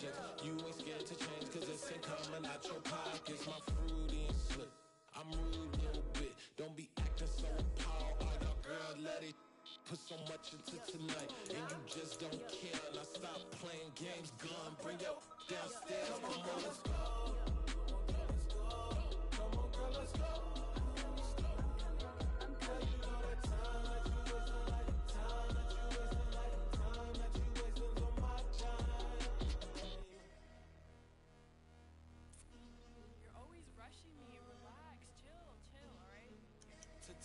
objects. You ain't scared to change, cause it's ain't coming out your pockets. My fruity and slick, I'm rude a little bit. Don't be acting so appalled. All y'all girl, let it put so much into tonight, and you just don't care. Now stop playing games, gun, bring your downstairs. Come on, girl, let's go. Come on, girl, let's go.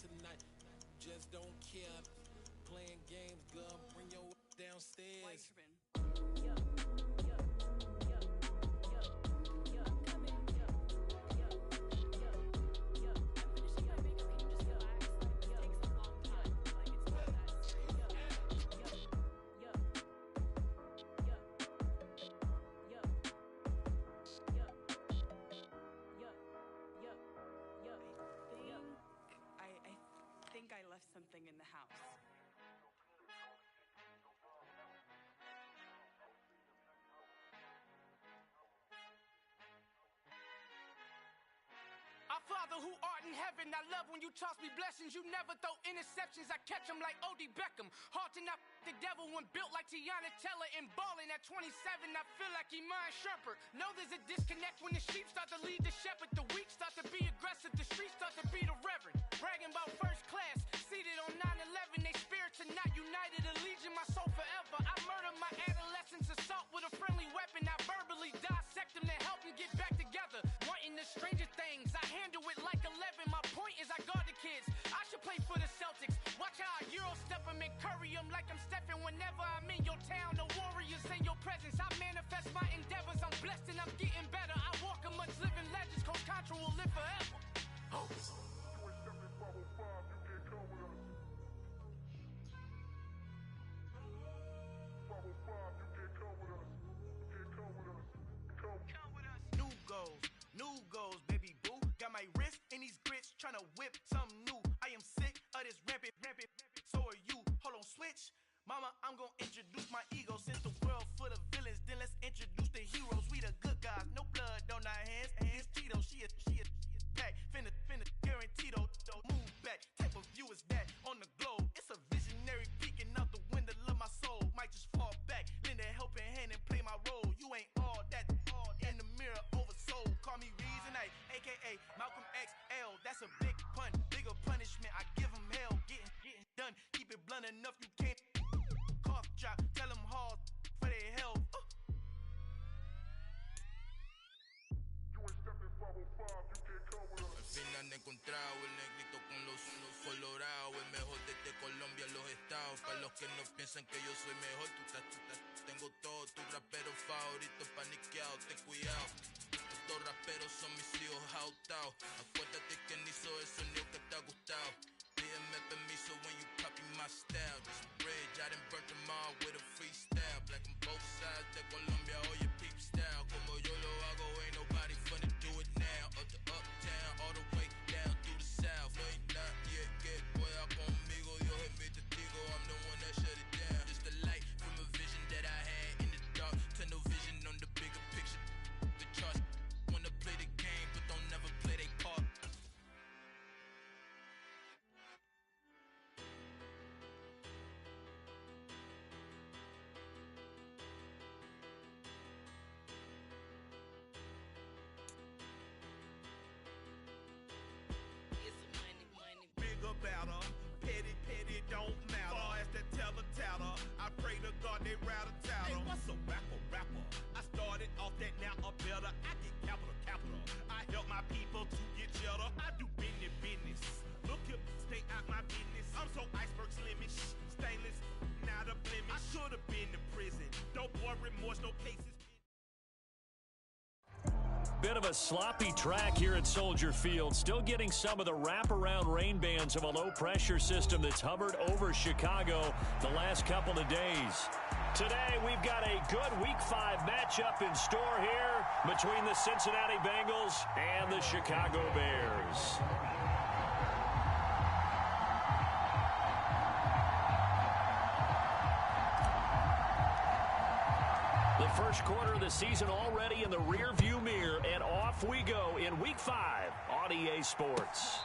Tonight, just don't care. Playing games, gun, bring your downstairs. I left something in the house. Our Father who art in heaven, I love when you toss me blessings. You never throw interceptions, I catch them like O.D. Beckham. Hard to not the devil when built like Tiana Teller. And balling at 27, I feel like Iman Shumpert. Know there's a disconnect when the sheep start to lead the shepherd. The weak start to be aggressive, the streets start to be the reverend. Bragging about first class, seated on 9/11. They spirits are not united, a legion, my soul forever. I murder my adolescence, assault with a friendly weapon. I verbally dissect them to help them get back together. Wanting the stranger things, I handle it like 11. My point is I guard the kids. I should play for the Celtics. Watch how I Euro step them and curry them like I'm Stephen. Whenever I'm in your town, the Warriors in your presence. I manifest my endeavors. I'm blessed and I'm getting better. I walk amongst living legends. Coach Contra will live forever. Oh. New goals, baby boo. Got my wrist in these grits, tryna whip something new. I am sick of this rampant. So are you. Hold on, switch. Mama, I'm gonna introduce my ego. Since the world full of villains, then let's introduce the heroes. We the good guys, no blood on our hands. Hands Tito, she a pack. Finna, guaranteed don't move back. Type of view is that on the globe? It's a visionary peeking out the window of my soul. Might just fall back, lend a helping hand and play my role. You ain't all that in the mirror oversold. Call me Reason A, aka Malcolm XL. That's a big pun, bigger punishment. I give him hell, getting done. Keep it blunt enough, you can't cough drop. Tell them hard for their health. Al final he encontrado el negrito con los colorados. El mejor desde Colombia a los estados. Para los que no piensan que yo soy mejor, tengo todo. Tu rapero favorito paniqueado, ten cuidado. Estos raperos son mis hijos jautados. Acuérdate que ni hizo el sonido que te ha gustado. Pídeme permiso when you copy my style. This bridge, I done burnt them all with a freestyle. Black on both sides de Colombia, oye peep style. Como yo lo hago, ain't nobody finna do it now. Up to uptown, all the way down through the south. No ain't not yet, que pueda conmigo. Dios es mi testigo, I'm the one that shut it down. Just a light from a vision that I had in the dark. Tunnel vision on the bigger picture. The charts wanna play the game, but don't never play their part. About her, petty, don't matter. Far as the tatter, I pray to God they rattle tattle. Hey, what's a rapper? I started off that, now I'm better. I get capital. I help my people to get cheddar. I do business. Look here, stay out my business. I'm so iceberg slimish, stainless, not a blemish. I should have been to prison. Don't boy remorse, no cases. Bit of a sloppy track here at Soldier Field. Still getting some of the wraparound rain bands of a low-pressure system that's hovered over Chicago the last couple of days. Today, we've got a good Week 5 matchup in store here between the Cincinnati Bengals and the Chicago Bears. The first quarter of the season already in the rearview mirror, and off we go in Week 5 on EA Sports.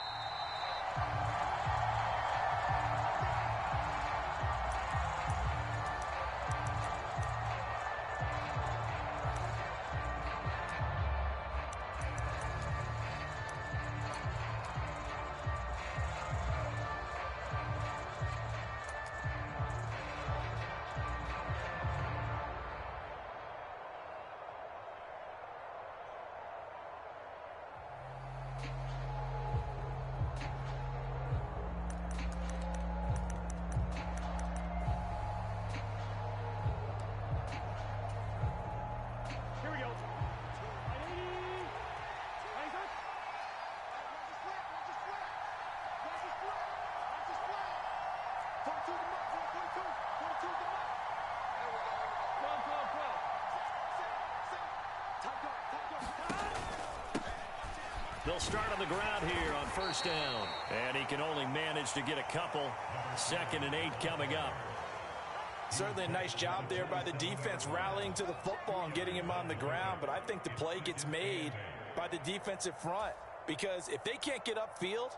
They'll start on the ground here on first down. And he can only manage to get a couple. 2nd and 8 coming up. Certainly a nice job there by the defense rallying to the football and getting him on the ground. But I think the play gets made by the defensive front. Because if they can't get upfield,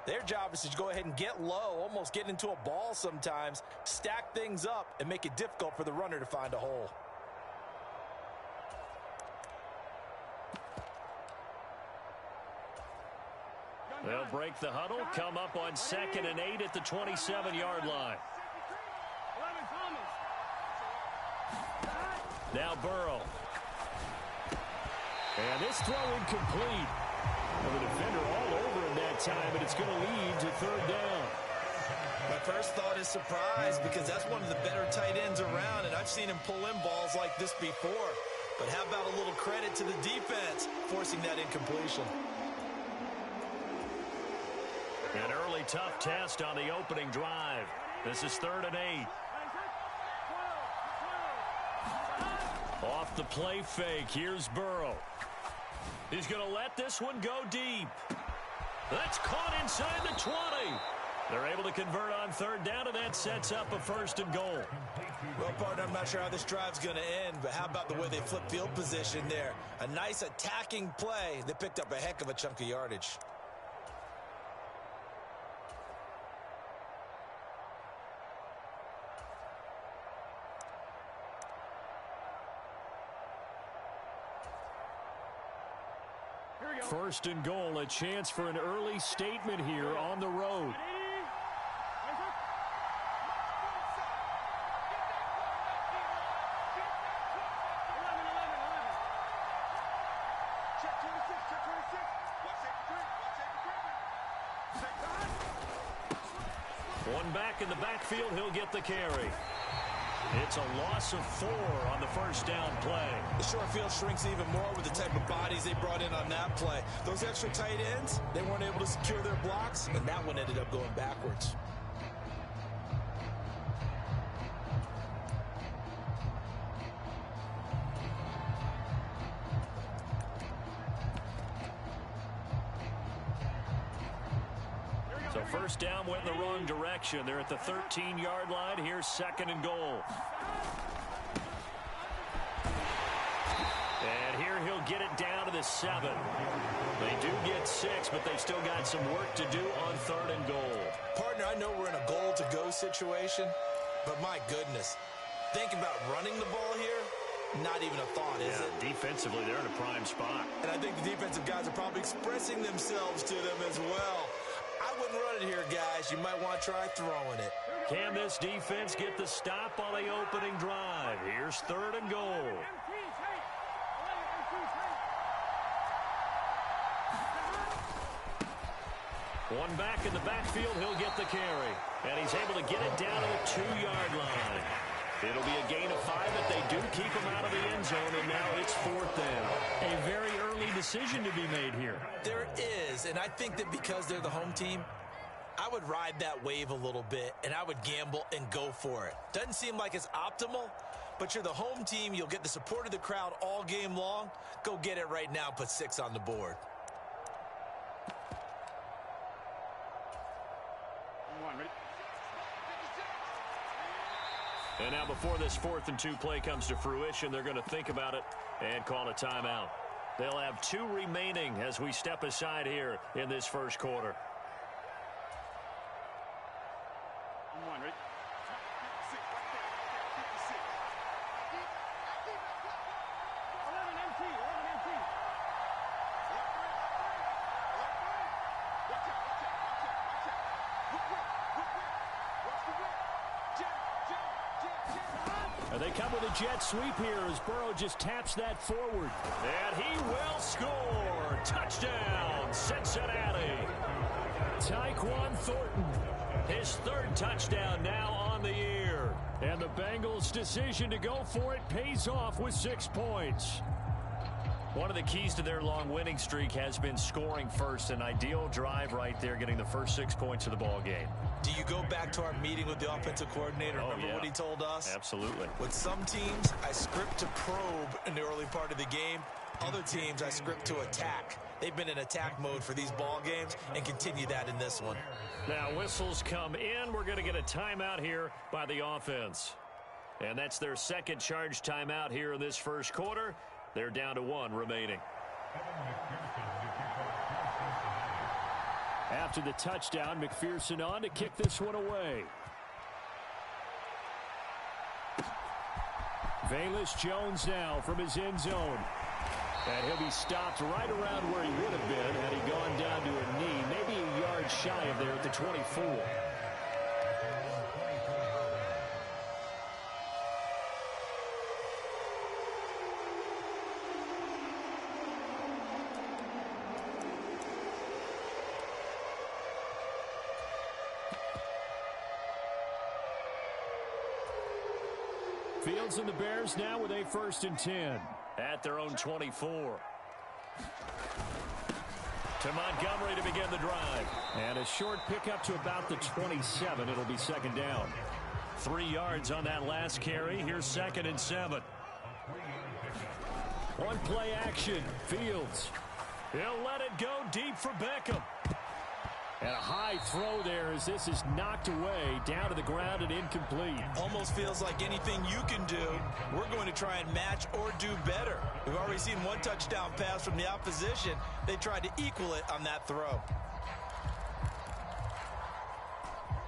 their job is to go ahead and get low, almost get into a ball sometimes, stack things up, and make it difficult for the runner to find a hole. They'll break the huddle, come up on 2nd and 8 at the 27-yard line. Now Burrow. And this throw incomplete. Well, the defender all over him that time, but it's going to lead to 3rd down. My first thought is surprise because that's one of the better tight ends around, and I've seen him pull in balls like this before. But how about a little credit to the defense forcing that incompletion? An early tough test on the opening drive. This is 3rd and 8. Off the play fake, here's Burrow. He's going to let this one go deep. That's caught inside the 20. They're able to convert on 3rd down, and that sets up a 1st and goal. Well, partner, I'm not sure how this drive's going to end, but how about the way they flip field position there? A nice attacking play that picked up a heck of a chunk of yardage. First and goal, a chance for an early statement here on the road. One back in the backfield, he'll get the carry. It's a loss of 4 on the first down play. The short field shrinks even more with the type of bodies they brought in on that play. Those extra tight ends, they weren't able to secure their blocks, and that one ended up going backwards. So first down went in the wrong direction. They're at the 13-yard line. Here's 2nd and goal. And here he'll get it down to the 7. They do get 6, but they've still got some work to do on 3rd and goal. Partner, I know we're in a goal-to-go situation, but my goodness, think about running the ball here. Not even a thought, is it? Defensively, they're in a prime spot. And I think the defensive guys are probably expressing themselves to them as well. I wouldn't run it here, guys. You might want to try throwing it. Can this defense get the stop on the opening drive? Here's 3rd and goal. One back in the backfield, he'll get the carry. And he's able to get it down to the 2-yard line. It'll be a gain of 5 if they do keep him out of the end zone, and now it's 4th down. A very early decision to be made here. There is, and I think that because they're the home team, I would ride that wave a little bit, and I would gamble and go for it. Doesn't seem like it's optimal, but you're the home team. You'll get the support of the crowd all game long. Go get it right now. Put 6 on the board. And now before this 4th and 2 play comes to fruition, they're going to think about it and call a timeout. They'll have 2 remaining as we step aside here in this first quarter. They come with a jet sweep here as Burrow just taps that forward. And he will score. Touchdown, Cincinnati. Tyquan Thornton, his 3rd touchdown now on the year. And the Bengals' decision to go for it pays off with 6 points. One of the keys to their long winning streak has been scoring first. An ideal drive right there, getting the first 6 points of the ball game. Do you go back to our meeting with the offensive coordinator? Remember what he told us? Absolutely. With some teams, I script to probe in the early part of the game. Other teams, I script to attack. They've been in attack mode for these ball games and continue that in this one. Now whistles come in. We're going to get a timeout here by the offense. And that's their 2nd charge timeout here in this first quarter. They're down to 1 remaining. After the touchdown, McPherson on to kick this one away. Velus Jones now from his end zone. And he'll be stopped right around where he would have been had he gone down to a knee, maybe a yard shy of there at the 24. Fields and the Bears now with a 1st and 10 at their own 24. To Montgomery to begin the drive. And a short pickup to about the 27. It'll be 2nd down. 3 yards on that last carry. Here's 2nd and 7. One play action. Fields. He'll let it go deep for Beckham. And a high throw there as this is knocked away, down to the ground and incomplete. Almost feels like anything you can do, we're going to try and match or do better. We've already seen 1 touchdown pass from the opposition. They tried to equal it on that throw.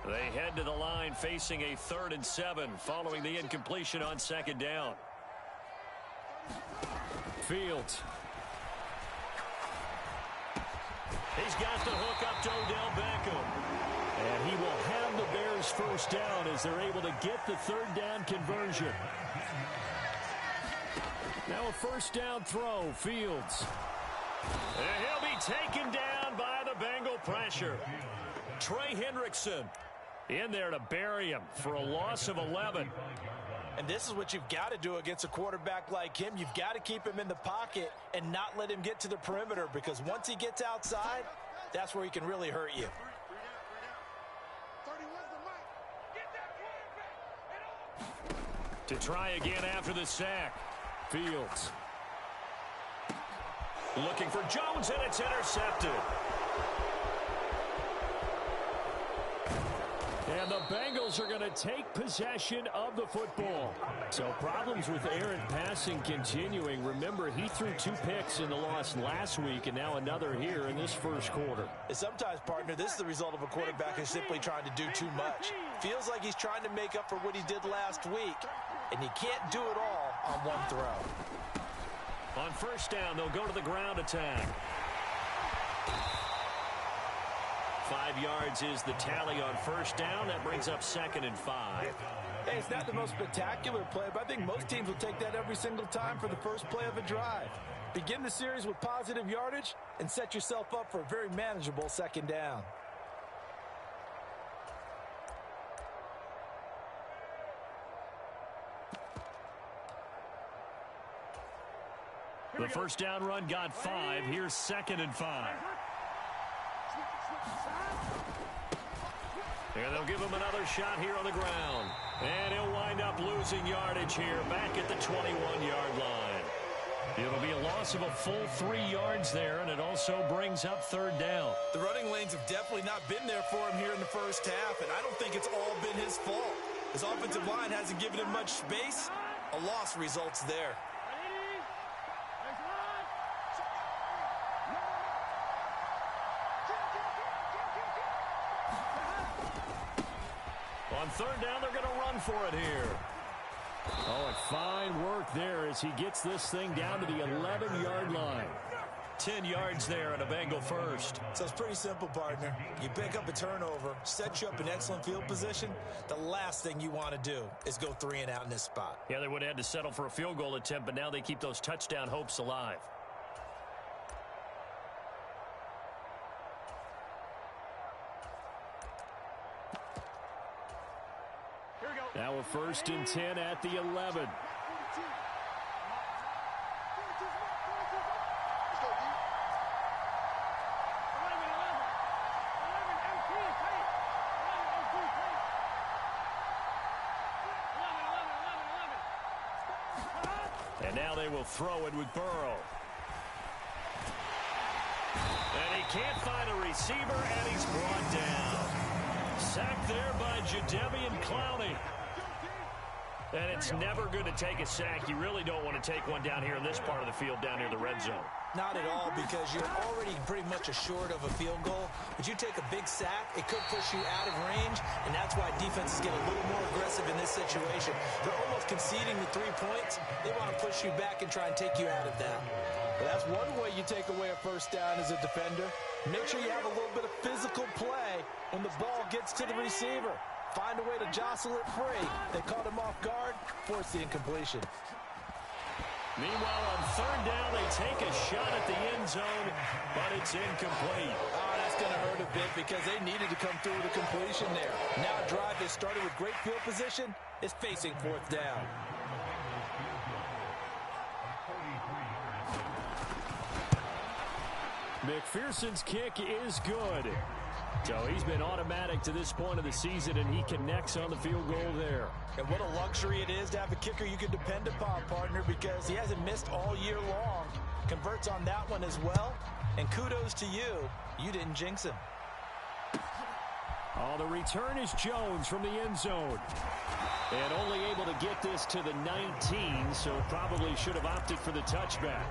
They head to the line facing a 3rd and 7 following the incompletion on 2nd down. Fields. He's got the hook up to Odell Beckham. And he will have the Bears 1st down as they're able to get the 3rd down conversion. Now a 1st down throw, Fields. And he'll be taken down by the Bengal pressure. Trey Hendrickson in there to bury him for a loss of 11. And this is what you've got to do against a quarterback like him. You've got to keep him in the pocket and not let him get to the perimeter, because once he gets outside, that's where he can really hurt you. To try again after the sack. Fields. Looking for Jones, and it's intercepted. And the Bengals are going to take possession of the football. So problems with errant passing continuing. Remember, he threw 2 picks in the loss last week, and now another here in this first quarter. And sometimes, partner, this is the result of a quarterback who's simply trying to do too much. Feels like he's trying to make up for what he did last week, and he can't do it all on 1 throw. On 1st down, they'll go to the ground attack. 5 yards is the tally on 1st down. That brings up 2nd and 5. Hey, it's not the most spectacular play, but I think most teams will take that every single time for the first play of a drive. Begin the series with positive yardage and set yourself up for a very manageable 2nd down. The 1st down run got 5. Here's 2nd and 5. And they'll give him another shot here on the ground. And he'll wind up losing yardage here back at the 21-yard line. It'll be a loss of a full 3 yards there, and it also brings up 3rd down. The running lanes have definitely not been there for him here in the first half, and I don't think it's all been his fault. His offensive line hasn't given him much space. A loss results there. On third down, they're going to run for it here. Oh, and fine work there as he gets this thing down to the 11-yard line. 10 yards there and a Bengal first. So it's pretty simple, partner. You pick up a turnover, set you up in excellent field position. The last thing you want to do is go 3 and out in this spot. Yeah, they would have had to settle for a field goal attempt, but now they keep those touchdown hopes alive. Now a 1st and 10 at the 11. And now they will throw it with Burrow. And he can't find a receiver, and he's brought down. Sacked there by Jadeveon Clowney. And it's never good to take a sack. You really don't want to take one down here in this part of the field, down near the red zone. Not at all, because you're already pretty much assured of a field goal. But you take a big sack, it could push you out of range, and that's why defenses get a little more aggressive in this situation. They're almost conceding the 3 points. They want to push you back and try and take you out of that. Well, that's one way you take away a first down as a defender. Make sure you have a little bit of physical play when the ball gets to the receiver. Find a way to jostle it free. They caught him off guard, force the incompletion. Meanwhile, on third down, they take a shot at the end zone, but it's incomplete. Oh, that's going to hurt a bit because they needed to come through with a completion there. Now a drive that started with great field position is facing 4th down. McPherson's kick is good. So he's been automatic to this point of the season, and he connects on the field goal there. And what a luxury it is to have a kicker you can depend upon, partner, because he hasn't missed all year long. Converts on that one as well. And kudos to you. You didn't jinx him. Oh, the return is Jones from the end zone. And only able to get this to the 19, so probably should have opted for the touchback.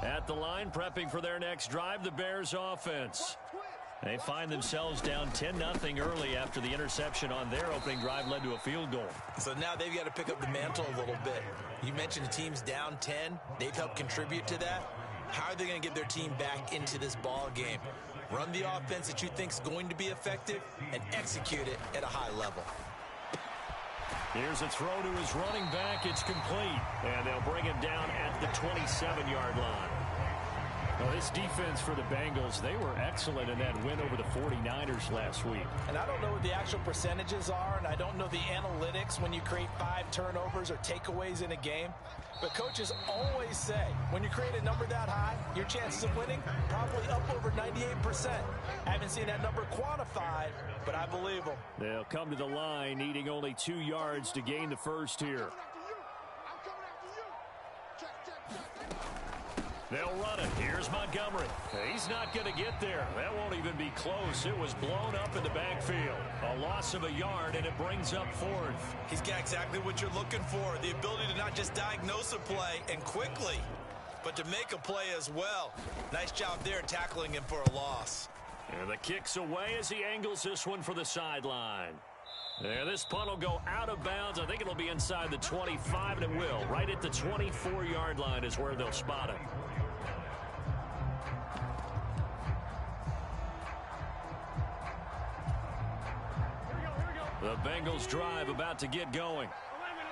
At the line, prepping for their next drive, the Bears offense. They find themselves down 10-0 early after the interception on their opening drive led to a field goal. So now they've got to pick up the mantle a little bit. You mentioned the team's down 10. They've helped contribute to that. How are they going to get their team back into this ball game? Run the offense that you think is going to be effective and execute it at a high level. Here's a throw to his running back. It's complete. And they'll bring him down at the 27-yard line. Well, this defense for the Bengals, they were excellent in that win over the 49ers last week. And I don't know what the actual percentages are, and I don't know the analytics when you create 5 turnovers or takeaways in a game. But coaches always say, when you create a number that high, your chances of winning probably up over 98%. I haven't seen that number quantified, but I believe them. They'll come to the line, needing only 2 yards to gain the first here. They'll run it. Here's Montgomery. He's not going to get there. That won't even be close. It was blown up in the backfield. A loss of a yard, and it brings up 4th. He's got exactly what you're looking for. The ability to not just diagnose a play and quickly, but to make a play as well. Nice job there tackling him for a loss. And the kick's away as he angles this one for the sideline. And this punt will go out of bounds. I think it'll be inside the 25, and it will. Right at the 24-yard line is where they'll spot it. The Bengals drive about to get going.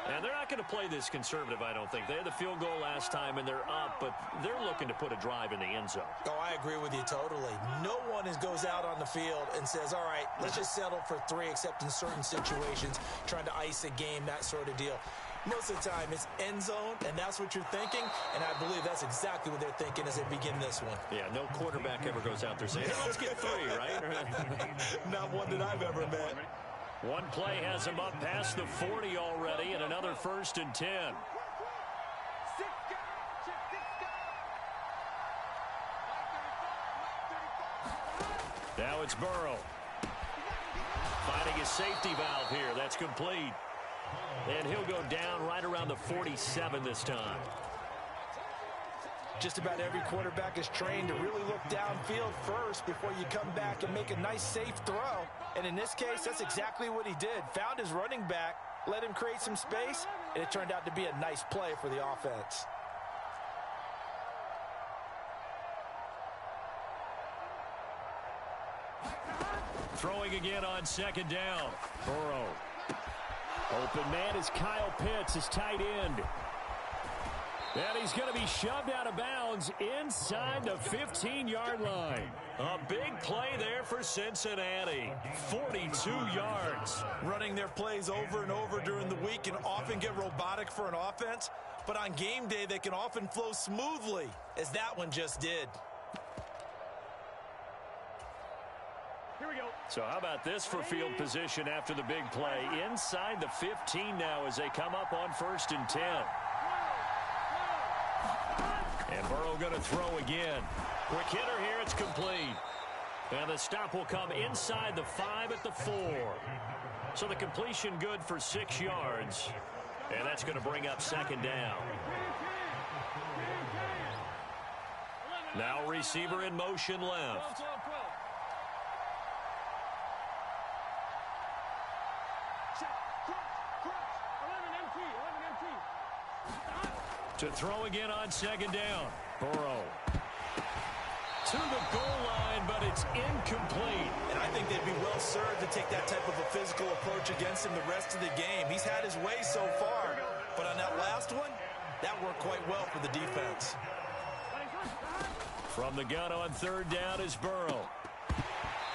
And they're not going to play this conservative, I don't think. They had the field goal last time, and they're up, but they're looking to put a drive in the end zone. Oh, I agree with you totally. No one goes out on the field and says, all right, let's just settle for 3, except in certain situations, trying to ice a game, that sort of deal. Most of the time, it's end zone, and that's what you're thinking, and I believe that's exactly what they're thinking as they begin this one. Yeah, no quarterback ever goes out there saying, hey, let's get 3, right? Not one that I've ever met. One play has him up past the 40 already, and another 1st and 10. Now it's Burrow. Finding his safety valve here. That's complete. And he'll go down right around the 47 this time. Just about every quarterback is trained to really look downfield first before you come back and make a nice, safe throw. And in this case, that's exactly what he did. Found his running back, let him create some space, and it turned out to be a nice play for the offense. Throwing again on second down. Burrow. Open man is Kyle Pitts, his tight end. And he's going to be shoved out of bounds inside the 15-yard line. A big play there for Cincinnati. 42 yards. Running their plays over and over during the week can often get robotic for an offense, but on game day they can often flow smoothly, as that one just did. Here we go. So how about this for field position after the big play? Inside the 15 now as they come up on 1st and 10. And Burrow going to throw again. Quick hitter here, it's complete. And the stop will come inside the 5 at the 4. So the completion good for 6 yards. And that's going to bring up second down. Now receiver in motion left. To throw again on second down. Burrow to the goal line, but it's incomplete. And I think they'd be well served to take that type of a physical approach against him the rest of the game. He's had his way so far, but on that last one, that worked quite well for the defense. From the gun on 3rd down is Burrow.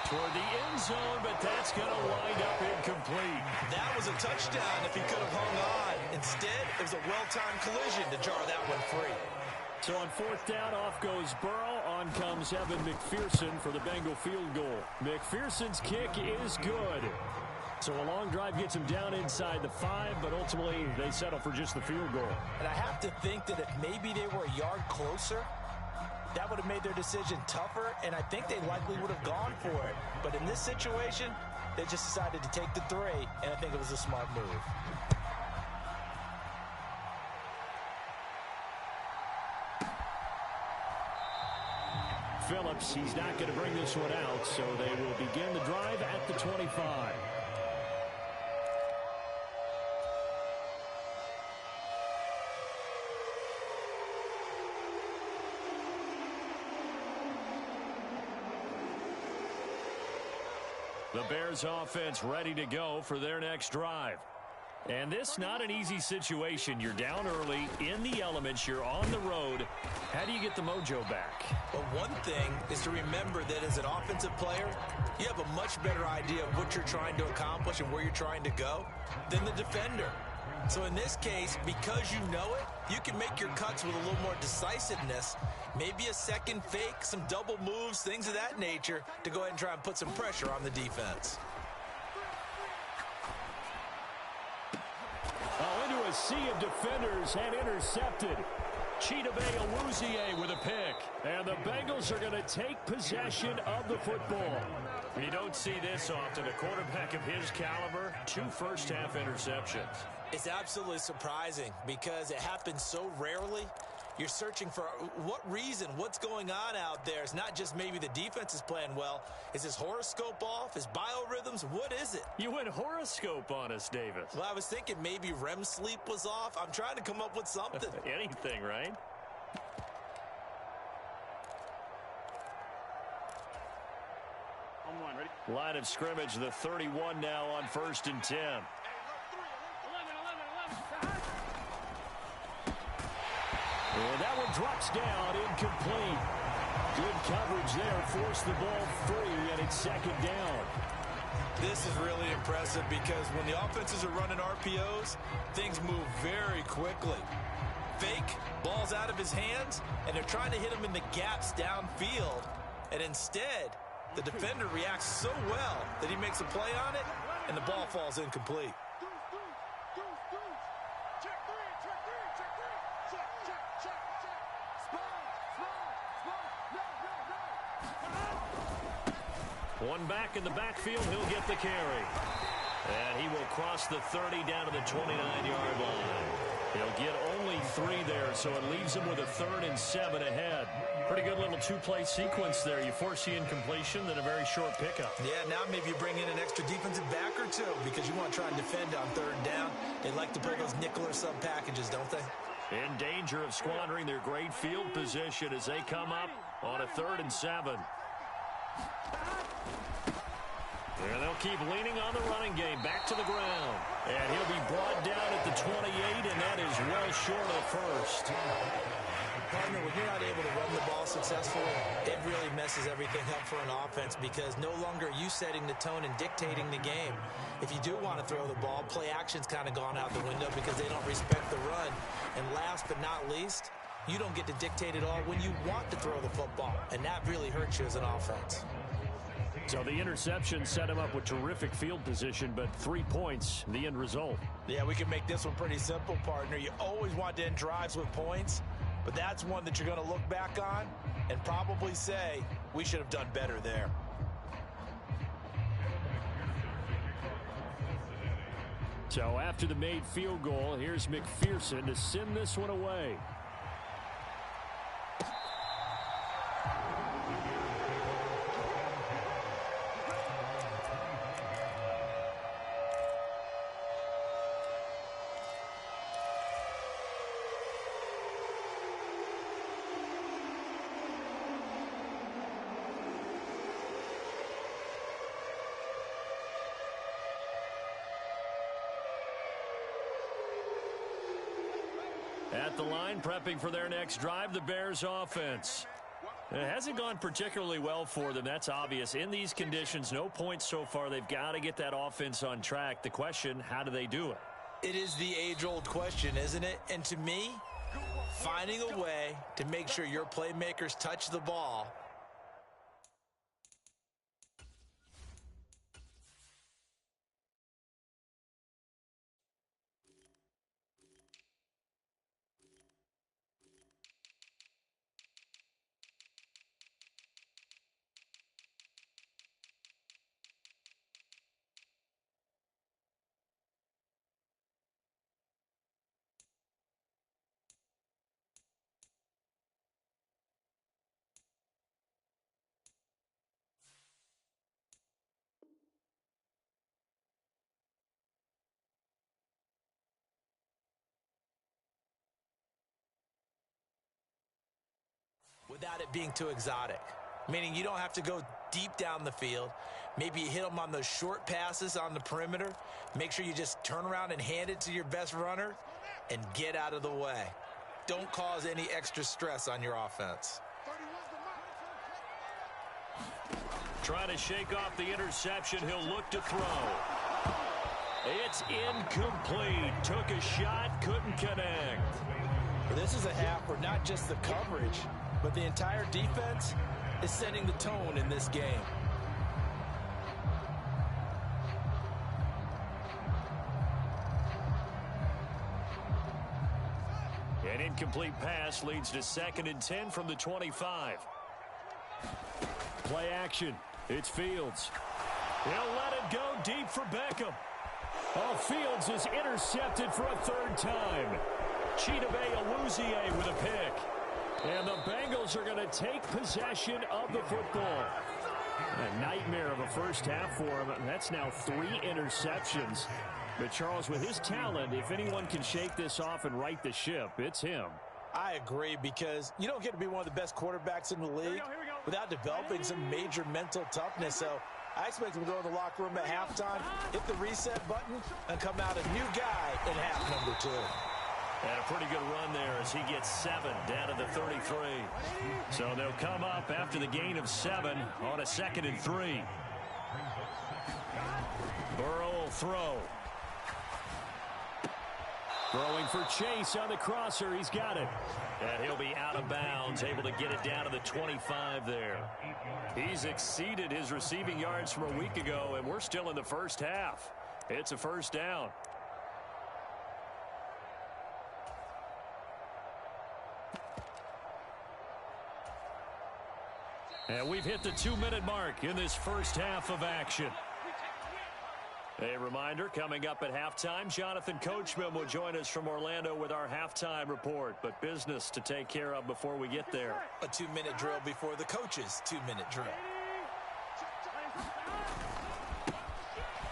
Toward the end zone, but that's going to wind up incomplete. That was a touchdown if he could have hung on. Instead, it was a well-timed collision to jar that one free. So on 4th down, off goes Burrow. On comes Evan McPherson for the Bengal field goal. McPherson's kick is good. So a long drive gets him down inside the 5, but ultimately they settle for just the field goal. And I have to think that if maybe they were a yard closer, that would have made their decision tougher, and I think they likely would have gone for it. But in this situation, they just decided to take the 3, and I think it was a smart move. Phillips, he's not going to bring this one out, so they will begin the drive at the 25. The Bears offense ready to go for their next drive. And this not an easy situation. You're down early, in the elements, you're on the road. How do you get the mojo back? Well, one thing is to remember that as an offensive player, you have a much better idea of what you're trying to accomplish and where you're trying to go than the defender. So in this case, because you know it, you can make your cuts with a little more decisiveness, maybe a second fake, some double moves, things of that nature, to go ahead and try and put some pressure on the defense. Oh, into a sea of defenders and intercepted. Chidobe Awuzie with a pick. And the Bengals are going to take possession of the football. You don't see this often. A quarterback of his caliber, 2 first-half interceptions. It's absolutely surprising because it happens so rarely. You're searching for what reason, what's going on out there. It's not just maybe the defense is playing well. Is his horoscope off? His biorhythms? What is it? You went horoscope on us, Davis. Well, I was thinking maybe REM sleep was off. I'm trying to come up with something. Anything, right? On 1, ready? Line of scrimmage, the 31 now on 1st and 10. 11. And that one drops down, incomplete. Good coverage there, forced the ball free, and it's 2nd down. This is really impressive because when the offenses are running RPOs, things move very quickly. Fake, ball's out of his hands, and they're trying to hit him in the gaps downfield. And instead, the defender reacts so well that he makes a play on it, and the ball falls incomplete. One back in the backfield. He'll get the carry. And he will cross the 30 down to the 29-yard line. He'll get only 3 there, so it leaves him with a 3rd and 7 ahead. Pretty good little 2-play sequence there. You force the incompletion, then a very short pickup. Yeah, now maybe you bring in an extra defensive back or 2 because you want to try and defend on 3rd down. They like to play those nickel or sub packages, don't they? In danger of squandering their great field position as they come up on a 3rd and 7. And they'll keep leaning on the running game. Back to the ground. And he'll be brought down at the 28, and that is well short of the first. Partner, when you're not able to run the ball successfully, it really messes everything up for an offense because no longer are you setting the tone and dictating the game. If you do want to throw the ball, play action's kind of gone out the window because they don't respect the run. And last but not least, you don't get to dictate it all when you want to throw the football, and that really hurts you as an offense. So the interception set him up with terrific field position, but 3 points, the end result. Yeah, we can make this one pretty simple, partner. You always want to end drives with points, but that's one that you're going to look back on and probably say, we should have done better there. So after the made field goal, here's McPherson to send this one away. At the line, prepping for their next drive, the Bears offense. It hasn't gone particularly well for them. That's obvious. In these conditions, no points so far. They've got to get that offense on track. The question, how do they do it? It is the age-old question, isn't it? And to me, finding a way to make sure your playmakers touch the ball. Without it being too exotic, meaning you don't have to go deep down the field. Maybe you hit them on those short passes on the perimeter. Make sure you just turn around and hand it to your best runner and get out of the way. Don't cause any extra stress on your offense. Trying to shake off the interception. He'll look to throw. It's incomplete. Took a shot, couldn't connect. This is a half where not just the coverage, but the entire defense is setting the tone in this game. An incomplete pass leads to 2nd and 10 from the 25. Play action. It's Fields. He'll let it go deep for Beckham. Oh, Fields is intercepted for a 3rd time. Chidobe Awuzie with a pick. And the Bengals are going to take possession of the football. A nightmare of a first half for him. That's now 3 interceptions. But, Charles, with his talent, if anyone can shake this off and right the ship, it's him. I agree, because you don't get to be one of the best quarterbacks in the league without developing some major mental toughness. So I expect him to go in the locker room at halftime, hit the reset button, and come out a new guy in half number 2. And a pretty good run there as he gets 7 down to the 33. So they'll come up after the gain of 7 on a 2nd and 3. Burrow will throw. Throwing for Chase on the crosser. He's got it. And he'll be out of bounds, able to get it down to the 25 there. He's exceeded his receiving yards from a week ago, and we're still in the first half. It's a first down. And we've hit the 2-minute mark in this first half of action. A reminder, coming up at halftime, Jonathan Coachman will join us from Orlando with our halftime report. But business to take care of before we get there. A 2-minute drill before the coach's 2-minute drill.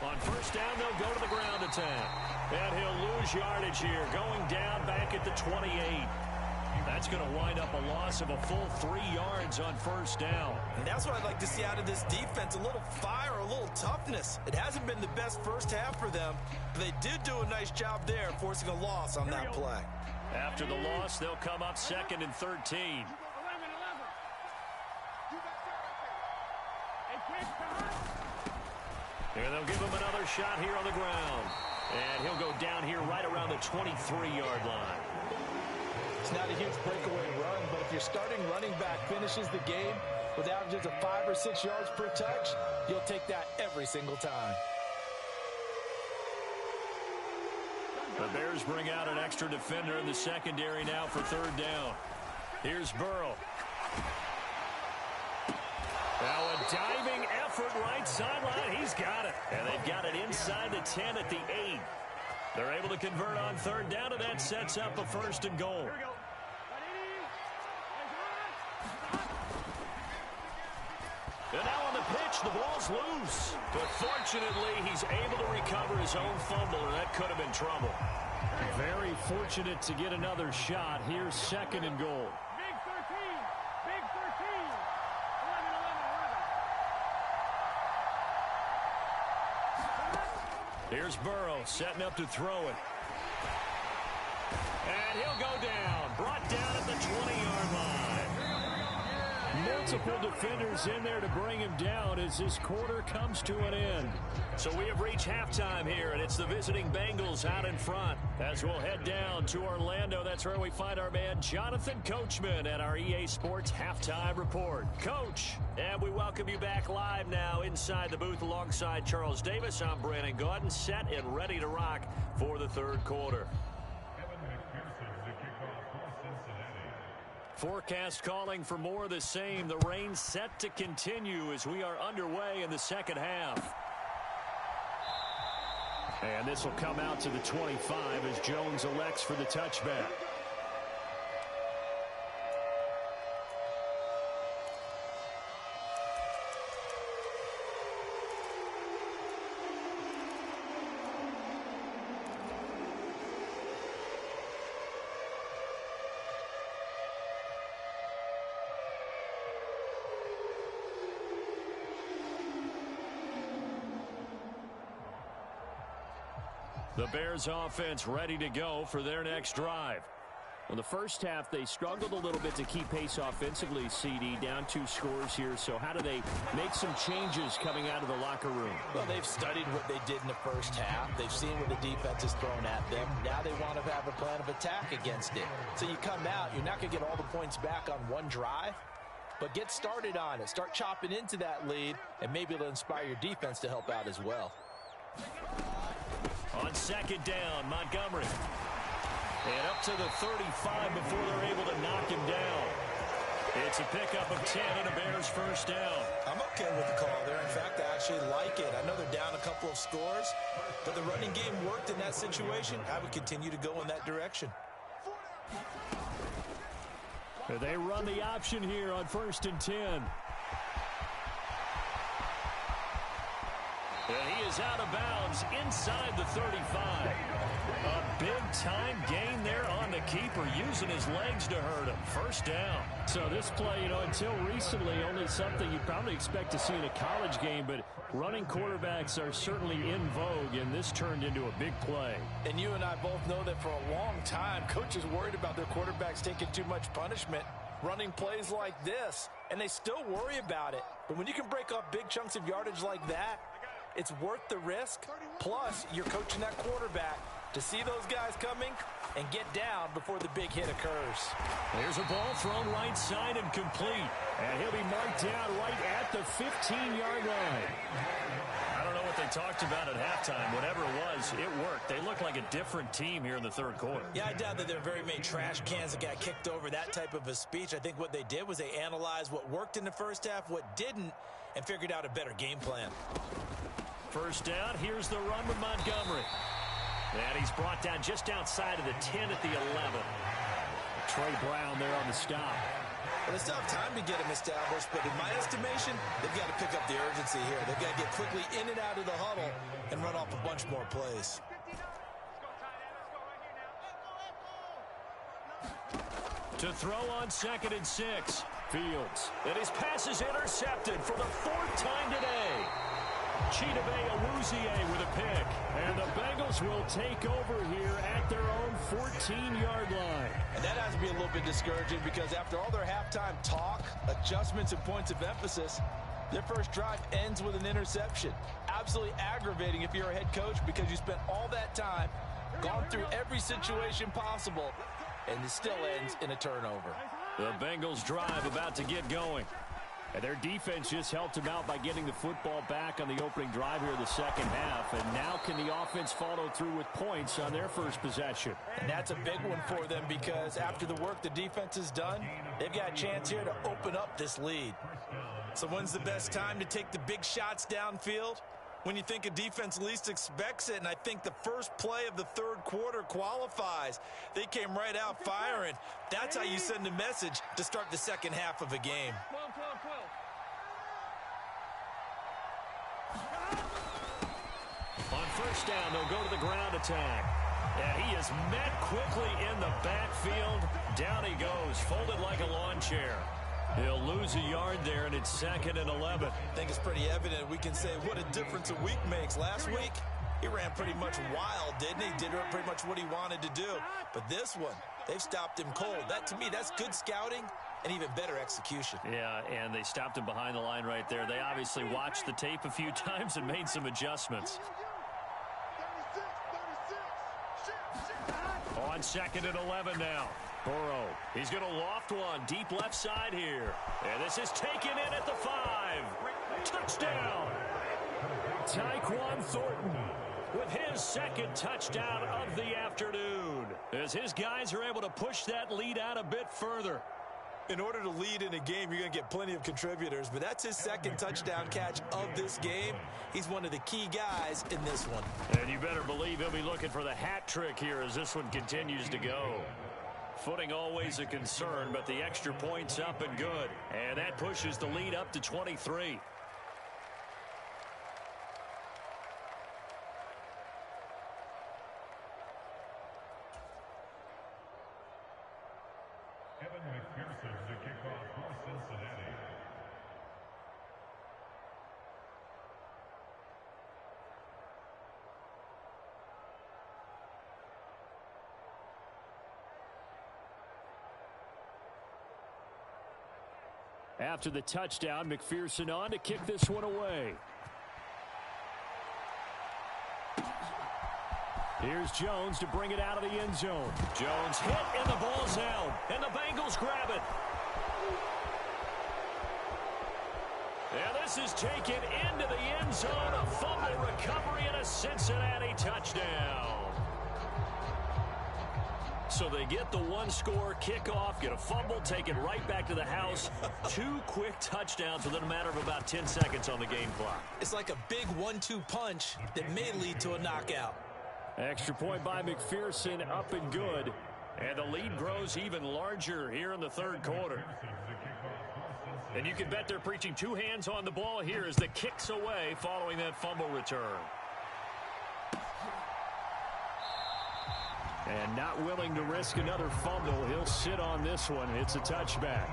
On first down, they'll go to the ground attack. And he'll lose yardage here, going down back at the 28. That's going to wind up a loss of a full 3 yards on first down. And that's what I'd like to see out of this defense, a little fire, a little toughness. It hasn't been the best first half for them, but they did do a nice job there, forcing a loss on that play. After the loss, they'll come up 2nd and 13. And they'll give him another shot here on the ground. And he'll go down here right around the 23-yard line. It's not a huge breakaway run, but if your starting running back finishes the game with averages of 5 or 6 yards per touch, you'll take that every single time. The Bears bring out an extra defender in the secondary now for third down. Here's Burrow. Now a diving effort right sideline. He's got it. And they've got it inside the 10 at the 8. They're able to convert on third down, and that sets up a 1st and goal. And now on the pitch, the ball's loose. But fortunately, he's able to recover his own fumble, or that could have been trouble. Very fortunate to get another shot. Here's 2nd and goal. Big 13. Big 13. 11. Here's Burrow setting up to throw it. And he'll go down. Brought down at the 20-yard line. Multiple defenders in there to bring him down as this quarter comes to an end. So we have reached halftime here, and it's the visiting Bengals out in front. As we'll head down to Orlando, that's where we find our man Jonathan Coachman at our EA Sports Halftime Report. Coach, and we welcome you back live now inside the booth alongside Charles Davis. I'm Brandon Gaudin, set and ready to rock for the third quarter. Forecast calling for more of the same. The rain set to continue as we are underway in the second half. And this will come out to the 25 as Jones elects for the touchback. The Bears offense ready to go for their next drive. Well, the first half, they struggled a little bit to keep pace offensively, CD, down 2 scores here. So how do they make some changes coming out of the locker room? Well, they've studied what they did in the first half. They've seen what the defense has thrown at them. Now they want to have a plan of attack against it. So you come out, you're not going to get all the points back on one drive, but get started on it. Start chopping into that lead, and maybe it'll inspire your defense to help out as well. On second down, Montgomery. And up to the 35 before they're able to knock him down. It's a pickup of 10 and a Bears first down. I'm okay with the call there. In fact, I actually like it. I know they're down a couple of scores, but the running game worked in that situation. I would continue to go in that direction. They run the option here on 1st and 10. And he is out of bounds inside the 35. A big-time gain there on the keeper, using his legs to hurt him. First down. So this play, until recently, only something you'd probably expect to see in a college game, but running quarterbacks are certainly in vogue, and this turned into a big play. And you and I both know that for a long time, coaches worried about their quarterbacks taking too much punishment, running plays like this, and they still worry about it. But when you can break up big chunks of yardage like that, it's worth the risk. Plus, you're coaching that quarterback to see those guys coming and get down before the big hit occurs. There's a ball thrown right side and complete. And he'll be marked down right at the 15-yard line. I don't know what they talked about at halftime, whatever it was, it worked. They look like a different team here in the third quarter. Yeah, I doubt that there are very many trash cans that got kicked over, that type of a speech. I think what they did was they analyzed what worked in the first half, what didn't, and figured out a better game plan. First down, here's the run with Montgomery. And he's brought down just outside of the 10 at the 11. Trey Brown there on the stop. Well, they still have time to get him established, but in my estimation, they've got to pick up the urgency here. They've got to get quickly in and out of the huddle and run off a bunch more plays. To throw on 2nd and 6. Fields. And his pass is intercepted for the 4th time today. Chidobe Awuzie with a pick. And the Bengals will take over here at their own 14-yard line. And that has to be a little bit discouraging because after all their halftime talk, adjustments, and points of emphasis, their first drive ends with an interception. Absolutely aggravating if you're a head coach because you spent all that time, gone through every situation possible, and it still ends in a turnover. The Bengals drive about to get going. And their defense just helped them out by getting the football back on the opening drive here in the second half. And now can the offense follow through with points on their first possession? And that's a big one for them because after the work the defense has done, they've got a chance here to open up this lead. So when's the best time to take the big shots downfield? When you think a defense least expects it, and I think the first play of the third quarter qualifies. They came right out firing. That's how you send a message to start the second half of a game. On first down, they'll go to the ground attack. Yeah, he is met quickly in the backfield. Down he goes, folded like a lawn chair. He'll lose a yard there, and it's 2nd and 11. I think it's pretty evident. We can say what a difference a week makes. Last week, he ran pretty much wild, didn't he? Did pretty much what he wanted to do. But this one, they've stopped him cold. That, to me, that's good scouting and even better execution. Yeah, and they stopped him behind the line right there. They obviously watched the tape a few times and made some adjustments. On 2nd and 11 now. Burrow, he's going to loft one deep left side here. And this is taken in at the 5. Touchdown. Tyquan Thornton with his 2nd touchdown of the afternoon. As his guys are able to push that lead out a bit further. In order to lead in a game, you're going to get plenty of contributors, but that's his 2nd touchdown catch of this game. He's one of the key guys in this one. And you better believe he'll be looking for the hat trick here as this one continues to go. Footing always a concern, but the extra point's up and good. And that pushes the lead up to 23. Evan McPherson to kick off for Cincinnati. After the touchdown, McPherson on to kick this one away. Here's Jones to bring it out of the end zone. Jones hit and the ball's out. And the Bengals grab it. And this is taken into the end zone. A fumble recovery and a Cincinnati touchdown. So they get the one-score kickoff, get a fumble, take it right back to the house. 2 quick touchdowns within a matter of about 10 seconds on the game clock. It's like a big 1-2 punch that may lead to a knockout. Extra point by McPherson, up and good. And the lead grows even larger here in the third quarter. And you can bet they're preaching 2 hands on the ball here as the kick's away following that fumble return. And not willing to risk another fumble, he'll sit on this one. It's a touchback.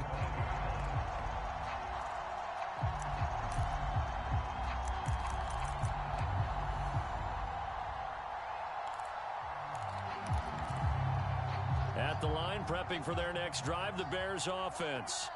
At the line, prepping for their next drive, the Bears offense.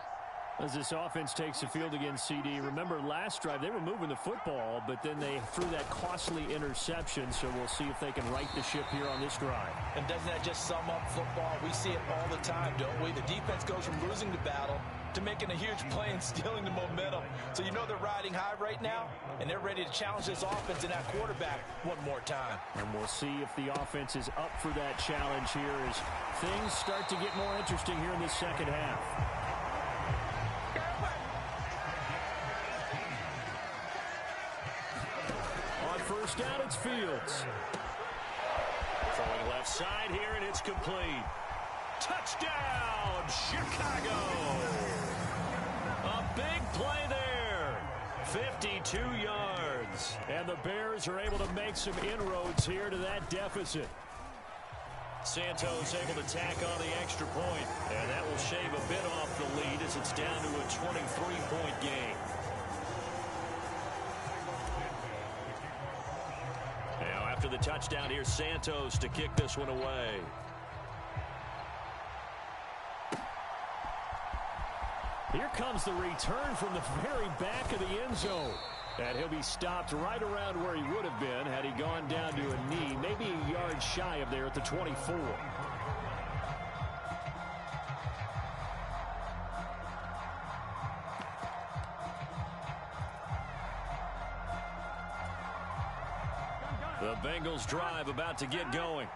As this offense takes the field against CD, remember last drive they were moving the football, but then they threw that costly interception, so we'll see if they can right the ship here on this drive. And doesn't that just sum up football? We see it all the time, don't we? The defense goes from losing the battle to making a huge play and stealing the momentum. So you know they're riding high right now, and they're ready to challenge this offense and that quarterback one more time. And we'll see if the offense is up for that challenge here as things start to get more interesting here in the second half. On first down, it's Fields. Throwing left side here, and it's complete. Touchdown, Chicago! A big play there. 52 yards. And the Bears are able to make some inroads here to that deficit. Santos able to tack on the extra point, and that will shave a bit off the lead as it's down to a 23-point game. Now after the touchdown, here's Santos to kick this one away. Here comes the return from the very back of the end zone. And he'll be stopped right around where he would have been had he gone down to a knee, maybe a yard shy of there at the 24. The Bengals drive about to get going.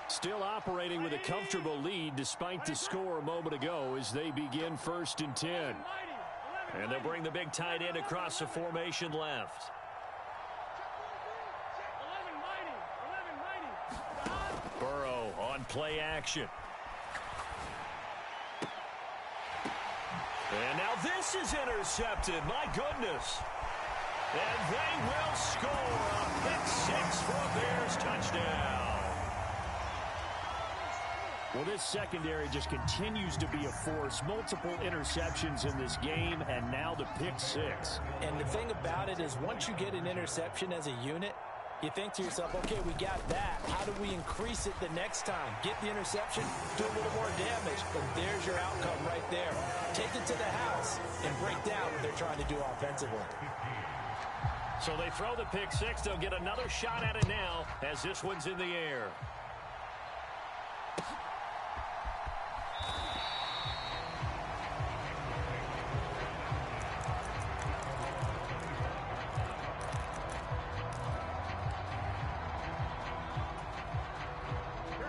Still operating with a comfortable lead despite the score a moment ago as they begin 1st and 10. And they'll bring the big tight end across the formation left. Burrow on play action. And now this is intercepted. My goodness. And they will score a pick six for a Bears touchdown. Well, this secondary just continues to be a force. Multiple interceptions in this game, and now the pick six. And the thing about it is once you get an interception as a unit, you think to yourself, okay, we got that. How do we increase it the next time? Get the interception, do a little more damage, and there's your outcome right there. Take it to the house and break down what they're trying to do offensively. So they throw the pick six. They'll get another shot at it now as this one's in the air.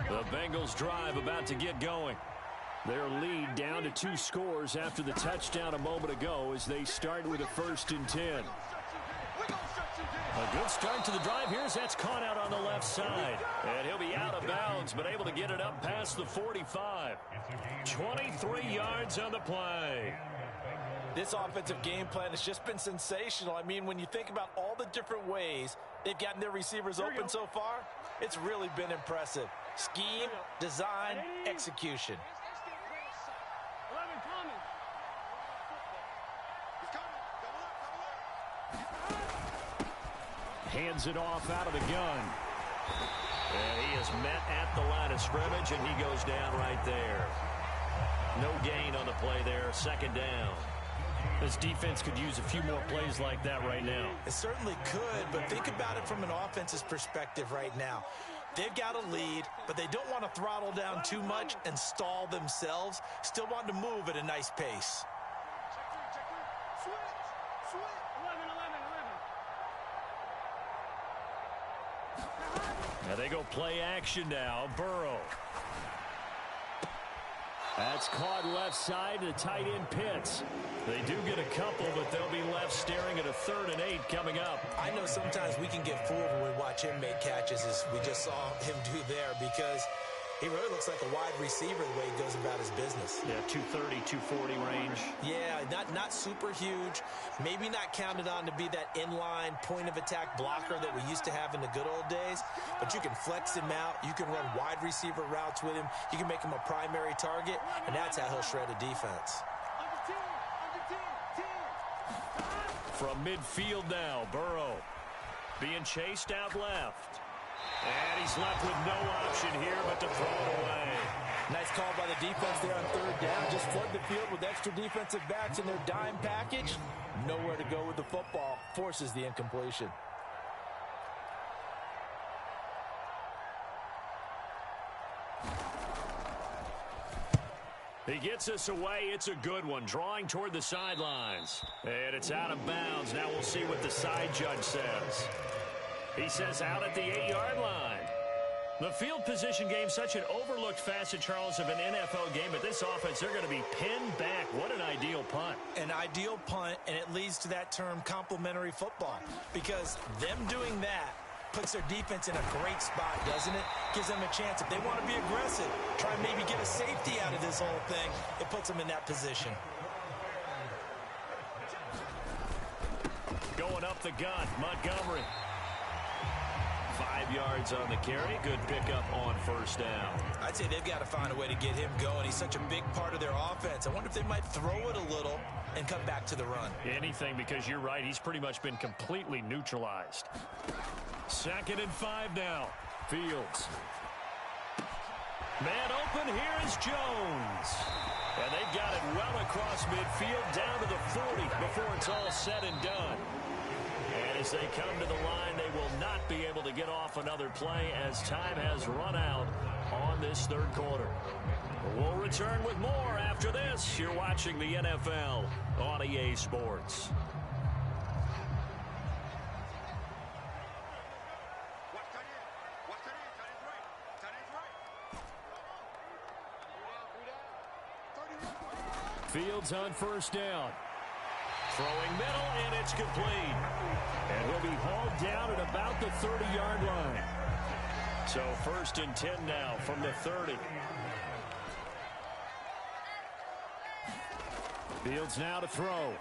The Bengals drive about to get going. Their lead down to 2 scores after the touchdown a moment ago as they start with a 1st and 10. A good start to the drive here as that's caught out on the left side. And he'll be out of bounds, but able to get it up past the 45. 23 yards on the play. This offensive game plan has just been sensational. I mean, when you think about all the different ways they've gotten their receivers open so far, it's really been impressive. Scheme, design, execution. Hands it off out of the gun. And he is met at the line of scrimmage, and he goes down right there. No gain on the play there. 2nd down. This defense could use a few more plays like that right now. It certainly could, but think about it from an offense's perspective right now. They've got a lead, but they don't want to throttle down too much and stall themselves. Still want to move at a nice pace. Now they go play action now. Burrow. That's caught left side to the tight end Pitts. They do get a couple, but they'll be left staring at a 3rd and 8 coming up. I know sometimes we can get fooled when we watch him make catches as we just saw him do there because he really looks like a wide receiver the way he goes about his business. Yeah, 230, 240 range. Yeah, not super huge. Maybe not counted on to be that inline point-of-attack blocker that we used to have in the good old days. But you can flex him out. You can run wide receiver routes with him. You can make him a primary target, and that's how he'll shred a defense. From midfield now, Burrow being chased out left. And he's left with no option here but to throw it away. Nice call by the defense there on 3rd down. Just flood the field with extra defensive backs in their dime package. Nowhere to go with the football. Forces the incompletion. He gets us away. It's a good one. Drawing toward the sidelines. And it's out of bounds. Now we'll see what the side judge says. He says out at the 8-yard line. The field position game, such an overlooked facet, Charles, of an NFL game. But this offense, they're going to be pinned back. What an ideal punt. An ideal punt, and it leads to that term complementary football. Because them doing that puts their defense in a great spot, doesn't it? Gives them a chance. If they want to be aggressive, try and maybe get a safety out of this whole thing, it puts them in that position. Going up the gun, Montgomery. 5 yards on the carry. Good pickup on first down. I'd say they've got to find a way to get him going. He's such a big part of their offense. I wonder if they might throw it a little and come back to the run. Anything, because you're right. He's pretty much been completely neutralized. 2nd and 5 now. Fields. Man open, here is Jones. And they've got it well across midfield, down to the 40 before it's all said and done. And as they come to the line, they will not be able to get off another play as time has run out on this third quarter. We'll return with more after this. You're watching the NFL on EA Sports. Fields on first down. Throwing middle, and it's complete. And he'll be hauled down at about the 30-yard line. So 1st and 10 now from the 30. Fields now to throw.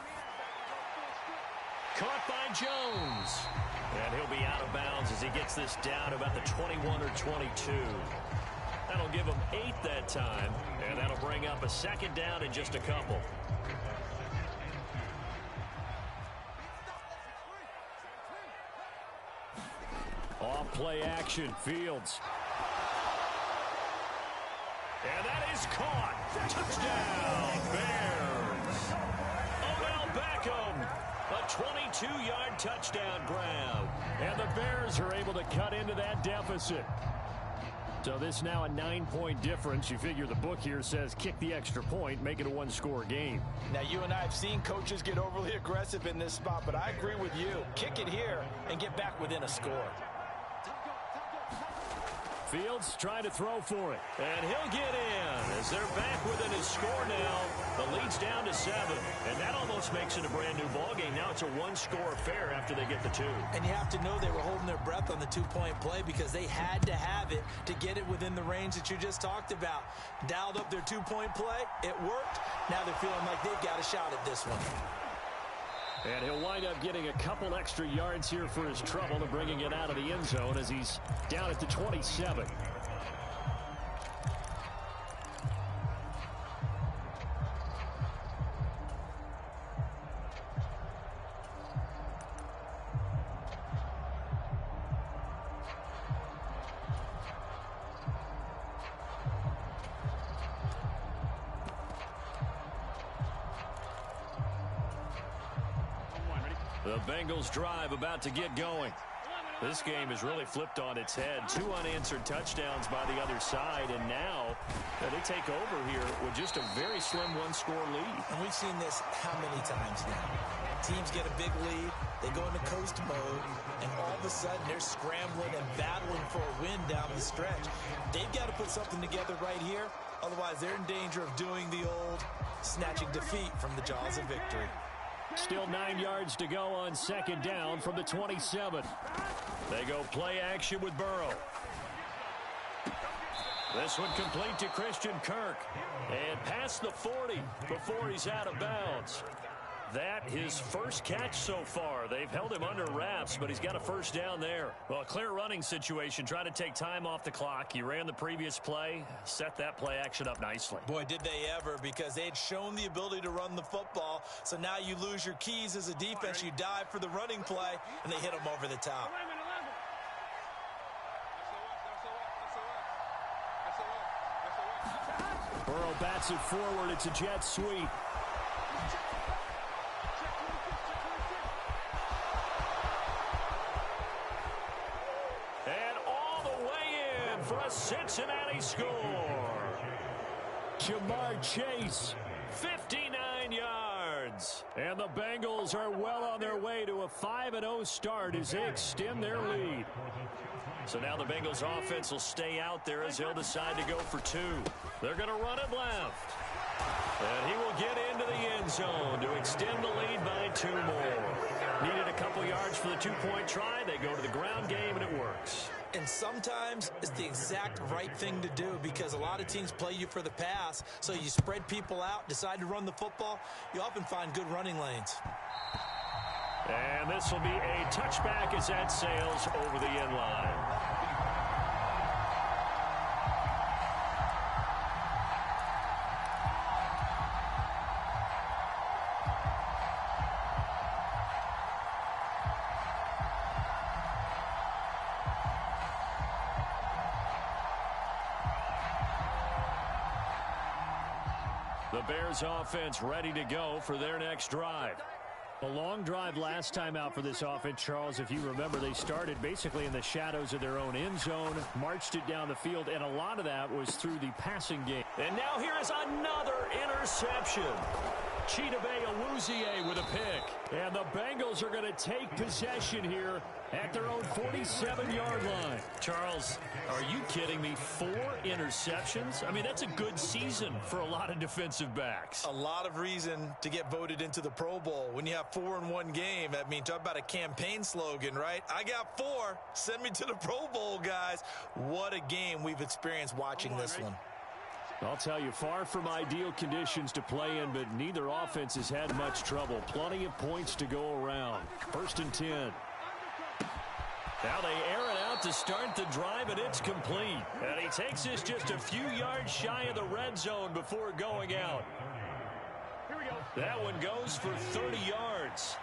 Caught by Jones. And he'll be out of bounds as he gets this down about the 21 or 22. That'll give him 8 that time, and that'll bring up a 2nd down in just a couple. Off play action, Fields. And that is caught. Touchdown, Bears. Odell Beckham, a 22-yard touchdown grab. And the Bears are able to cut into that deficit. So this now a 9-point difference. You figure the book here says kick the extra point, make it a one-score game. Now, you and I have seen coaches get overly aggressive in this spot, but I agree with you. Kick it here and get back within a score. Fields trying to throw for it, and he'll get in as they're back within his score now. The lead's down to 7, and that almost makes it a brand-new ballgame. Now it's a one-score affair after they get the 2. And you have to know they were holding their breath on the 2-point play because they had to have it to get it within the range that you just talked about. Dialed up their 2-point play. It worked. Now they're feeling like they've got a shot at this one. And he'll wind up getting a couple extra yards here for his trouble and bringing it out of the end zone as he's down at the 27. The Bengals drive about to get going. This game has really flipped on its head. 2 unanswered touchdowns by the other side, and now they take over here with just a very slim one-score lead. And we've seen this how many times now? Teams get a big lead, they go into coast mode, and all of a sudden they're scrambling and battling for a win down the stretch. They've got to put something together right here, otherwise they're in danger of doing the old snatching defeat from the jaws of victory. Still 9 yards to go on 2nd down from the 27. They go play action with Burrow. This one complete to Christian Kirk. And past the 40 before he's out of bounds. That his first catch so far. They've held him under wraps, but he's got a first down there. Well, a clear running situation. Trying to take time off the clock. He ran the previous play, set that play action up nicely. Boy, did they ever, because they had shown the ability to run the football. So now you lose your keys as a defense. You dive for the running play, and they hit him over the top. Burrow bats it forward. It's a jet sweep. And all the way in for a Cincinnati score. Jamar Chase, 59 yards. And the Bengals are well on their way to a 5-0 start as they extend their lead. So now the Bengals offense will stay out there as they'll decide to go for 2. They're going to run it left. And he will get into the end zone to extend the lead by 2 more. Needed a couple yards for the 2-point try. They go to the ground game, and it works. And sometimes it's the exact right thing to do because a lot of teams play you for the pass. So you spread people out, decide to run the football. You often find good running lanes. And this will be a touchback as that sails over the end line. The Bears offense ready to go for their next drive. A long drive last time out for this offense, Charles. If you remember, they started basically in the shadows of their own end zone, marched it down the field, and a lot of that was through the passing game. And now here is another interception. Chidobe Awuzie with a pick. And the Bengals are going to take possession here at their own 47-yard line. Charles, are you kidding me? 4 interceptions? I mean, that's a good season for a lot of defensive backs. A lot of reason to get voted into the Pro Bowl. When you have 4 in one game, I mean, talk about a campaign slogan, right? I got 4. Send me to the Pro Bowl, guys. What a game we've experienced watching this one. I'll tell you, far from ideal conditions to play in, but neither offense has had much trouble. Plenty of points to go around. 1st and 10. Now they air it out to start the drive, and it's complete. And he takes this just a few yards shy of the red zone before going out. That one goes for 30 yards.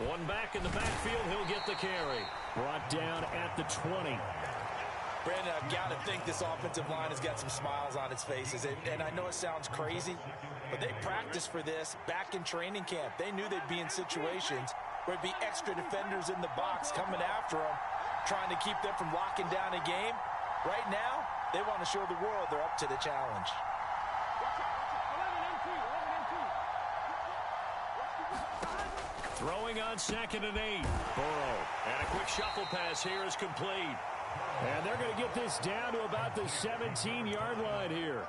One back in the backfield, he'll get the carry. Brought down at the 20. Brandon, I've got to think this offensive line has got some smiles on its faces. And I know it sounds crazy, but they practiced for this back in training camp. They knew they'd be in situations where it'd be extra defenders in the box coming after them, trying to keep them from locking down a game. Right now, they want to show the world they're up to the challenge. Throwing on 2nd and 8. Burrow. And a quick shuffle pass here is complete. And they're going to get this down to about the 17-yard line here.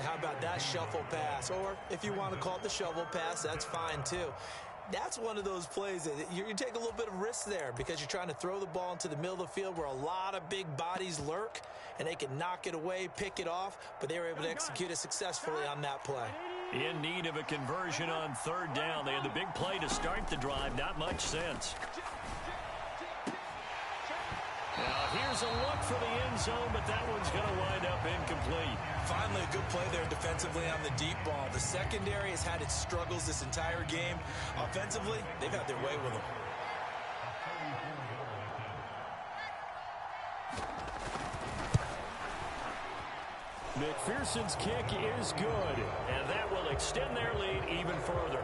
How about that shuffle pass? Or if you want to call it the shovel pass, that's fine too. That's one of those plays that you take a little bit of risk there because you're trying to throw the ball into the middle of the field where a lot of big bodies lurk, and they can knock it away, pick it off, but they were able to execute it successfully on that play. In need of a conversion on 3rd down. They had the big play to start the drive. Not much sense. Now here's a look for the end zone, but that one's going to wind up incomplete. Finally, a good play there defensively on the deep ball. The secondary has had its struggles this entire game. Offensively, they've had their way with them. McPherson's kick is good, and that will extend their lead even further.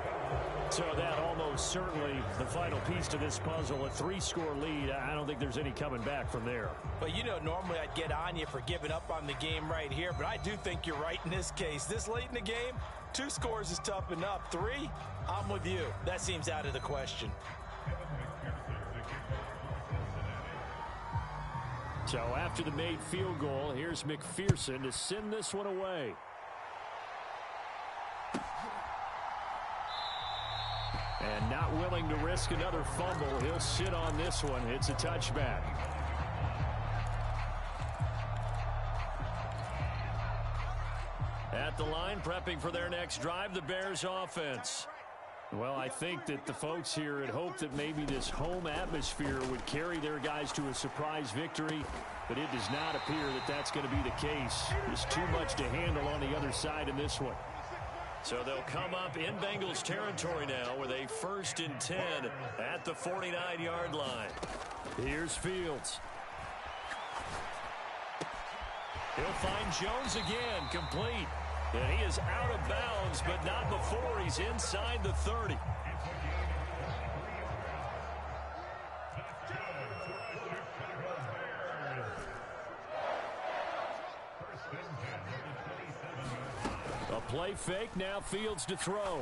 So that almost certainly the final piece to this puzzle, a 3-score lead. I don't think there's any coming back from there. But you know, normally I'd get on you for giving up on the game right here, but I do think you're right in this case. This late in the game, 2 scores is tough enough. 3, I'm with you. That seems out of the question. So after the made field goal, here's McPherson to send this one away. And not willing to risk another fumble, he'll sit on this one. It's a touchback. At the line, prepping for their next drive, the Bears offense. Well, I think that the folks here had hoped that maybe this home atmosphere would carry their guys to a surprise victory, but it does not appear that that's going to be the case. There's too much to handle on the other side in this one. So they'll come up in Bengals territory now with a 1st and 10 at the 49-yard line. Here's Fields. He'll find Jones again, complete. And he is out of bounds, but not before he's inside the 30. Play fake, now Fields to throw.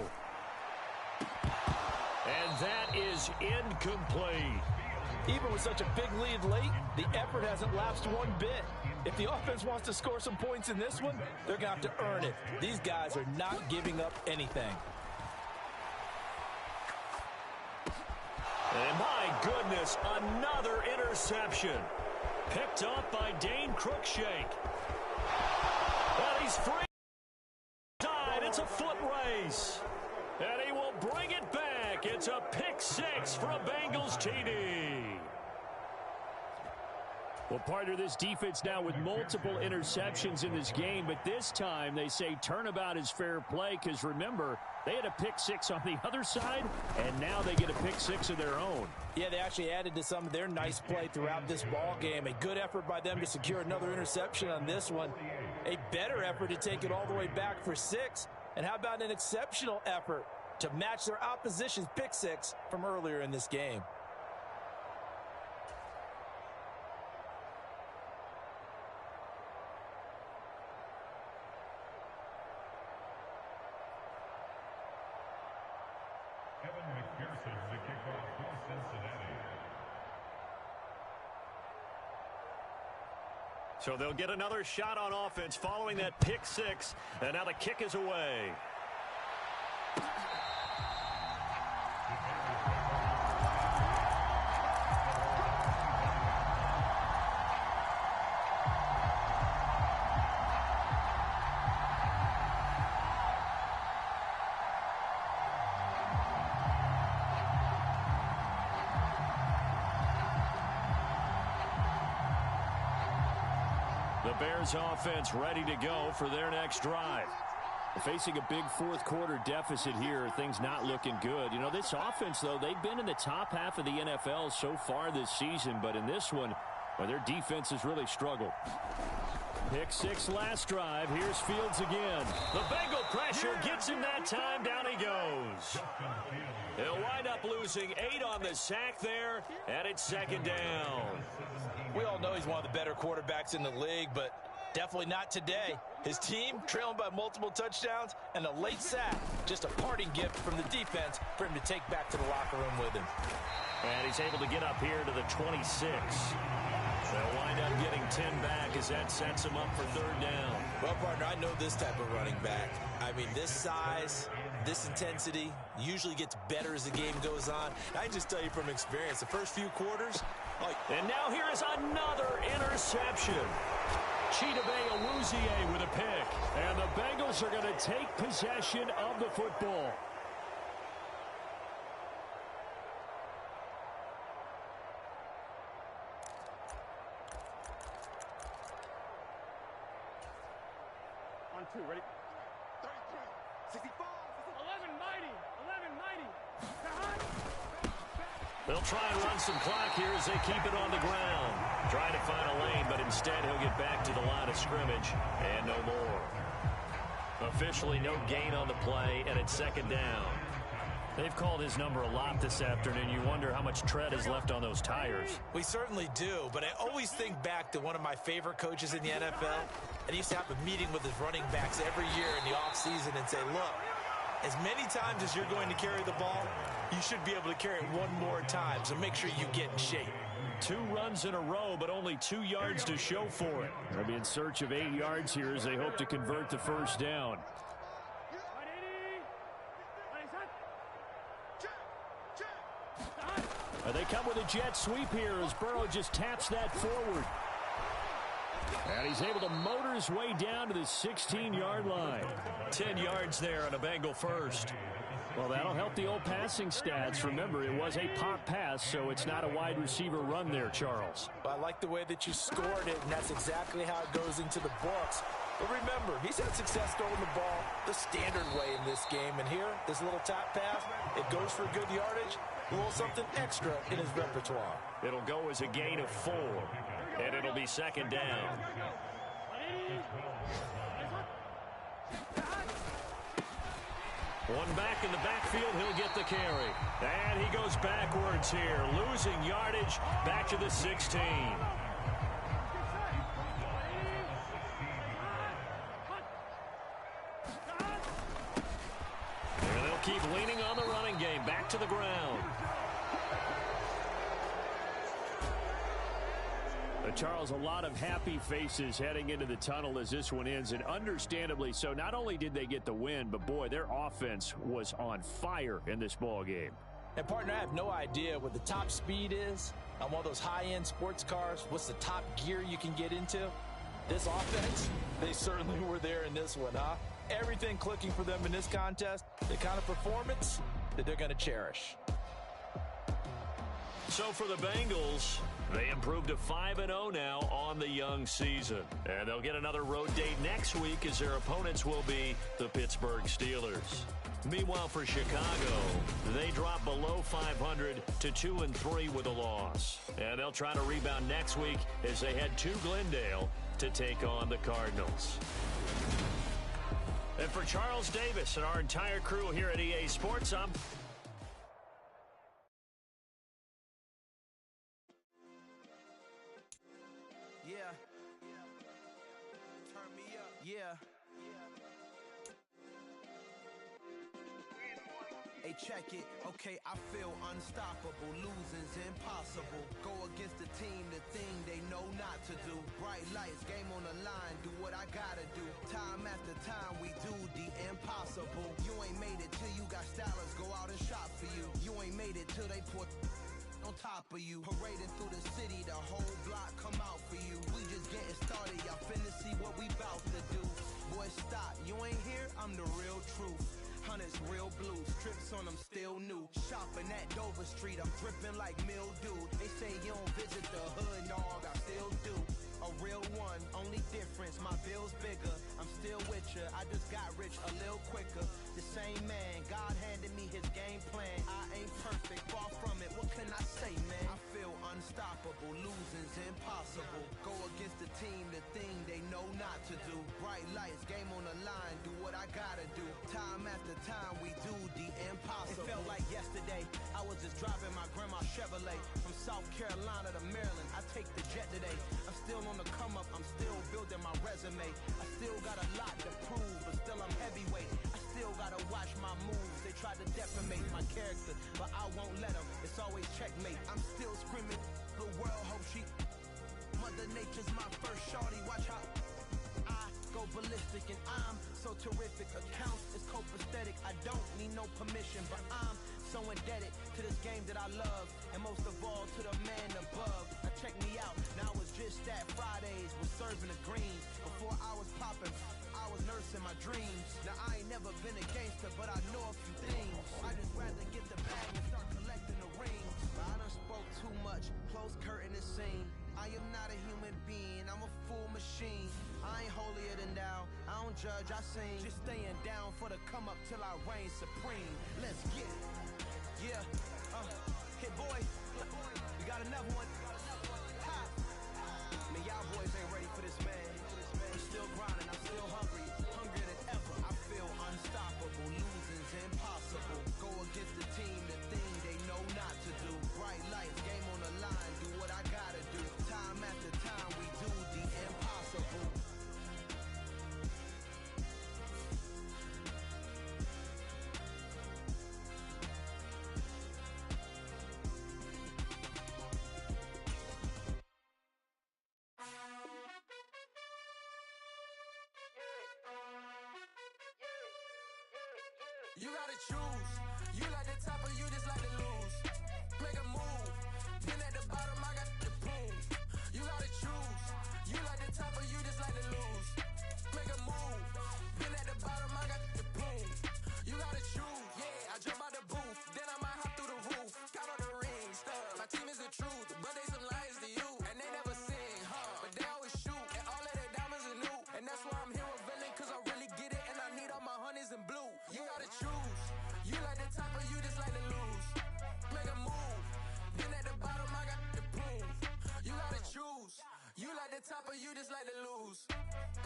And that is incomplete. Even with such a big lead late, the effort hasn't lapsed one bit. If the offense wants to score some points in this one, they're going to have to earn it. These guys are not giving up anything. And my goodness, another interception. Picked up by Dane Cruikshank. And he's free. It's a foot race. And he will bring it back. It's a pick six for a Bengals TD. Well, partner, this defense now with multiple interceptions in this game, but this time they say turnabout is fair play because, remember, they had a pick six on the other side, and now they get a pick six of their own. Yeah, they actually added to some of their nice play throughout this ball game. A good effort by them to secure another interception on this one. A better effort to take it all the way back for 6. And how about an exceptional effort to match their opposition's pick six from earlier in this game? Evan McPherson, the kickoff for Cincinnati. So they'll get another shot on offense following that pick six, and now the kick is away. The Bears offense ready to go for their next drive. Facing a big fourth quarter deficit here, things not looking good. You know, this offense, though, they've been in the top half of the NFL so far this season, but in this one, well, their defense has really struggled. Pick six last drive. Here's Fields again. The Bengal pressure gets him that time. Down he goes. He'll wind up losing 8 on the sack there, and it's second down. We all know he's one of the better quarterbacks in the league, but definitely not today. His team trailing by multiple touchdowns and a late sack. Just a parting gift from the defense for him to take back to the locker room with him. And he's able to get up here to the 26. They'll wind up getting 10 back as that sets him up for third down. Well, partner, I know this type of running back. I mean, this size, this intensity usually gets better as the game goes on. I can just tell you from experience, the first few quarters. And now here is another interception. Chidobe Awuzie with a pick. And the Bengals are going to take possession of the football. On 2, ready? 33, 65, 11 mighty, 11 mighty. They'll try and run some clock here as they keep it on the ground. Trying to find a lane, but instead he'll get back to the line of scrimmage and no more. Officially no gain on the play, and it's second down. They've called his number a lot this afternoon. You wonder how much tread is left on those tires. We certainly do, but I always think back to one of my favorite coaches in the NFL, and he used to have a meeting with his running backs every year in the offseason and say, look, as many times as you're going to carry the ball, you should be able to carry it one more time, so make sure you get in shape. 2 runs in a row, but only 2 yards to show for it. They'll be in search of 8 yards here as they hope to convert the first down. They come with a jet sweep here as Burrow just taps that forward. And he's able to motor his way down to the 16-yard line. 10 yards there on a Bengal first. Well, that'll help the old passing stats. Remember, it was a pop pass, so it's not a wide receiver run there, Charles. Well, I like the way that you scored it, and that's exactly how it goes into the books. But remember, he's had success throwing the ball the standard way in this game. And here, this little top pass, it goes for good yardage, a little something extra in his repertoire. It'll go as a gain of 4, and it'll be second down. One back in the backfield, he'll get the carry. And he goes backwards here, losing yardage back to the 16. back to the ground. Charles, a lot of happy faces heading into the tunnel as this one ends, and understandably so. Not only did they get the win, but, boy, their offense was on fire in this ball game. And, partner, I have no idea what the top speed is on one of those high-end sports cars. What's the top gear you can get into? This offense, they certainly were there in this one, huh? Everything clicking for them in this contest, the kind of performance that they're going to cherish. So for the Bengals, they improved to 5-0 now on the young season. And they'll get another road date next week as their opponents will be the Pittsburgh Steelers. Meanwhile, for Chicago, they drop below 500 to 2-3 with a loss. And they'll try to rebound next week as they head to Glendale to take on the Cardinals. And for Charles Davis and our entire crew here at EA Sports, I'm Hey, check it. Okay, I feel unstoppable. Losing's impossible. Go against the team, the thing they know not to do. Bright lights, game on the line. Do what I gotta do. Time after time, we do the impossible. You ain't made it till you got stylers go out and shop for you. You ain't made it till they put on top of you. Parading through the city, the whole block come out for you. We just getting started. Y'all finna see what we bout to do. Boy, stop. You ain't here? I'm the real truth. Hunters real blue, strips on them still new. Shopping at Dover Street, I'm dripping like mildew. They say you don't visit the hood, dog, I still do. A real one, only difference, my bill's bigger. I'm still with ya, I just got rich a little quicker. The same man, God handed me his game plan. I ain't perfect, far from it, what can I say, man? I feel unstoppable, losing's impossible. Go against the team, the thing they know not to do. Bright lights, game on the line, do what I gotta do. Time after time, we do the impossible. It felt like yesterday, I was just driving my grandma's Chevrolet. From South Carolina to Maryland, I take the jet today. I'm still on the come up, I'm still building my resume. I still got a lot to prove, but still I'm heavyweight. I still gotta watch my moves. They try to defamate my character, but I won't let them. It's always checkmate. I'm still screaming, the world hope she. Mother Nature's my first shorty. Watch how I go ballistic, and I'm so terrific. Accounts is copacetic. I don't need no permission, but I'm so indebted to this game that I love, and most of all to the man above. Now check me out. Now it's just that Fridays was serving the greens. Before I was popping, I was nursing my dreams. Now I ain't never been a gangster, but I know a few things. I just rather get the bag and start collecting the rings. But I done spoke too much. Close curtain and scene. I am not a human being, I'm a full machine. I ain't holier than thou, I don't judge, I sing. Just staying down for the come up till I reign supreme. Let's get it. Yeah, hit boy, we got another one. Ha. Man, y'all boys ain't ready for this, man. I'm still grinding, I'm still hungry, hungrier than ever. I feel unstoppable, losing's impossible. Go against the team, the thing they know not to do. Bright lights, game on the line, do what I gotta do. Time after time, we do the impossible. You gotta choose. You like the top or you just like to lose. Make a move. Then at the bottom, I got the prove. You gotta choose. You like the top or you just like to lose. Make a move. Then at the bottom, I got the prove. You gotta choose. Yeah, I jump out the booth. Then I might hop through the roof. Count on the ring stuff. My team is the truth, but they some liars to you. And they never sing, but they always shoot. And all of their diamonds are new. And that's why I'm here revealing, cause I really get it. And I need all my honeys in blue. You gotta choose. You like the top or you just like to lose. Make a move. Then at the bottom I got the proof. You gotta choose. You like the top or you just like to lose.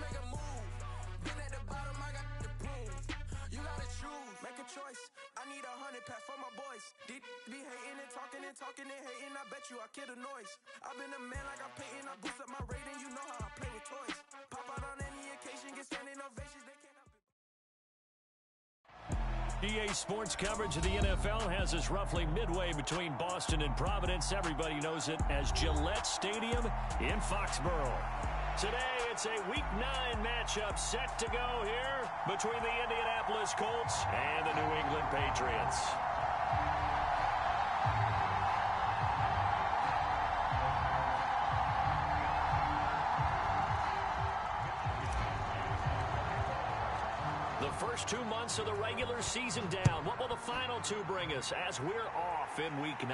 Make a move. Then at the bottom I got the proof. You gotta choose. Make a choice. I need 100 pack for my boys. Deep be hating and talking and talking and hating. I bet you I kill the noise. I've been a man like I'm Peyton. I boost up my rating. You know how I play with toys. Pop out on any occasion, get standing ovations. They can't help it. EA Sports coverage of the NFL has us roughly midway between Boston and Providence. Everybody knows it as Gillette Stadium in Foxborough. Today, it's a Week 9 matchup set to go here between the Indianapolis Colts and the New England Patriots. The first 2 months of the regular season down. What will the final 2 bring us as we're off in Week 9?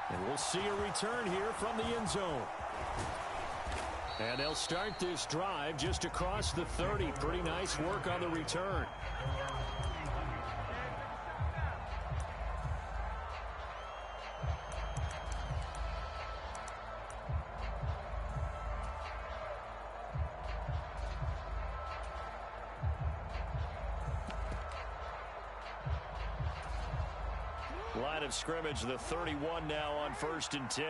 And we'll see a return here from the end zone. And they'll start this drive just across the 30. Pretty nice work on the return. Line of scrimmage, the 31 now on 1st and 10.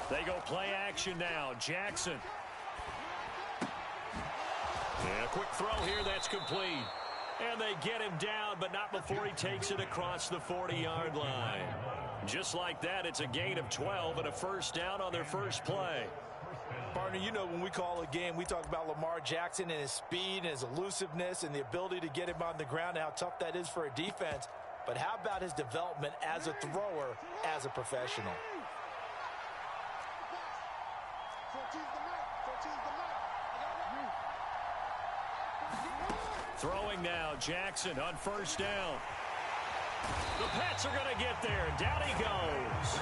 They go play action now. Jackson. And a quick throw here that's complete. And they get him down, but not before he takes it across the 40-yard line. Just like that, it's a gain of 12 and a first down on their first play. Partner, you know when we call a game, we talk about Lamar Jackson and his speed and his elusiveness and the ability to get him on the ground and how tough that is for a defense. But how about his development as a thrower, as a professional? Throwing now, Jackson on first down. The Pats are going to get there. Down he goes.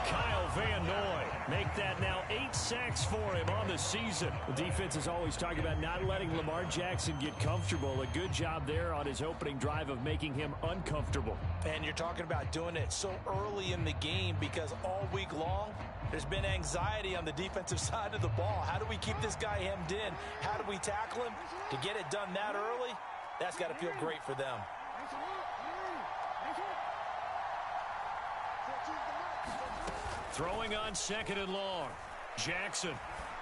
Kyle Van Noy make that now 8 sacks for him on the season. The defense is always talking about not letting Lamar Jackson get comfortable. A good job there on his opening drive of making him uncomfortable. And you're talking about doing it so early in the game because all week long, there's been anxiety on the defensive side of the ball. How do we keep this guy hemmed in? How do we tackle him? To get it done that early, that's got to feel great for them. Throwing on 2nd and long. Jackson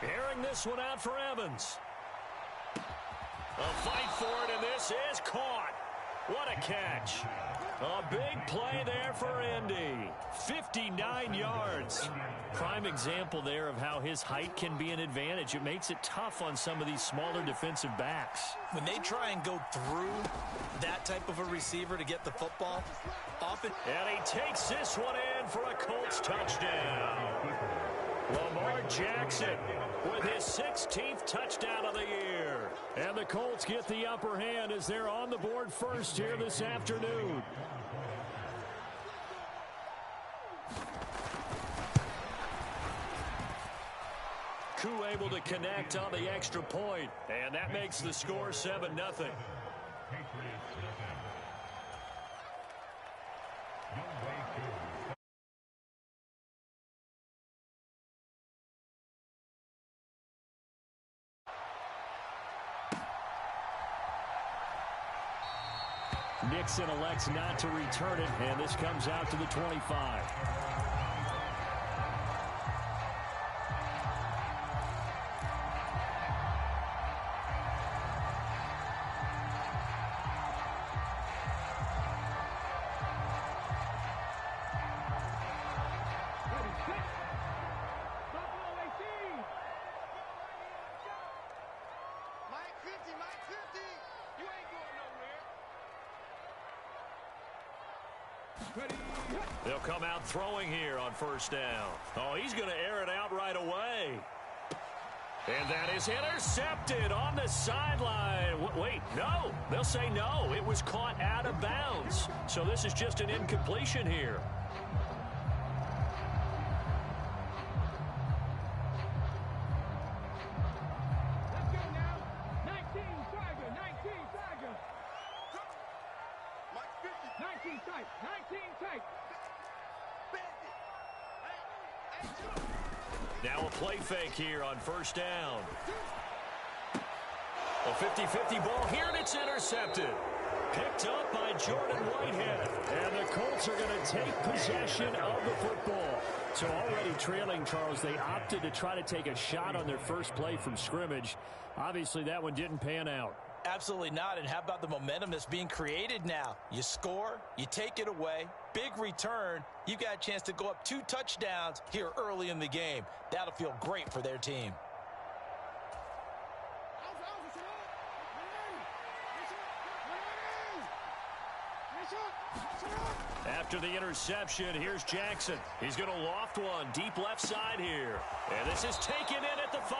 airing this one out for Evans. A fight for it, and this is caught. What a catch. A big play there for Indy. 59 yards. Prime example there of how his height can be an advantage. It makes it tough on some of these smaller defensive backs. When they try and go through that type of a receiver to get the football, often... And he takes this one in for a Colts touchdown. Lamar Jackson with his 16th touchdown of the year. And the Colts get the upper hand as they're on the board first here this afternoon. Koo able to connect on the extra point, and that makes the score 7-0. Nixon elects not to return it, and this comes out to the 25. They'll come out throwing here on first down. Oh, he's going to air it out right away. And that is intercepted on the sideline. Wait, no. They'll say no. It was caught out of bounds. So this is just an incompletion here. Let's go now. 19 Tiger, 19 Tiger. 19 tight, 19 tight. Now a play fake here on first down. A 50-50 ball here, and it's intercepted. Picked up by Jordan Whitehead. And the Colts are going to take possession of the football. So already trailing, Charles, they opted to try to take a shot on their first play from scrimmage. Obviously, that one didn't pan out. Absolutely not. And how about the momentum that's being created now? You score, you take it away, big return. You've got a chance to go up 2 touchdowns here early in the game. That'll feel great for their team. After the interception, here's Jackson. He's going to loft one deep left side here. And this is taken in at the 5.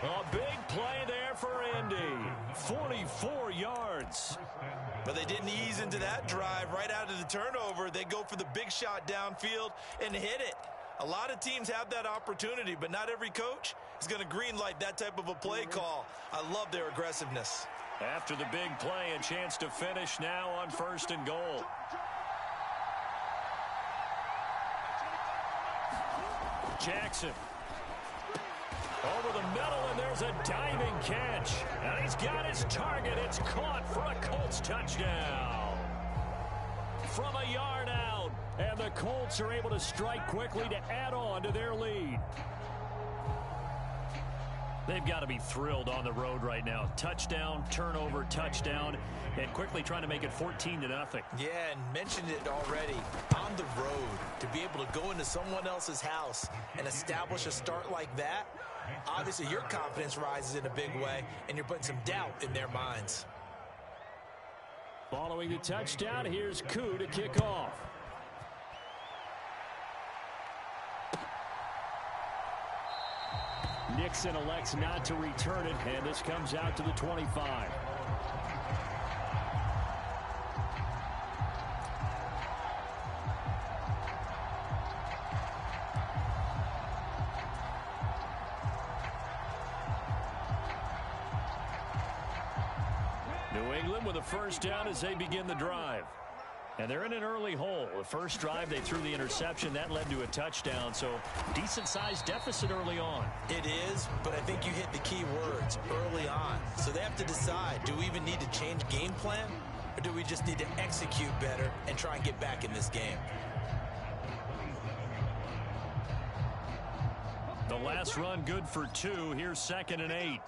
A big play there for Indy. 44 yards. But they didn't ease into that drive right out of the turnover. They go for the big shot downfield and hit it. A lot of teams have that opportunity, but not every coach is going to greenlight that type of a play call. I love their aggressiveness. After the big play, a chance to finish now on 1st and goal. Jackson. Over the middle, and there's a diving catch. And he's got his target. It's caught for a Colts touchdown. From a yard out, and the Colts are able to strike quickly to add on to their lead. They've got to be thrilled on the road right now. Touchdown, turnover, touchdown, and quickly trying to make it 14-0. Yeah, and mentioned it already. On the road, to be able to go into someone else's house and establish a start like that, obviously your confidence rises in a big way, and you're putting some doubt in their minds. Following the touchdown, here's Koo to kick off. Nixon elects not to return it, and this comes out to the 25. New England with a first down as they begin the drive. And they're in an early hole. The first drive, they threw the interception. That led to a touchdown, so decent-sized deficit early on. It is, but I think you hit the key words early on. So they have to decide, do we even need to change game plan, or do we just need to execute better and try and get back in this game? The last run good for 2. Here's 2nd and 8.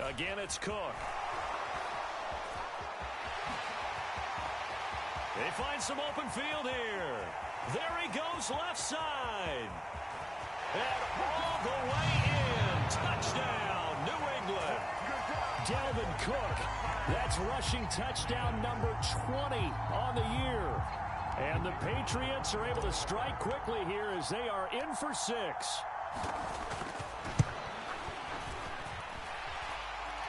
Again, it's Cook. They find some open field here. There he goes left side. And all the way in. Touchdown, New England. Dalvin Cook. That's rushing touchdown number 20 on the year. And the Patriots are able to strike quickly here as they are in for 6.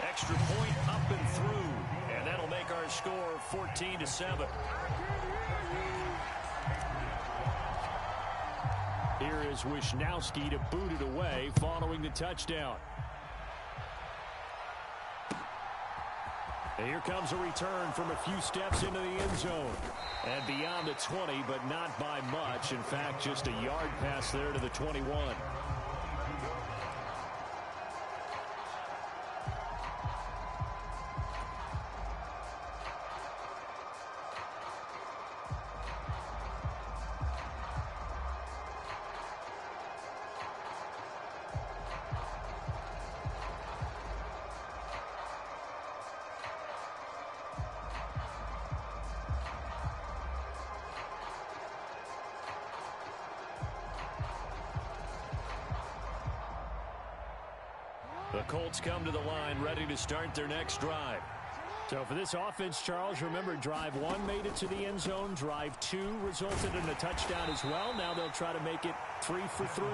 Extra point up and through, and that'll make our score 14-7. Here is Wisnowski to boot it away following the touchdown. And here comes a return from a few steps into the end zone. And beyond the 20, but not by much. In fact, just a yard pass there to the 21. The Colts come to the line ready to start their next drive. So for this offense, Charles, remember drive 1 made it to the end zone. Drive 2 resulted in a touchdown as well. Now they'll try to make it 3 for 3.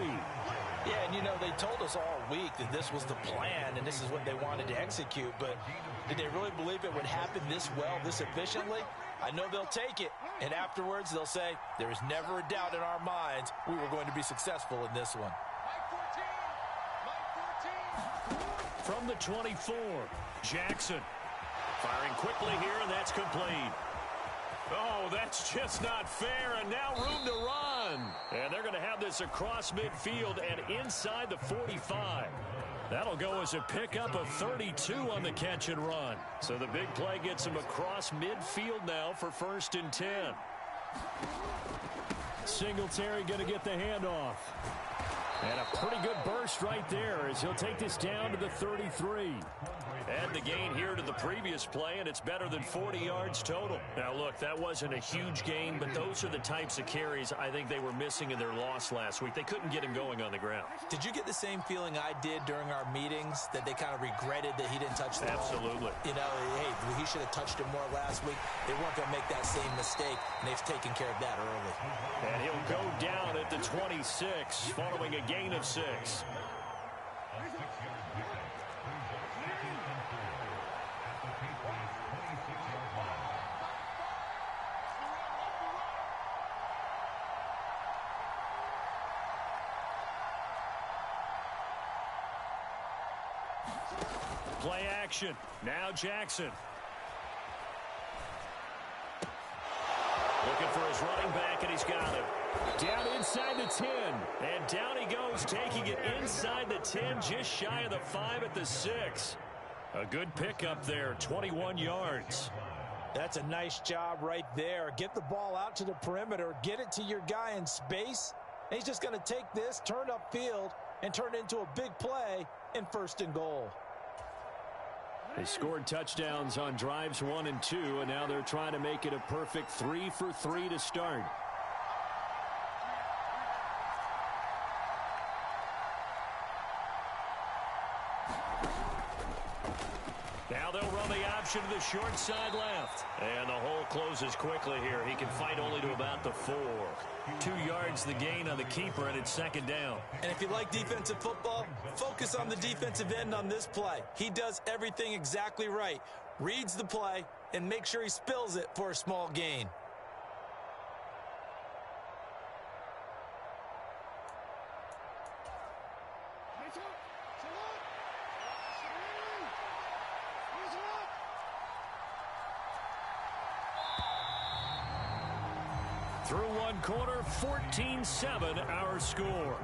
Yeah, and you know, they told us all week that this was the plan and this is what they wanted to execute. But did they really believe it would happen this well, this efficiently? I know they'll take it. And afterwards, they'll say, there is never a doubt in our minds we were going to be successful in this one. From the 24, Jackson. Firing quickly here, and that's complete. Oh, that's just not fair, and now room to run. And they're going to have this across midfield and inside the 45. That'll go as a pickup of 32 on the catch and run. So the big play gets him across midfield now for 1st and 10. Singletary going to get the handoff. And a pretty good burst right there as he'll take this down to the 33. Add the gain here to the previous play, and it's better than 40 yards total. Now, look, that wasn't a huge gain, but those are the types of carries I think they were missing in their loss last week. They couldn't get him going on the ground. Did you get the same feeling I did during our meetings, that they kind of regretted that he didn't touch the ball? Absolutely. You know, hey, he should have touched it more last week. They weren't going to make that same mistake, and they've taken care of that early. And he'll go down at the 26, following a gain of 6. Play action. Now Jackson. Looking for his running back, and he's got him. Down inside the 10. And down he goes, taking it inside the 10, just shy of the 5 at the 6. A good pickup there, 21 yards. That's a nice job right there. Get the ball out to the perimeter, get it to your guy in space. And he's just going to take this, turn upfield, and turn it into a big play in 1st and goal. They scored touchdowns on drives 1 and 2, and now they're trying to make it a perfect 3 for 3 to start. Now they'll run the option to the short side left. And the hole closes quickly here. He can fight only to about the 4. 2 yards the gain on the keeper, and it's 2nd down. And if you like defensive football, focus on the defensive end on this play. He does everything exactly right. Reads the play and make sure he spills it for a small gain. Through one quarter, 14-7 our score.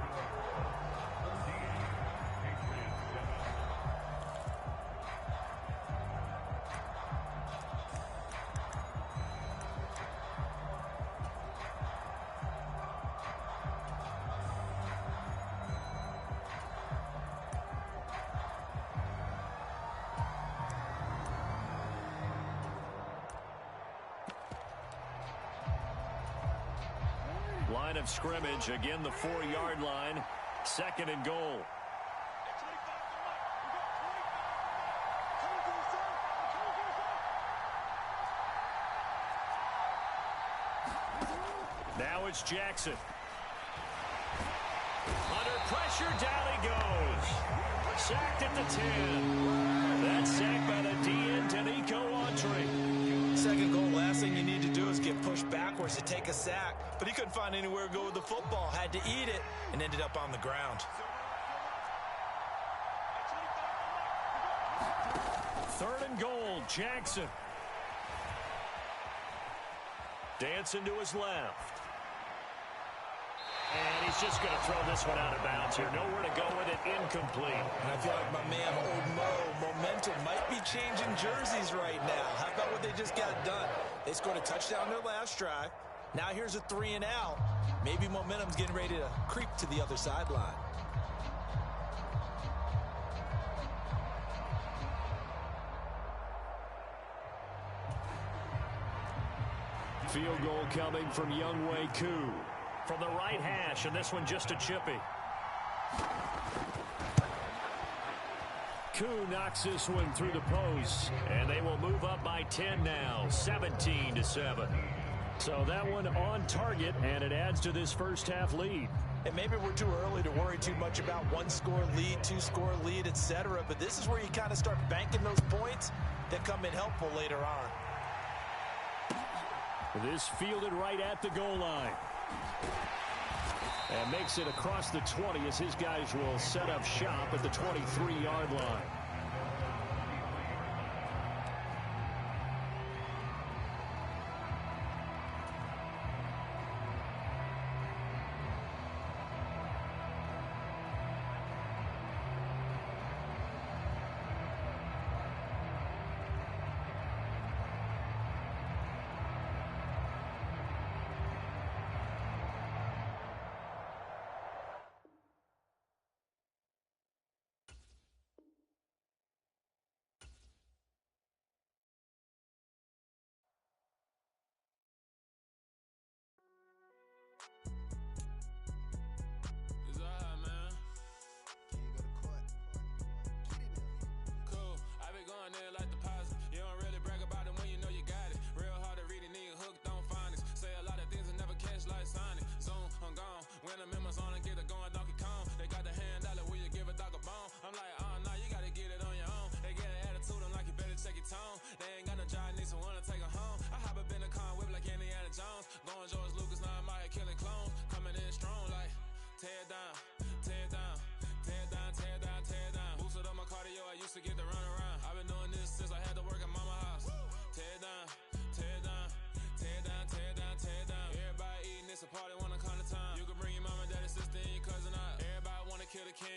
Line of scrimmage, again the 4-yard line, 2nd and goal. Now it's Jackson. Under pressure, down he goes. Sacked at the 10. That's sacked by the DN, Danico Autry. 2nd goal, last thing you need to do is get pushed backwards to take a sack. But he couldn't find anywhere to go with the football. Had to eat it and ended up on the ground. 3rd and goal, Jackson. Dancing to his left. And he's just going to throw this one out of bounds here. Nowhere to go with it, incomplete. And I feel like my man, Old Mo, momentum might be changing jerseys right now. How about what they just got done? They scored a touchdown their last drive. Now here's a 3 and out. Maybe momentum's getting ready to creep to the other sideline. Field goal coming from Younghoe Koo. From the right hash, and this one just a chippy. Koo knocks this one through the post, and they will move up by 10 now, 17-7. So that one on target, and it adds to this first half lead. And maybe we're too early to worry too much about 1-score lead, 2-score lead, etc. But this is where you kind of start banking those points that come in helpful later on. This fielded right at the goal line. And makes it across the 20 as his guys will set up shop at the 23-yard line.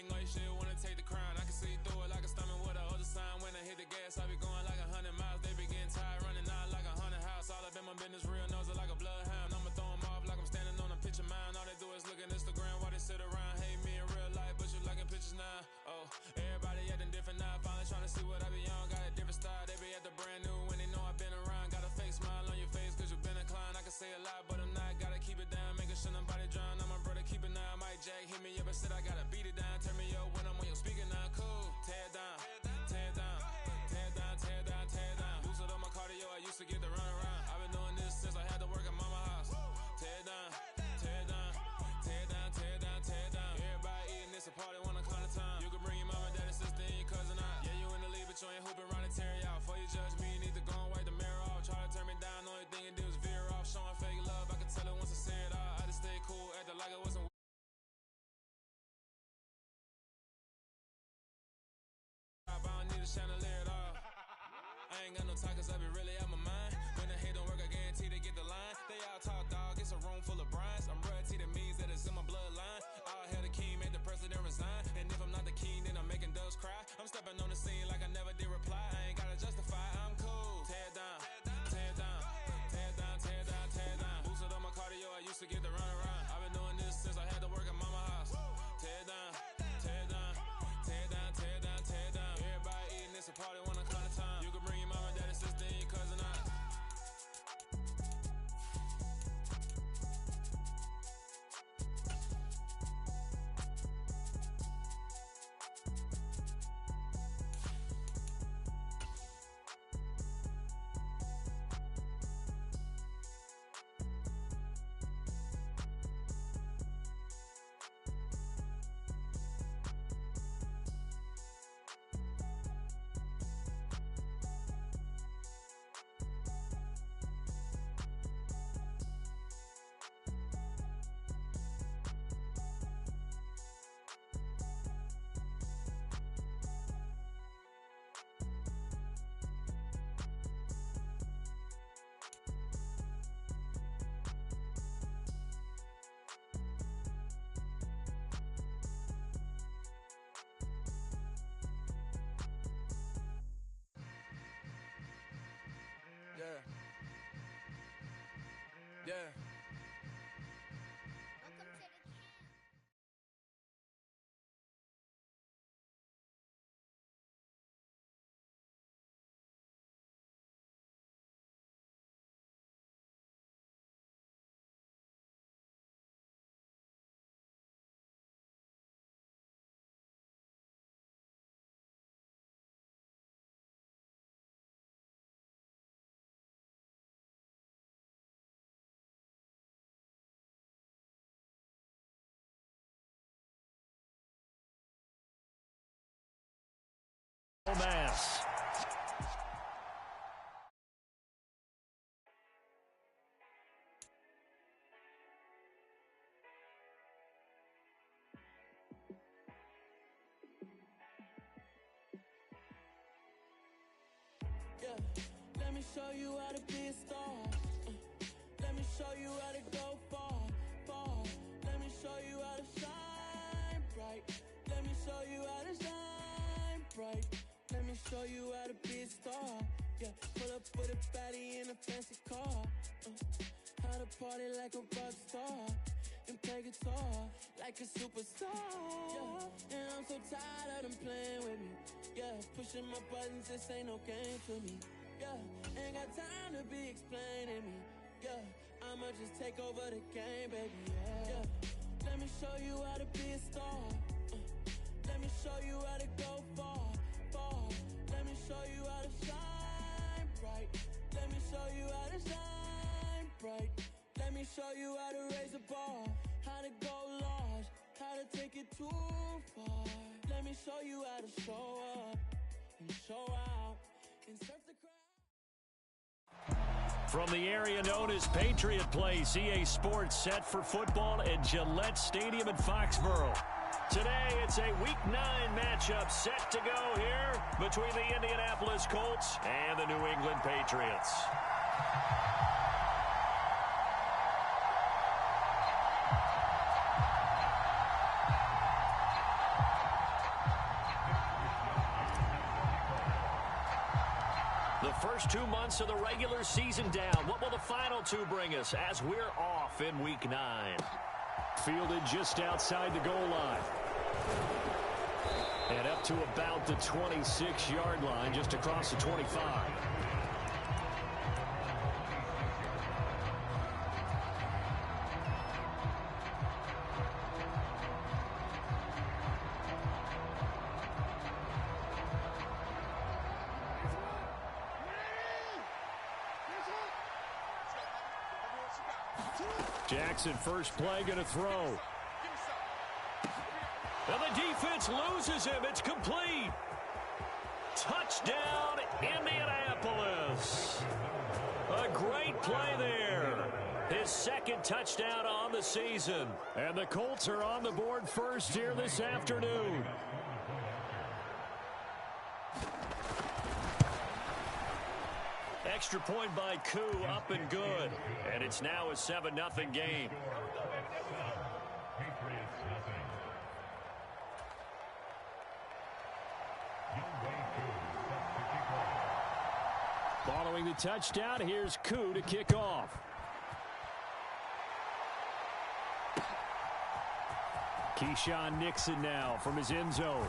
ain't like shit, wanna take the crown. I can see through it like a stomach with a other sign. When I hit the gas, I be going like 100 miles. They be getting tired, running out like a haunted house. All up in my business, real nose like a bloodhound. I'ma throw them off like I'm standing on a picture mound. All they do is look at Instagram while they sit around. Hate me in real life, but you liking pictures now. Oh, everybody acting different now. Finally trying to see what I be on. Got a different style, they be at the brand new when they know I've been around. Got a fake smile on your face cause you been inclined. I can say a lot, but I'm not. Gotta keep it down, making sure nobody drown. I'm my brother, keep it now. Mike Jack hit me up and said I gotta beat it down. Turn me up when I'm on your speaker now. Cool, tear it down, tear it down, tear it down, tear it down, tear it down. Lose it on my cardio, I used to get the run around. I've been doing this since I had to work at mama house. Tear it down, tear it down, tear it down, tear it down, tear it down. Everybody eating this a party one o'clock of time. You can bring your mama, daddy, sister, and your cousin out. Yeah, you in the league, but you ain't hooping around and tear it out. Before you judge me, you need to go and wipe the mirror off. Try to turn me down, the only thing you do is veer off. Showing fake love, I can tell it once I say it all. I just stay cool, acting like it wasn't. I don't need a chandelier at all. I ain't got no time cause I be really out my mind. When the hate don't work, I guarantee they get the line. They all talk dog, it's a room full of brinds. I'm royalty, that means that it's in my bloodline. All hail the king, made the president resign. And if I'm not the king, then I'm making doves cry. I'm stepping on the scene like I never did reply. I ain't gotta justify, I'm cool. Tear it down, tear it down, tear it down, tear it down, tear it down. Boost it on my cardio, I used to get the run around. I've been doing this since I had to work at mama house. Tear it down, tear it down, tear it down, tear it down, tear it down. Everybody eating this a party one o'clock of time. You can bring your mama, daddy, sister, and your cousin out. Yeah. Mass. Yeah, let me show you how to be a star. Let me show you how to go far, far. Let me show you how to shine bright. Let me show you how to shine bright. Let me show you how to be a star. Yeah, pull up with a baddie in a fancy car. How to party like a rock star and play guitar like a superstar. Yeah, and I'm so tired of them playing with me. Yeah, pushing my buttons, this ain't no game to me. Yeah, ain't got time to be explaining me. Yeah, I'ma just take over the game, baby. Yeah, let me show you how to be a star. Let me show you how to go far, far. Let me show you how to shine bright. Let me show you how to shine bright. Let me show you how to raise a bar, how to go large, how to take it too far. Let me show you how to show up and show out and surf the crowd. From the area known as Patriot Place, EA Sports set for football at Gillette Stadium in Foxborough. Today, it's a Week 9 matchup set to go here between the Indianapolis Colts and the New England Patriots. The first 2 months of the regular season down. What will the final 2 bring us as we're off in Week 9? Fielded just outside the goal line. And up to about the 26-yard line, just across the 25. Jackson, first play, going to throw. And the defense loses him. It's complete. Touchdown, Indianapolis. A great play there. His second touchdown on the season. And the Colts are on the board first here this afternoon. Extra point by Koo, up and good. And it's now a 7-0 game. Following the touchdown, here's Koo to kick off. Keyshawn Nixon now from his end zone.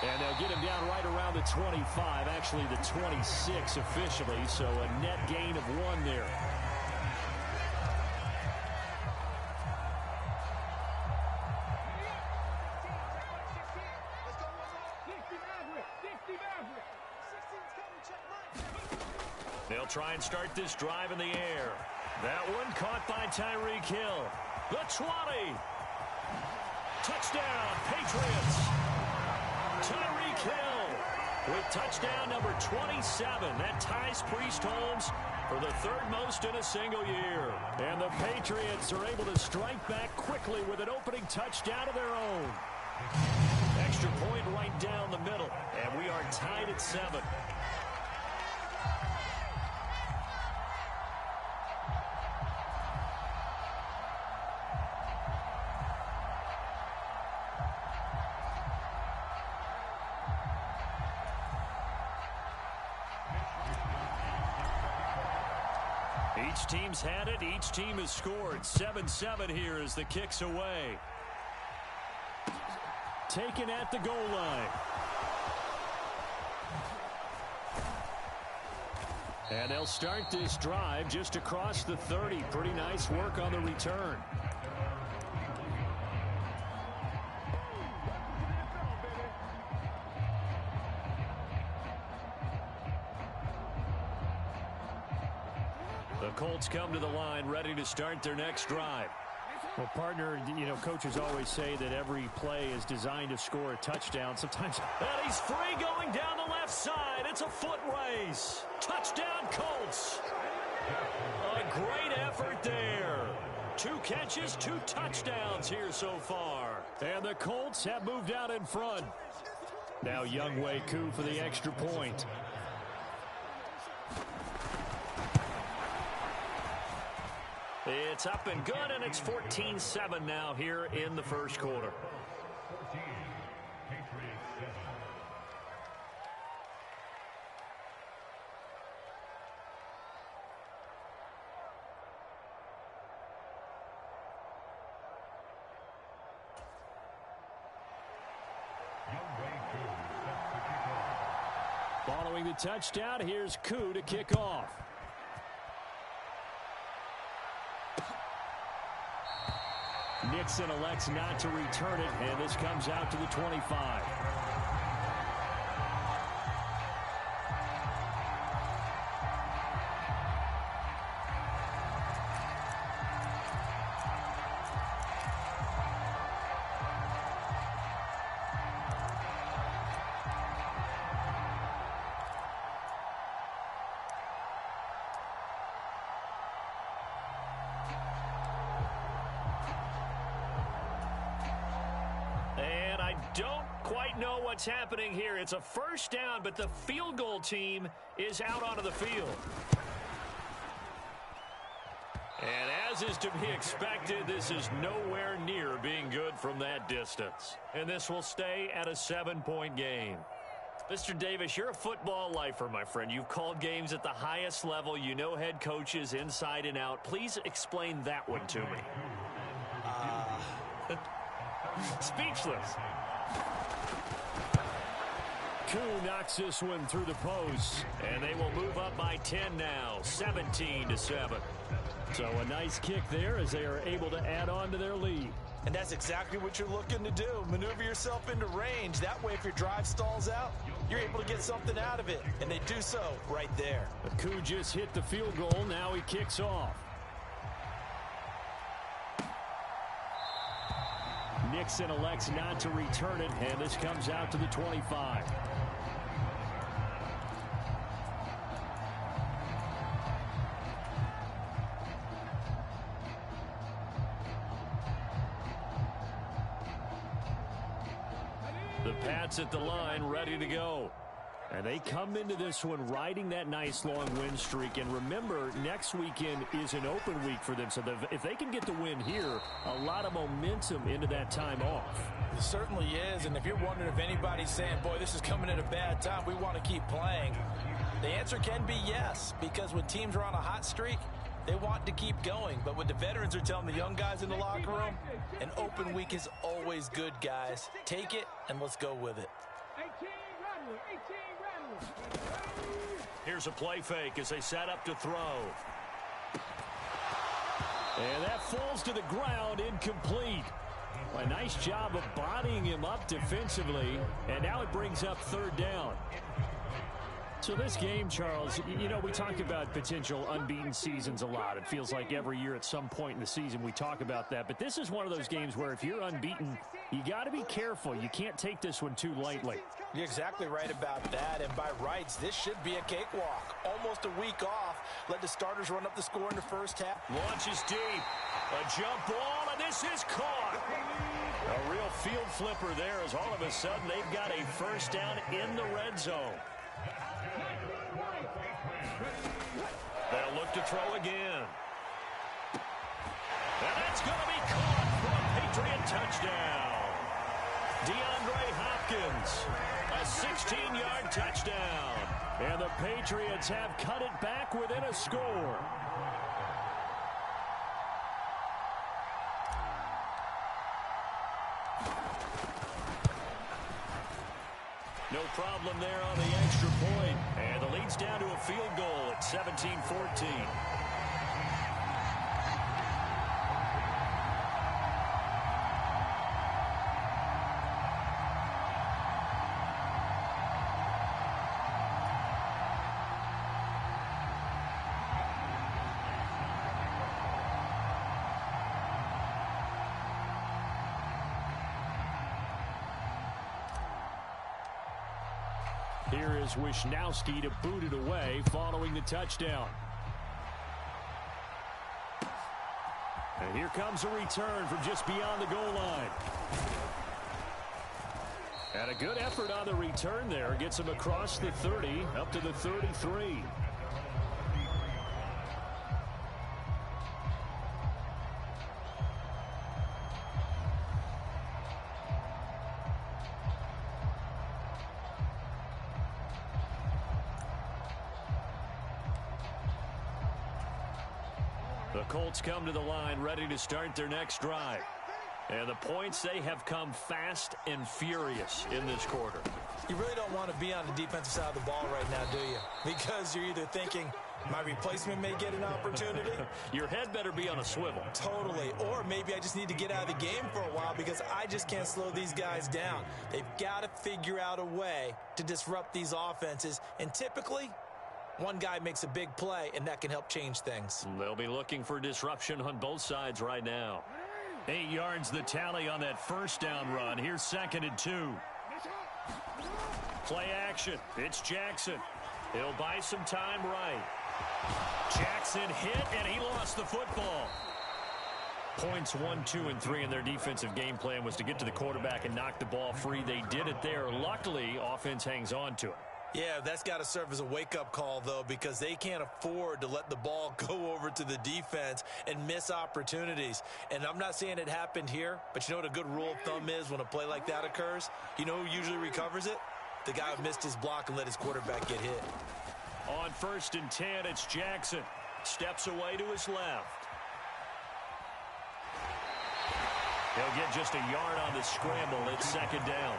And they'll get him down right around the 25, actually the 26 officially, so a net gain of 1 there. They'll try and start this drive in the air. That one caught by Tyreek Hill. The 20. Touchdown, Patriots. Tyreek Hill with touchdown number 27. That ties Priest Holmes for the 3rd most in a single year. And the Patriots are able to strike back quickly with an opening touchdown of their own. Extra point right down the middle. And we are tied at 7. Each team's had it. Each team has scored. 7-7 here as the kick's away. Taken at the goal line. And they'll start this drive just across the 30. Pretty nice work on the return. The Colts come to the line ready to start their next drive. Well, partner, you know, coaches always say that every play is designed to score a touchdown. Sometimes. And he's free going down the left side. It's a foot race. Touchdown, Colts. A great effort there. 2 catches, 2 touchdowns here so far. And the Colts have moved out in front. Now Younghoe Koo for the extra point. It's up and good, and it's 14-7 now here in the first quarter. Following the touchdown, here's Koo to kick off. Nixon elects not to return it, and this comes out to the 25. Don't quite know what's happening here. It's a first down, but the field goal team is out onto the field. And as is to be expected, this is nowhere near being good from that distance. And this will stay at a 7-point game. Mr. Davis, you're a football lifer, my friend. You've called games at the highest level. You know head coaches inside and out. Please explain that one to me. Speechless. Koo knocks this one through the post, and they will move up by 10 now, 17-7. So a nice kick there as they are able to add on to their lead. And that's exactly what you're looking to do. Maneuver yourself into range. That way, if your drive stalls out, you're able to get something out of it. And they do so right there. Koo just hit the field goal. Now he kicks off. Nixon elects not to return it, and this comes out to the 25. The Pats at the line, ready to go. And they come into this one riding that nice long win streak. And remember, next weekend is an open week for them. So if they can get the win here, a lot of momentum into that time off. It certainly is. And if you're wondering if anybody's saying, boy, this is coming at a bad time, we want to keep playing, the answer can be yes. Because when teams are on a hot streak, they want to keep going. But what the veterans are telling the young guys in the locker room, an open week is always good, guys. Take it and let's go with it. Here's a play fake as they set up to throw. And that falls to the ground, incomplete. A nice job of bodying him up defensively, and now it brings up third down. So this game, Charles, you know, we talk about potential unbeaten seasons a lot. It feels like every year at some point in the season we talk about that. But this is one of those games where if you're unbeaten, you got to be careful. You can't take this one too lightly. You're exactly right about that. And by rights, this should be a cakewalk. Almost a week off. Let the starters run up the score in the first half. Launches deep. A jump ball, and this is caught. A real field flipper there as all of a sudden they've got a first down in the red zone. They'll look to throw again. And that's going to be caught for a Patriot touchdown. DeAndre Hopkins, a 16-yard touchdown. And the Patriots have cut it back within a score. No problem there on the extra point. And the lead's down to a field goal at 17-14. Here is Wisnowski to boot it away following the touchdown. And here comes a return from just beyond the goal line. And a good effort on the return there. Gets him across the 30 up to the 33. The Colts come to the line ready to start their next drive. And the points, they have come fast and furious in this quarter. You really don't want to be on the defensive side of the ball right now, do you? Because you're either thinking, my replacement may get an opportunity. Your head better be on a swivel. Totally. Or maybe I just need to get out of the game for a while because I just can't slow these guys down. They've got to figure out a way to disrupt these offenses. And typically, one guy makes a big play, and that can help change things. They'll be looking for disruption on both sides right now. 8 yards the tally on that first down run. Here's 2nd and 2. Play action. It's Jackson. He'll buy some time right. Jackson hit, and he lost the football. Points 1, 2, and 3 in their defensive game plan was to get to the quarterback and knock the ball free. They did it there. Luckily, offense hangs on to it. Yeah, that's got to serve as a wake-up call, though, because they can't afford to let the ball go over to the defense and miss opportunities. And I'm not saying it happened here, but you know what a good rule of thumb is when a play like that occurs? You know who usually recovers it? the guy who missed his block and let his quarterback get hit. On 1st and 10, it's Jackson. Steps away to his left. He'll get just a yard on the scramble. It's 2nd down.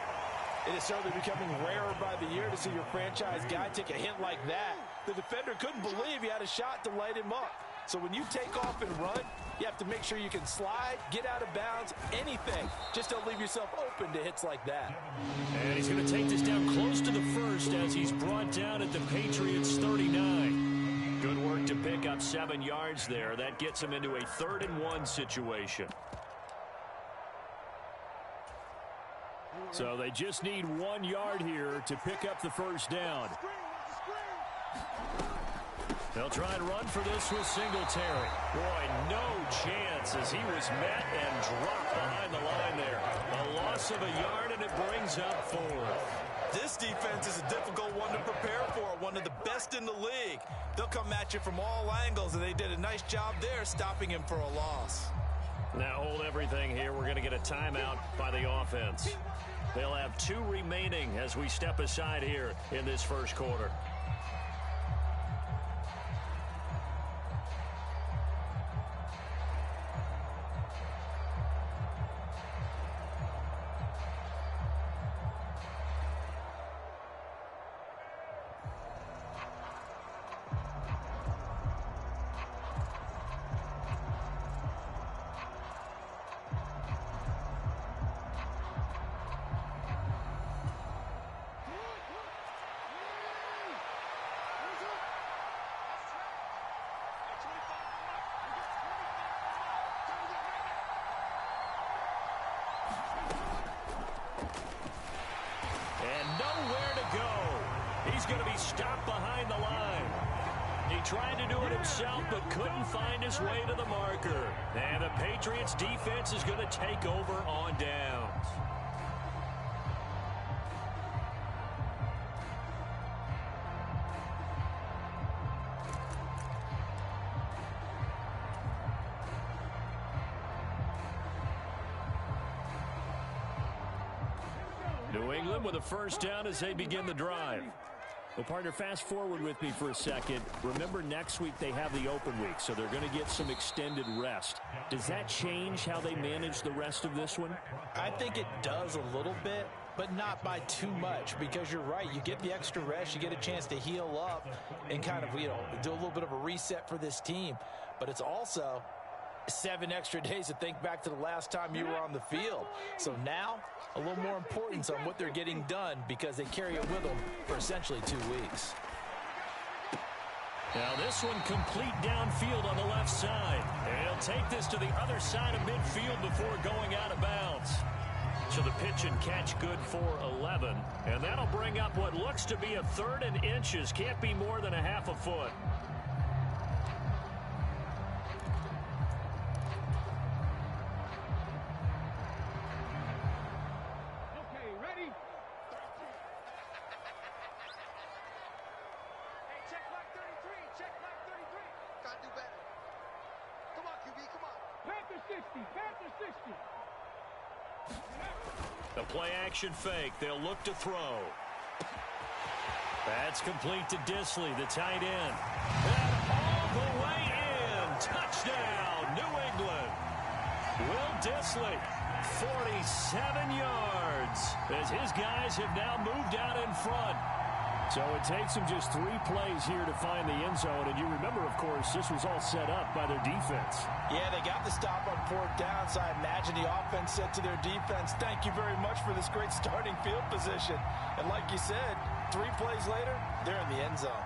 It is certainly becoming rarer by the year to see your franchise guy take a hit like that. The defender couldn't believe he had a shot to light him up. So when you take off and run, you have to make sure you can slide, get out of bounds, anything. Just don't leave yourself open to hits like that. And he's going to take this down close to the 1st as he's brought down at the Patriots' 39. Good work to pick up 7 yards there. That gets him into a 3rd and 1 situation. So they just need 1 yard here to pick up the 1st down. They'll try and run for this with Singletary. Boy, no chance as he was met and dropped behind the line there. A loss of a yard, and it brings up 4th. This defense is a difficult one to prepare for, one of the best in the league. They'll come at you from all angles, and they did a nice job there stopping him for a loss. Now hold everything here. We're going to get a timeout by the offense. They'll have 2 remaining as we step aside here in this 1st quarter. Going to be stopped behind the line. He tried to do it himself, but couldn't find his way to the marker. And the Patriots defense is going to take over on downs. New England with a 1st down as they begin the drive. Well, partner, fast forward with me for a second. Remember, next week they have the open week, so they're going to get some extended rest. Does that change how they manage the rest of this one? I think it does a little bit, but not by too much, because you're right. You get the extra rest, you get a chance to heal up and kind of, do a little bit of a reset for this team. But it's also 7 extra days to think back to the last time you were on the field. So now, a little more importance on what they're getting done because they carry it with them for essentially 2 weeks. Now this one complete downfield on the left side. And he'll take this to the other side of midfield before going out of bounds. So the pitch and catch good for 11. And that'll bring up what looks to be a 3rd and inches. Can't be more than a half a foot. The play-action fake. They'll look to throw. That's complete to Disley, the tight end. And all the way in. Touchdown, New England. Will Disley, 47 yards, as his guys have now moved out in front. So it takes them just 3 plays here to find the end zone. And you remember, of course, this was all set up by their defense. Yeah, they got the stop on 4th down, so I imagine the offense said to their defense, thank you very much for this great starting field position. And like you said, 3 plays later, they're in the end zone.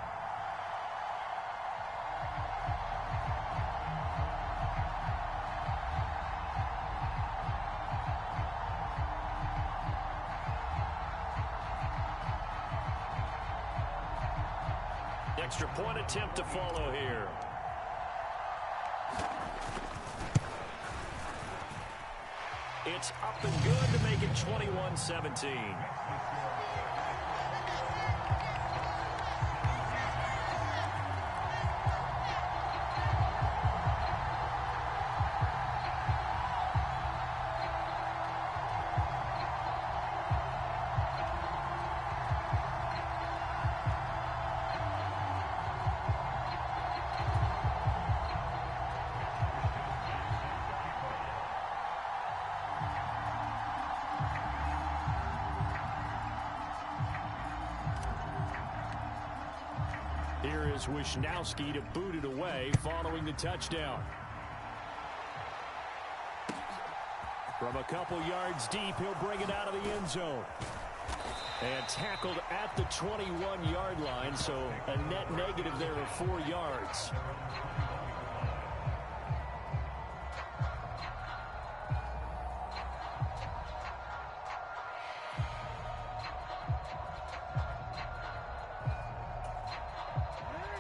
Extra point attempt to follow here. It's up and good to make it 21-17. Here is Wisnowski to boot it away following the touchdown. From a couple yards deep, he'll bring it out of the end zone. And tackled at the 21-yard line, so a net negative there of 4 yards.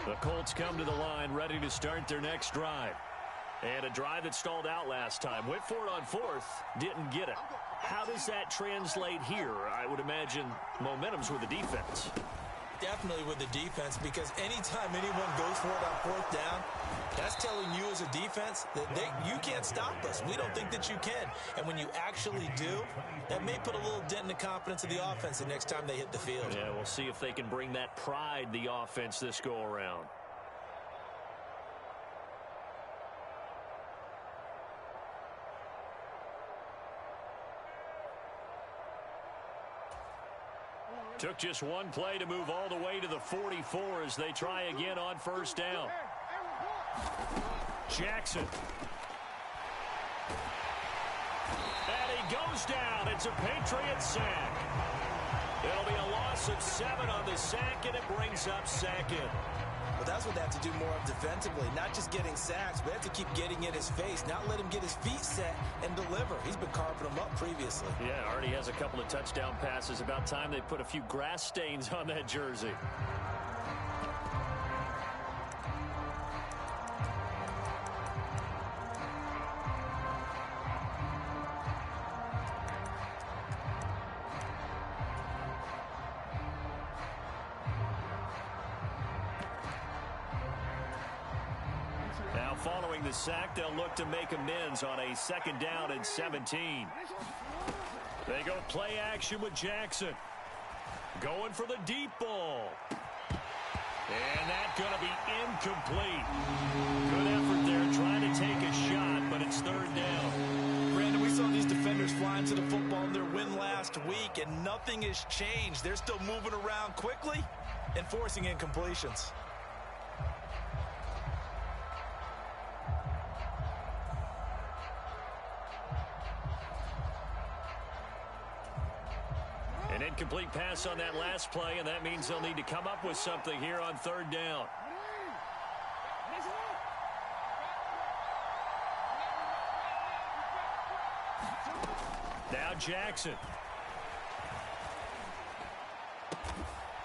The Colts come to the line, ready to start their next drive. And a drive that stalled out last time. Went for it on fourth, didn't get it. How does that translate here? I would imagine momentum's with the defense. Definitely with the defense, because anytime anyone goes for it on fourth down, that's telling you as a defense that you can't stop us. We don't think that you can. And when you actually do, that may put a little dent in the confidence of the offense the next time they hit the field. Yeah, we'll see if they can bring that pride, the offense, this go-around. Took just one play to move all the way to the 44 as they try again on first down. Jackson. And he goes down. It's a Patriot sack. It'll be a loss of 7 on the sack, and it brings up second. But that's what they have to do more of defensively, not just getting sacks, but they have to keep getting in his face, not let him get his feet set and deliver. He's been carving them up previously. Yeah, already has a couple of touchdown passes. About time they put a few grass stains on that jersey. Following the sack, they'll look to make amends on a 2nd down and 17. They go play action with Jackson. Going for the deep ball. And that's going to be incomplete. Good effort there trying to take a shot, but it's 3rd down. Brandon, we saw these defenders flying to the football in their win last week, and nothing has changed. They're still moving around quickly and forcing incompletions. An incomplete pass on that last play, and that means they'll need to come up with something here on 3rd down. Now Jackson.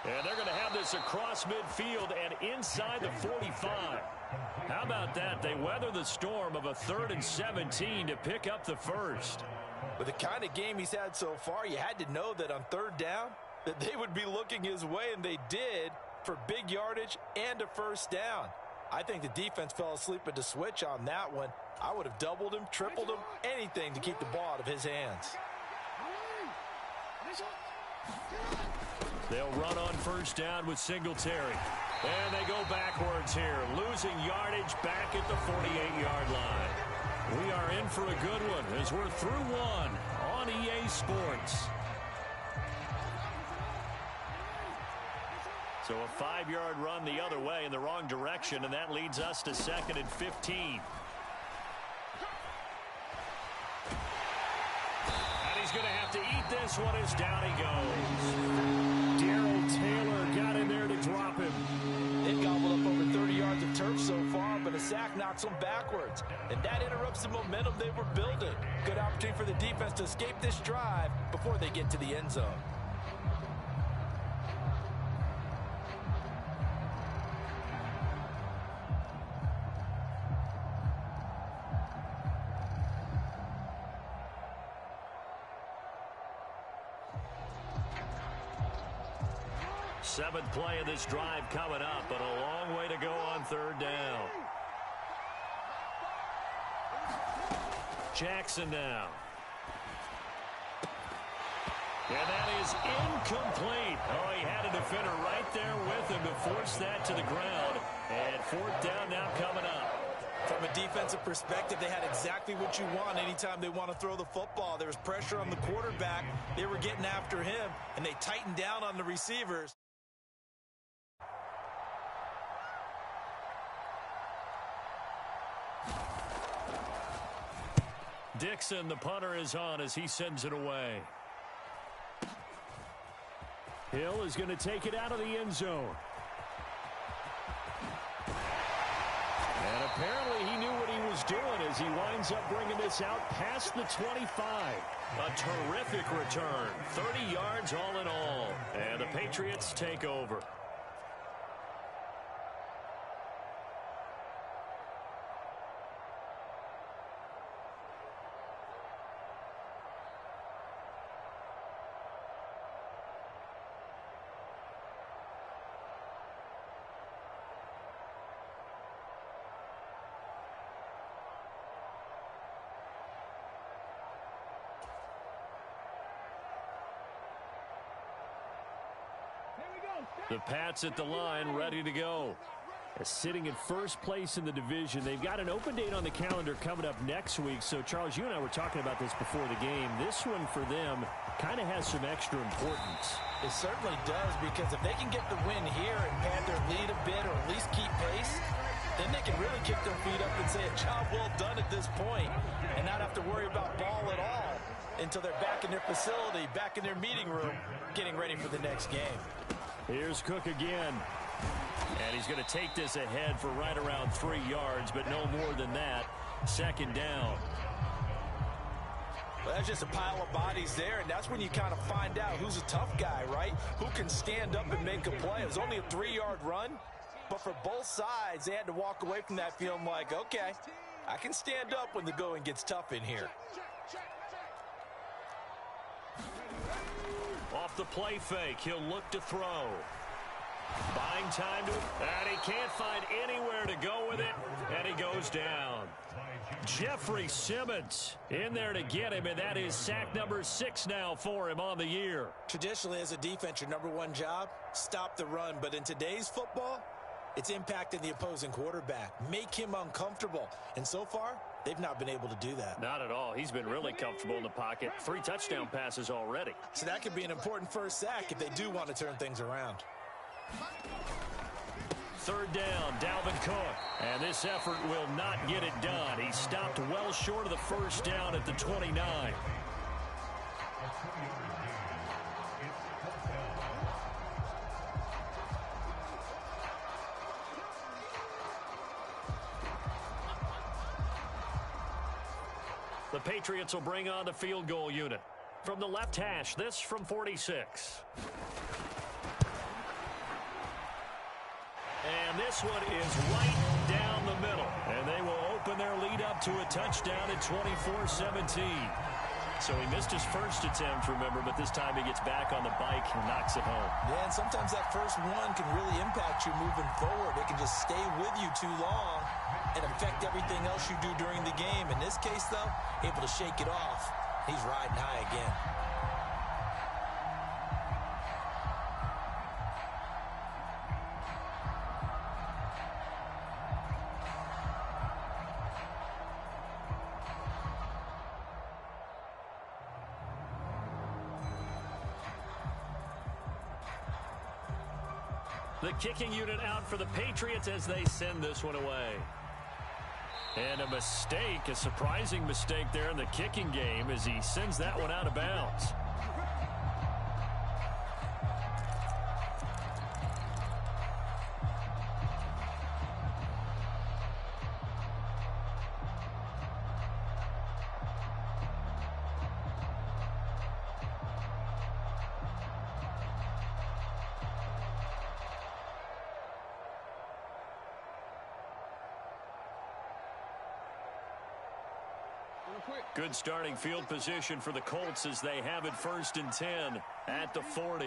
And they're going to have this across midfield and inside the 45. How about that? They weather the storm of a 3rd and 17 to pick up the first. With the kind of game he's had so far, you had to know that on 3rd down, that they would be looking his way, and they did, for big yardage and a first down. I think the defense fell asleep at the switch on that one. I would have doubled him, tripled him, anything to keep the ball out of his hands. They'll run on first down with Singletary. And they go backwards here, losing yardage back at the 48-yard line. We are in for a good one as we're through one on EA Sports. So a 5-yard run the other way in the wrong direction, and that leads us to 2nd and 15. And he's going to have to eat this one as down he goes. Darrell Taylor got in there to drop him. They've gobbled up over 30 yards of turf so far, but a sack knocks them backwards. And that interrupts the momentum they were building. Good opportunity for the defense to escape this drive before they get to the end zone. Seventh play of this drive coming up, but a long way to go on 3rd down. Jackson now. And that is incomplete. Oh, he had a defender right there with him to force that to the ground. And 4th down now coming up. From a defensive perspective, they had exactly what you want anytime they want to throw the football. There was pressure on the quarterback. They were getting after him, and they tightened down on the receivers. Dixon, the punter, is on as he sends it away. Hill is going to take it out of the end zone. And apparently he knew what he was doing as he winds up bringing this out past the 25. A terrific return. 30 yards all in all. And the Patriots take over. The Pats at the line, ready to go. Sitting in first place in the division. They've got an open date on the calendar coming up next week. So, Charles, you and I were talking about this before the game. This one for them kind of has some extra importance. It certainly does, because if they can get the win here and pad their lead a bit or at least keep pace, then they can really kick their feet up and say a job well done at this point and not have to worry about ball at all until they're back in their facility, back in their meeting room, getting ready for the next game. Here's Cook again. And he's going to take this ahead for right around 3 yards, but no more than that. Second down. Well, that's just a pile of bodies there, and that's when you kind of find out who's a tough guy, right? Who can stand up and make a play. It was only a 3-yard run, but for both sides, they had to walk away from that feeling like, okay, I can stand up when the going gets tough in here. Off the play fake, he'll look to throw. Buying time to, and he can't find anywhere to go with it, and he goes down. Jeffrey Simmons in there to get him, and that is sack number 6 now for him on the year. Traditionally, as a defense, your number one job, stop the run. But in today's football, it's impacting the opposing quarterback. Make him uncomfortable. And so far, they've not been able to do that. Not at all. He's been really comfortable in the pocket. 3 touchdown passes already. So that could be an important first sack if they do want to turn things around. Third down, Dalvin Cook. And this effort will not get it done. He stopped well short of the first down at the 29. The Patriots will bring on the field goal unit. From the left hash, this from 46. And this one is right down the middle. And they will open their lead up to a touchdown at 24-17. So he missed his first attempt, remember, but this time he gets back on the bike and knocks it home. Yeah, and sometimes that first one can really impact you moving forward. It can just stay with you too long and affect everything else you do during the game. In this case, though, able to shake it off. He's riding high again. The kicking unit out for the Patriots as they send this one away. And a mistake, a surprising mistake there in the kicking game as he sends that one out of bounds. Good starting field position for the Colts as they have it 1st and 10 at the 40.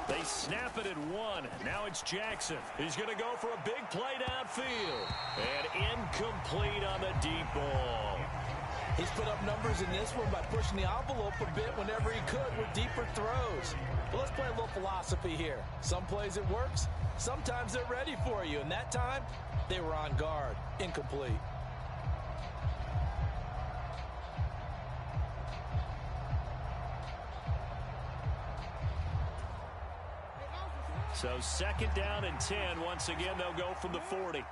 They snap it at 1. Now it's Jackson. He's going to go for a big play downfield. And incomplete on the deep ball. He's put up numbers in this one by pushing the envelope a bit whenever he could with deeper throws. But let's play a little philosophy here. Some plays it works. Sometimes they're ready for you. And that time, they were on guard. Incomplete. So 2nd down and 10. Once again, they'll go from the 40.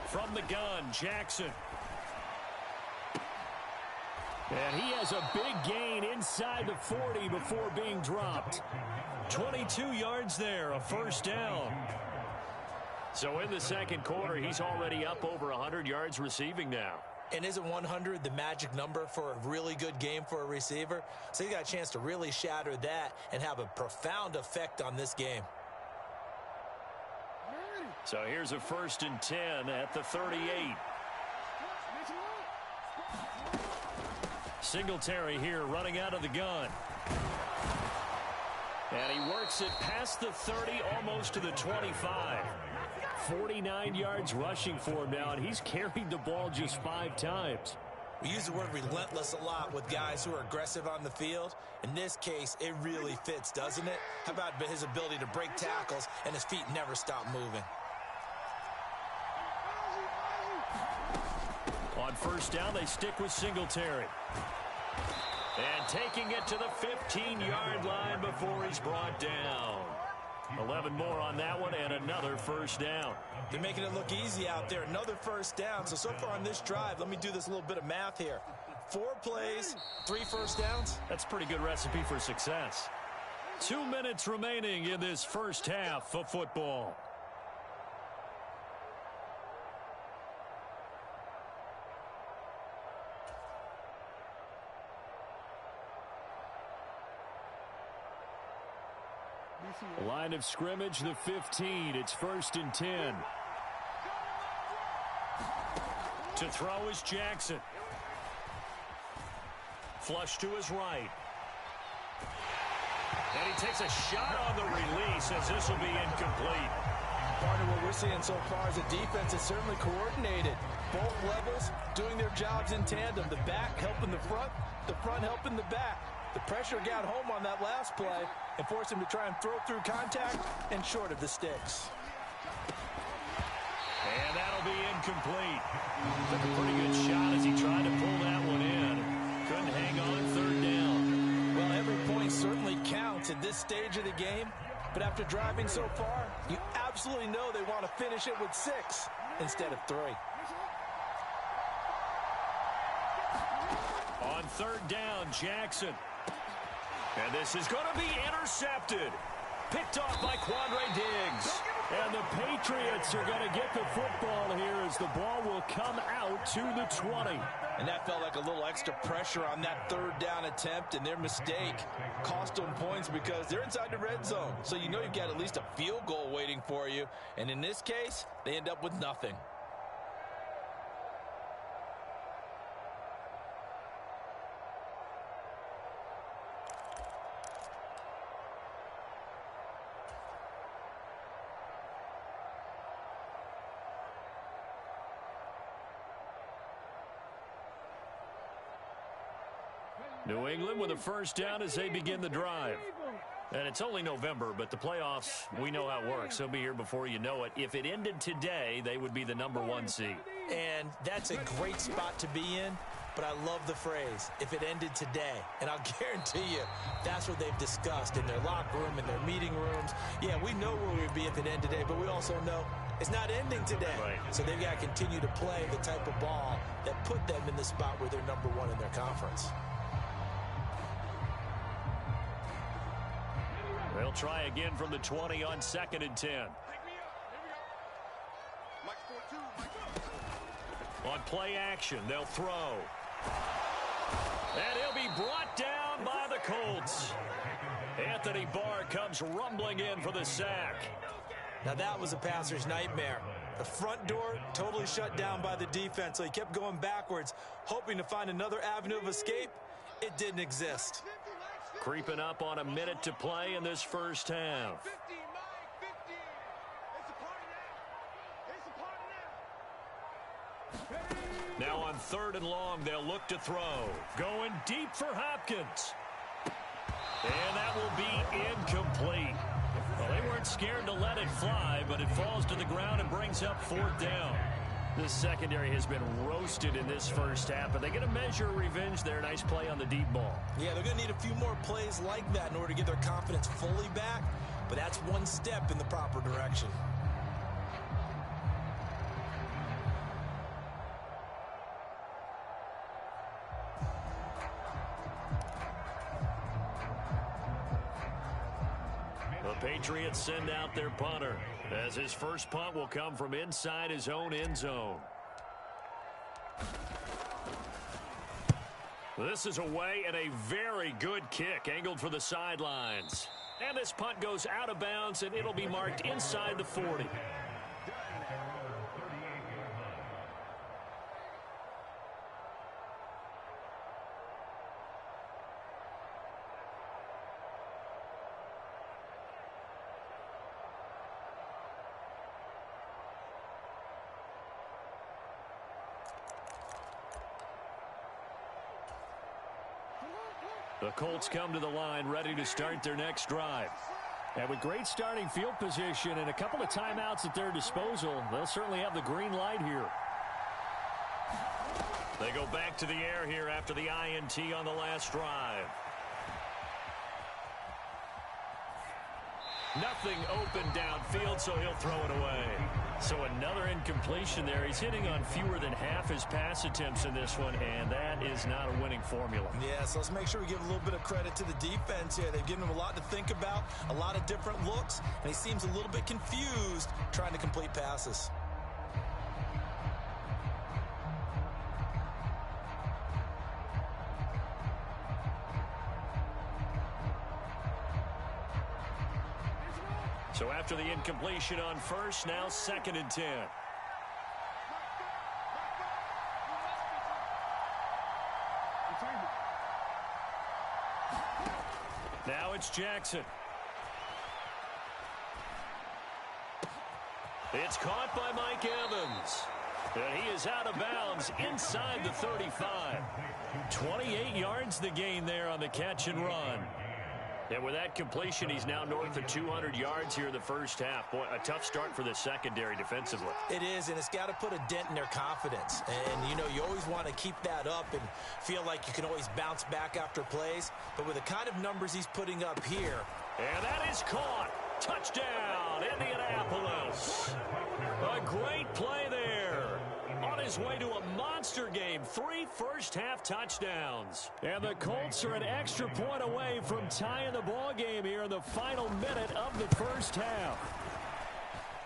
From the gun, Jackson. And he has a big gain inside the 40 before being dropped. 22 yards there, a first down. So in the second quarter, he's already up over 100 yards receiving now. And isn't 100 the magic number for a really good game for a receiver? So he got a chance to really shatter that and have a profound effect on this game. So here's a 1st and 10 at the 38. Singletary here running out of the gun. And he works it past the 30, almost to the 25. 49 yards rushing for him now, and he's carried the ball just 5 times. We use the word relentless a lot with guys who are aggressive on the field. In this case, it really fits, doesn't it? How about his ability to break tackles and his feet never stop moving? On 1st down, they stick with Singletary. And taking it to the 15-yard line before he's brought down. 11 more on that one and another first down. They're making it look easy out there. Another first down. So far on this drive, let me do this little bit of math here. 4 plays, 3 first downs. That's a pretty good recipe for success. 2 minutes remaining in this first half of football. Line of scrimmage, the 15. It's 1st and 10. To throw is Jackson. Flush to his right. And he takes a shot on the release as this will be incomplete. Part of what we're seeing so far is the defense is certainly coordinated. Both levels doing their jobs in tandem. The back helping the front helping the back. The pressure got home on that last play and forced him to try and throw through contact and short of the sticks. And that'll be incomplete. Took a pretty good shot as he tried to pull that one in. Couldn't hang on 3rd down. Well, every point certainly counts at this stage of the game. But after driving so far, you absolutely know they want to finish it with 6 instead of 3. On 3rd down, Jackson. And this is going to be intercepted. Picked off by Quandre Diggs. And the Patriots are going to get the football here as the ball will come out to the 20. And that felt like a little extra pressure on that 3rd down attempt, and their mistake cost them points because they're inside the red zone. So you know you've got at least a field goal waiting for you. And in this case, they end up with nothing. New England with a first down as they begin the drive. And it's only November, but the playoffs, we know how it works. They'll be here before you know it. If it ended today, they would be the #1 seed. And that's a great spot to be in, but I love the phrase, if it ended today. And I'll guarantee you, that's what they've discussed in their locker room, in their meeting rooms. Yeah, we know where we'd be if it ended today, but we also know it's not ending today. Right. So they've got to continue to play the type of ball that put them in the spot where they're #1 in their conference. They'll try again from the 20 on 2nd and 10. On play action, they'll throw. And he'll be brought down by the Colts. Anthony Barr comes rumbling in for the sack. Now that was a passer's nightmare. The front door totally shut down by the defense, so he kept going backwards, hoping to find another avenue of escape. It didn't exist. Creeping up on a minute to play in this first half. Now on 3rd and long, they'll look to throw. Going deep for Hopkins. And that will be incomplete. Well, they weren't scared to let it fly, but it falls to the ground and brings up 4th down. The secondary has been roasted in this first half, but they get a measure of revenge there. Nice play on the deep ball. Yeah, they're going to need a few more plays like that in order to get their confidence fully back, but that's one step in the proper direction. The Patriots send out their punter, as his first punt will come from inside his own end zone. This is away and a very good kick angled for the sidelines. And this punt goes out of bounds, and it'll be marked inside the 40. The Colts come to the line ready to start their next drive. And with great starting field position and a couple of timeouts at their disposal, they'll certainly have the green light here. They go back to the air here after the INT on the last drive. Nothing open downfield, so he'll throw it away. So another incompletion there. He's hitting on fewer than half his pass attempts in this one, and that is not a winning formula. Yeah, so let's make sure we give a little bit of credit to the defense here. They've given him a lot to think about, a lot of different looks, and he seems a little bit confused trying to complete passes. So after the incompletion on first, now 2nd and 10. Now it's Jackson. It's caught by Mike Evans. And he is out of bounds inside the 35. 28 yards the gain there on the catch and run. And with that completion, he's now north of 200 yards here in the first half. Boy, a tough start for the secondary defensively. It is, and it's got to put a dent in their confidence. And, you know, you always want to keep that up and feel like you can always bounce back after plays. But with the kind of numbers he's putting up here. And that is caught. Touchdown, Indianapolis. A great play there. On his way to a monster game, 3 first-half touchdowns. And the Colts are an extra point away from tying the ball game here in the final minute of the first half.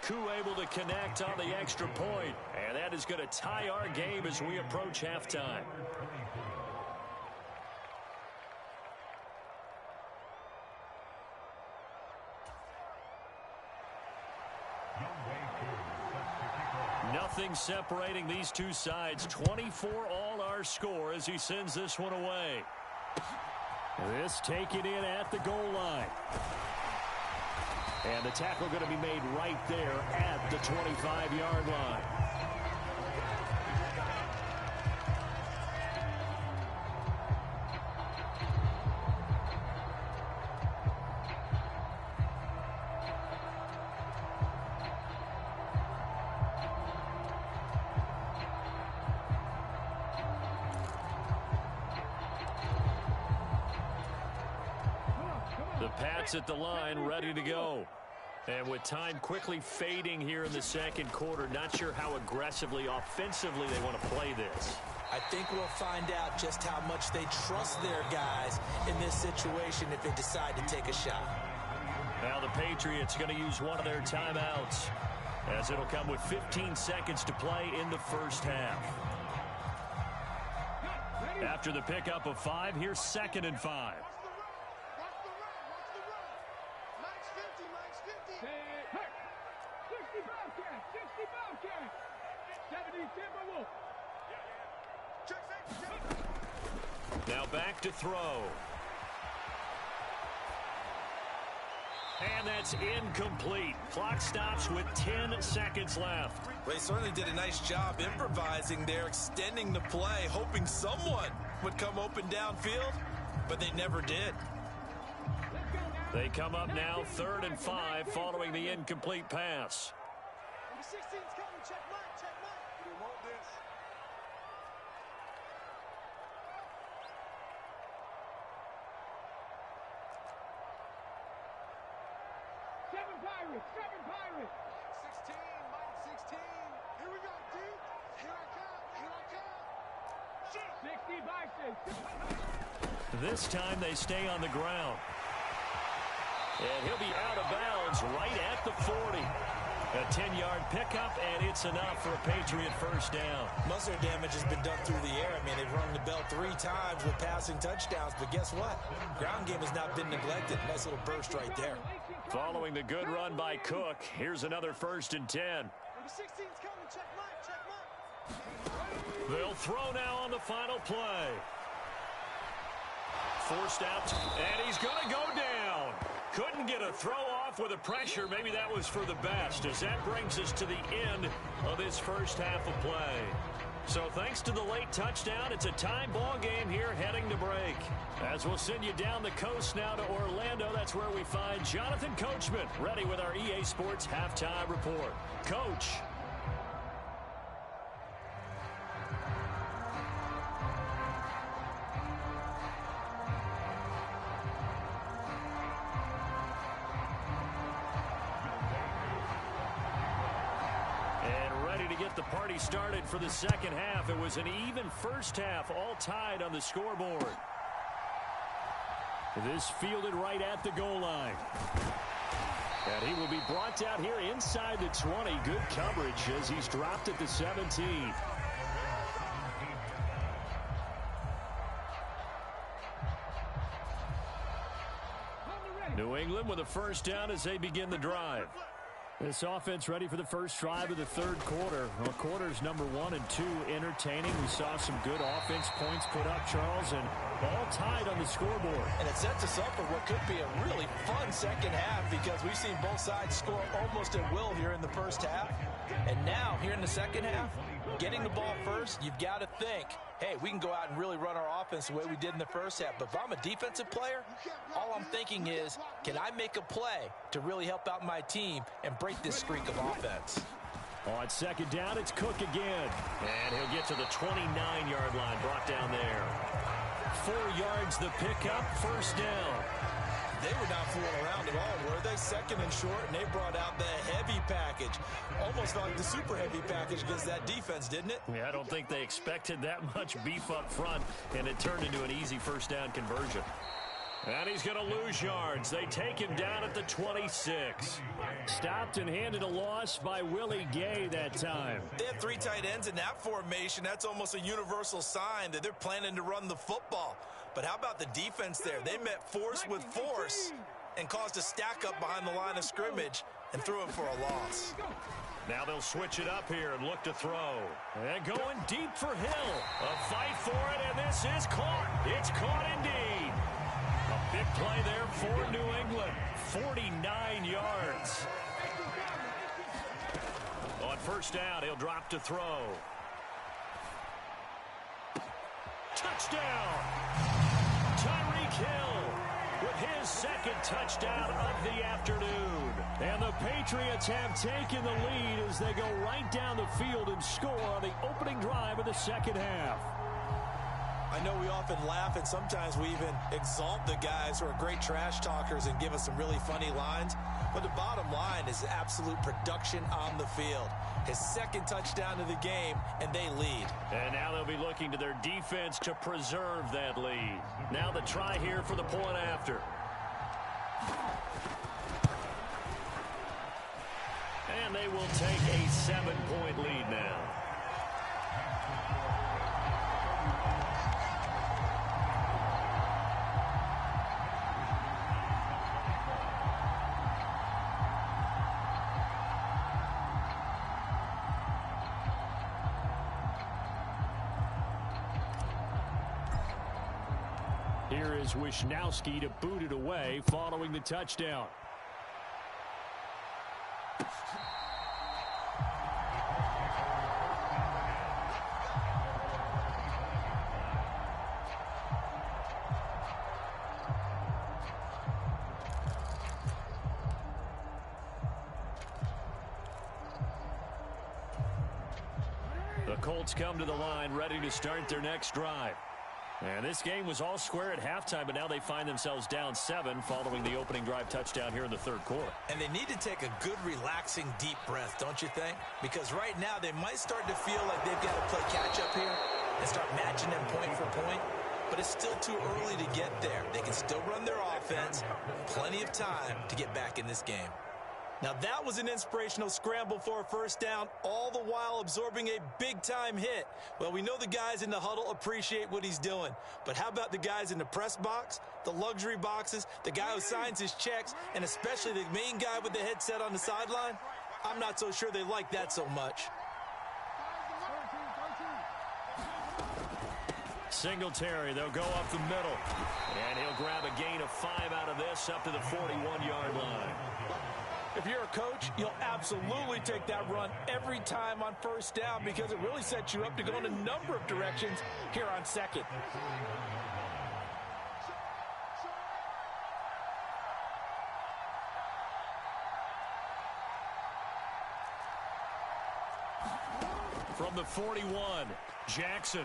Koo able to connect on the extra point, and that is going to tie our game as we approach halftime. Nothing separating these two sides. 24 all our score as he sends this one away. This taken in at the goal line. And the tackle going to be made right there at the 25-yard line. Pats at the line, ready to go. And with time quickly fading here in the second quarter, not sure how aggressively, offensively they want to play this. I think we'll find out just how much they trust their guys in this situation if they decide to take a shot. Now the Patriots going to use one of their timeouts, as it'll come with 15 seconds to play in the first half. After the pickup of 5, here's 2nd and 5. Now back to throw. And that's incomplete. Clock stops with 10 seconds left. Well, he certainly did a nice job improvising there, extending the play, hoping someone would come open downfield, but they never did. They come up now 3rd and 5 following the incomplete pass. Number 16's coming. Check mark. Pirates. 7 Pirates. 16, Mike, 16. Here we go, D. Here I come. Here I come. 60 Bison. This time they stay on the ground. And he'll be out of bounds right at the 40. A 10-yard pickup, and it's enough for a Patriot first down. Most of their damage has been done through the air. I mean, they've rung the bell 3 times with passing touchdowns, but guess what? Ground game has not been neglected. Nice little burst right there. Following the good run by Cook, here's another 1st and 10. Number 16's coming. Check Mike. Check Mike. They'll throw now on the final play. Forced out, and he's going to go down. Couldn't get a throw off with the pressure. Maybe that was for the best, as that brings us to the end of this first half of play. So thanks to the late touchdown, it's a tie ball game here heading to break. As we'll send you down the coast now to Orlando, that's where we find Jonathan Coachman, ready with our EA Sports Halftime Report. Coach. The party started for the second half. It was an even first half, all tied on the scoreboard. This fielded right at the goal line. And he will be brought down here inside the 20. Good coverage as he's dropped at the 17. New England with a first down as they begin the drive. This offense ready for the first drive of the third quarter. Well, quarters number 1 and 2 entertaining. We saw some good offense points put up, Charles, and all tied on the scoreboard. And it sets us up for what could be a really fun second half because we've seen both sides score almost at will here in the first half. And now, here in the second half, getting the ball first, you've got to think, hey, we can go out and really run our offense the way we did in the first half. But if I'm a defensive player, all I'm thinking is, can I make a play to really help out my team and break this streak of offense? On second down, it's Cook again. And he'll get to the 29-yard line, brought down there. 4 yards the pickup, first down. They were not fooling around at all, were they? Second and short, and they brought out the heavy package. Almost like the super heavy package against that defense, didn't it? Yeah, I don't think they expected that much beef up front, and it turned into an easy first down conversion. And he's going to lose yards. They take him down at the 26. Stopped and handed a loss by Willie Gay that time. They had 3 tight ends in that formation. That's almost a universal sign that they're planning to run the football. But how about the defense there? They met force with force and caused a stack up behind the line of scrimmage and threw it for a loss. Now they'll switch it up here and look to throw. And going deep for Hill. A fight for it, and this is caught. It's caught indeed. A big play there for New England. 49 yards. On first down, he'll drop to throw. Touchdown! Tyreek Hill with his second touchdown of the afternoon. And the Patriots have taken the lead as they go right down the field and score on the opening drive of the second half. I know we often laugh and sometimes we even exalt the guys who are great trash talkers and give us some really funny lines. But the bottom line is absolute production on the field. His second touchdown of the game, and they lead. And now they'll be looking to their defense to preserve that lead. Now the try here for the point after. And they will take a 7-point lead now. Here is Wisnowski to boot it away following the touchdown. The Colts come to the line ready to start their next drive. And this game was all square at halftime, but now they find themselves down 7 following the opening drive touchdown here in the third quarter. And they need to take a good, relaxing, deep breath, don't you think? Because right now they might start to feel like they've got to play catch-up here and start matching them point for point. But it's still too early to get there. They can still run their offense. Plenty of time to get back in this game. Now that was an inspirational scramble for a first down, all the while absorbing a big-time hit. Well, we know the guys in the huddle appreciate what he's doing. But how about the guys in the press box, the luxury boxes, the guy who signs his checks, and especially the main guy with the headset on the sideline? I'm not so sure they like that so much. Singletary, they'll go up the middle. And he'll grab a gain of 5 out of this up to the 41-yard line. If you're a coach, you'll absolutely take that run every time on first down because it really sets you up to go in a number of directions here on second. From the 41, Jackson.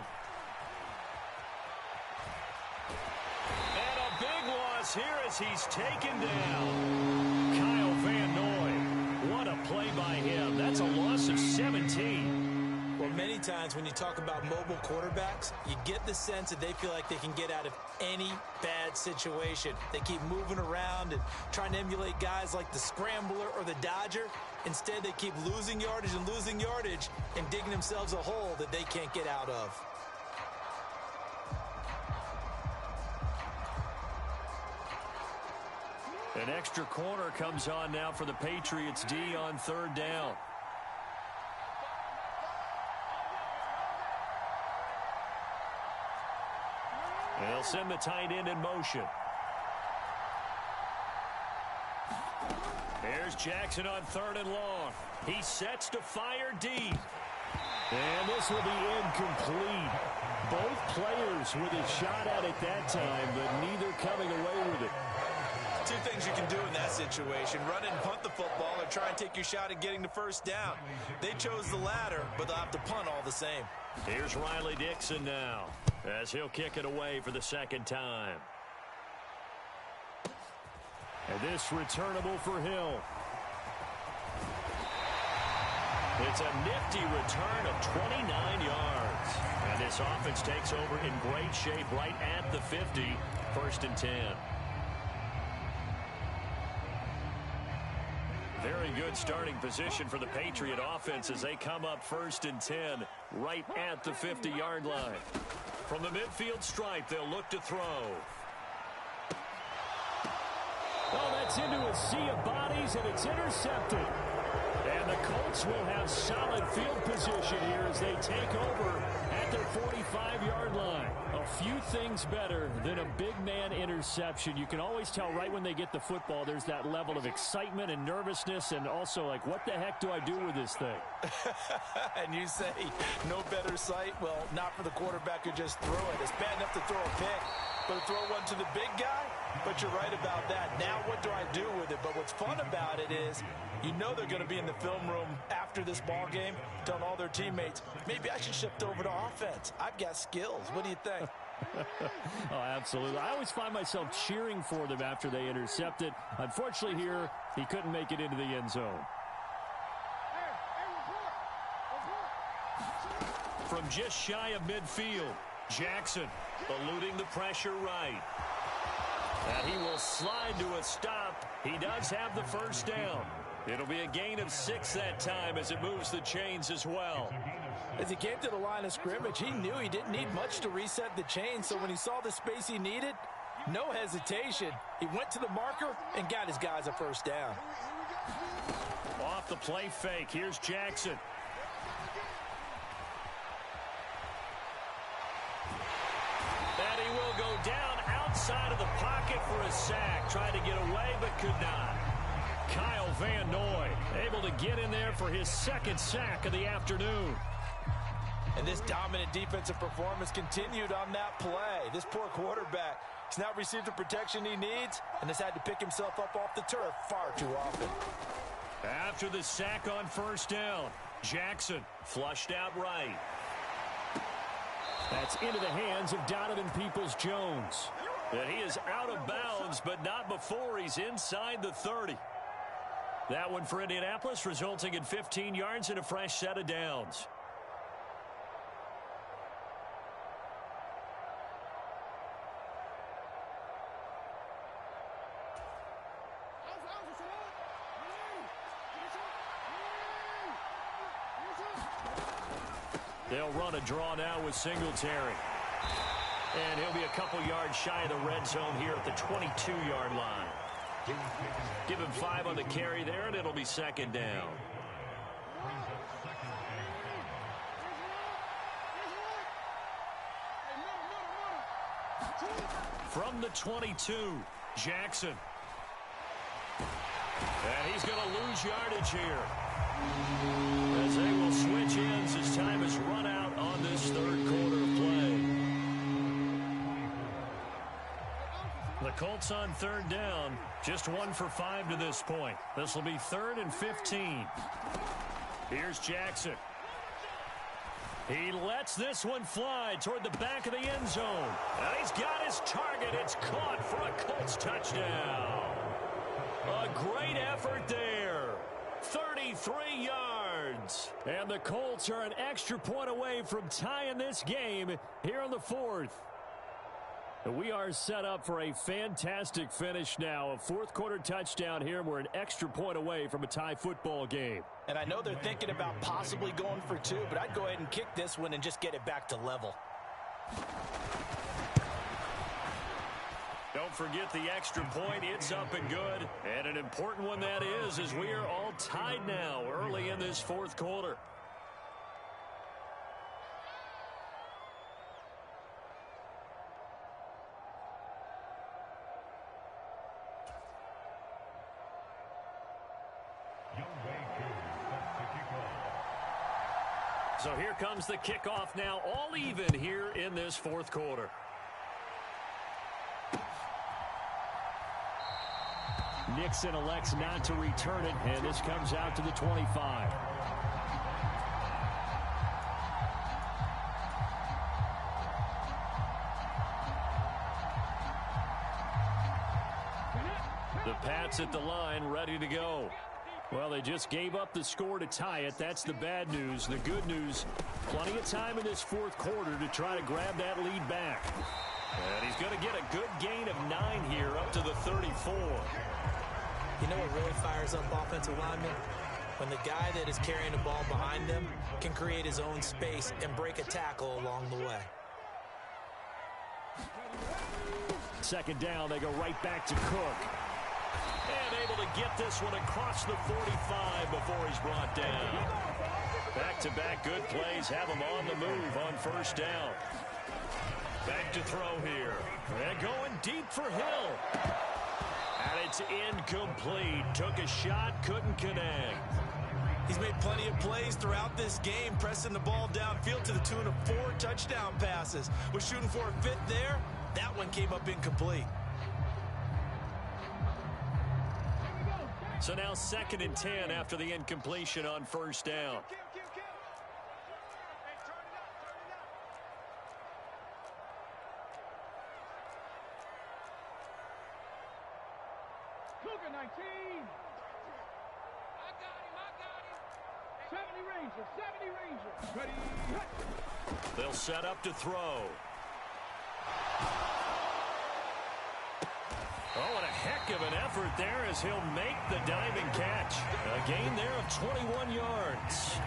And a big loss here as he's taken down. Kyle Van Noy. What a play by him. That's a loss of 17. Well, many times when you talk about mobile quarterbacks, you get the sense that they feel like they can get out of any bad situation. They keep moving around and trying to emulate guys like the Scrambler or the Dodger. Instead, they keep losing yardage and digging themselves a hole that they can't get out of. An extra corner comes on now for the Patriots D on third down. And they'll send the tight end in motion. There's Jackson on third and long. He sets to fire deep. And this will be incomplete. Both players with a shot at it that time, but neither coming away with it. Two things you can do in that situation: run and punt the football, or try and take your shot at getting the first down. They chose the latter, but they'll have to punt all the same. Here's Riley Dixon now, as he'll kick it away for the second time. And this returnable for Hill. It's a nifty return of 29 yards. And this offense takes over in great shape right at the 50, 1st and 10. Very good starting position for the Patriot offense as they come up 1st and 10 right at the 50-yard line. From the midfield stripe, they'll look to throw. Oh, that's into a sea of bodies, and it's intercepted. And the Colts will have solid field position here as they take over at their 45-yard line. A few things better than a big man interception. You can always tell right when they get the football, there's that level of excitement and nervousness, and also like, what the heck do I do with this thing? And you say, no better sight? Well, not for the quarterback who just threw it. It's bad enough to throw a pick, but to throw one to the big guy? But you're right about that. Now what do I do with it? But what's fun about it is you know they're going to be in the film room after this ball game telling all their teammates, maybe I should shift over to offense. I've got skills. What do you think? Oh, absolutely. I always find myself cheering for them after they intercept it. Unfortunately here, he couldn't make it into the end zone. From just shy of midfield, Jackson eluding the pressure right. And he will slide to a stop. He does have the first down. It'll be a gain of 6 that time as it moves the chains as well. As he came to the line of scrimmage, he knew he didn't need much to reset the chains, so when he saw the space he needed, no hesitation. He went to the marker and got his guys a first down. Off the play fake, here's Jackson. And he will go down outside of the pocket for a sack. Tried to get away, but could not. Kyle Van Noy able to get in there for his second sack of the afternoon. And this dominant defensive performance continued on that play. This poor quarterback has not received the protection he needs and has had to pick himself up off the turf far too often. After the sack on first down, Jackson flushed out right. That's into the hands of Donovan Peoples-Jones. And he is out of bounds, but not before he's inside the 30. That one for Indianapolis, resulting in 15 yards and a fresh set of downs. They'll run a draw now with Singletary. And he'll be a couple yards shy of the red zone here at the 22-yard line. Give him 5 on the carry there, and it'll be second down. From the 22, Jackson. And he's going to lose yardage here, as they will switch ends as time has run out on this third quarter of play. The Colts on third down, just 1 for 5 to this point. This will be 3rd and 15. Here's Jackson. He lets this one fly toward the back of the end zone. And he's got his target. It's caught for a Colts touchdown. A great effort there. 33 yards. And the Colts are an extra point away from tying this game here in the 4th. We are set up for a fantastic finish now. A fourth-quarter touchdown here. We're an extra point away from a tie football game. And I know they're thinking about possibly going for 2, but I'd go ahead and kick this one and just get it back to level. Don't forget the extra point. It's up and good. And an important one that is, as we are all tied now early in this fourth quarter. So here comes the kickoff now, all even here in this fourth quarter. Nixon elects not to return it, and this comes out to the 25. The Pats at the line, ready to go. Well, they just gave up the score to tie it. That's the bad news. The good news, plenty of time in this fourth quarter to try to grab that lead back. And he's going to get a good gain of 9 here up to the 34. You know what really fires up offensive linemen? When the guy that is carrying the ball behind them can create his own space and break a tackle along the way. Second down, they go right back to Cook. And able to get this one across the 45 before he's brought down. Back-to-back good plays have him on the move on first down. Back to throw here. And going deep for Hill. And it's incomplete. Took a shot, couldn't connect. He's made plenty of plays throughout this game, pressing the ball downfield to the tune of 4 touchdown passes. Was shooting for a 5th there. That one came up incomplete. So now 2nd and 10 after the incompletion on first down. Cougar 19. I got him. 70 Rangers. Ready. They'll set up to throw. Oh, and a heck of an effort there as he'll make the diving catch. A gain there of 21 yards.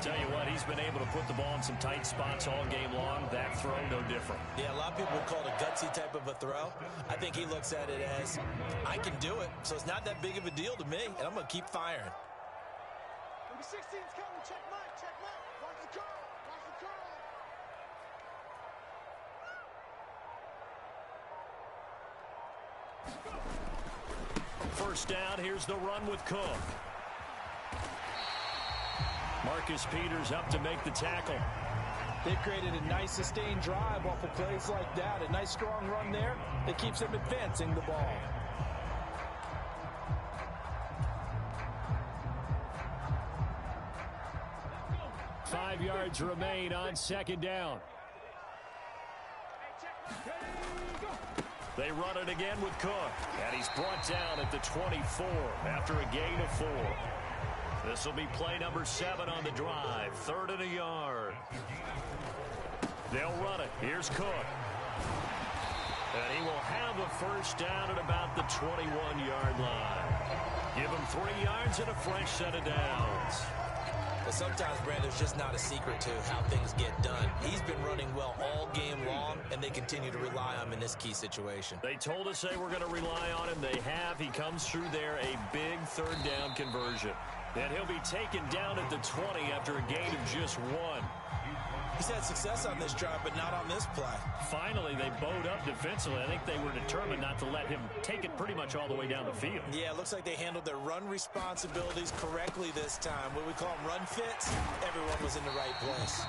Tell you what, he's been able to put the ball in some tight spots all game long. That throw, no different. Yeah, a lot of people would call it a gutsy type of a throw. I think he looks at it as, I can do it, so it's not that big of a deal to me, and I'm going to keep firing. Number 16's coming. Check Mike. Watch the curl. First down, here's the run with Cook. Marcus Peters up to make the tackle. They've created a nice sustained drive off of plays like that. A nice strong run there that keeps them advancing the ball. Five yards remain on second down. They run it again with Cook. And he's brought down at the 24 after a gain of 4. This will be play number 7 on the drive. 3rd and a yard. They'll run it. Here's Cook. And he will have a first down at about the 21-yard line. Give him 3 yards and a fresh set of downs. But sometimes, Brand, there's just not a secret to how things get done. He's been running well all game long, and they continue to rely on him in this key situation. They told us they were going to rely on him. They have. He comes through there, a big 3rd down conversion. And he'll be taken down at the 20 after a gain of just 1. He's had success on this drive, but not on this play. Finally, they bowed up defensively. I think they were determined not to let him take it pretty much all the way down the field. Yeah, it looks like they handled their run responsibilities correctly this time. What we call them run fits, everyone was in the right place.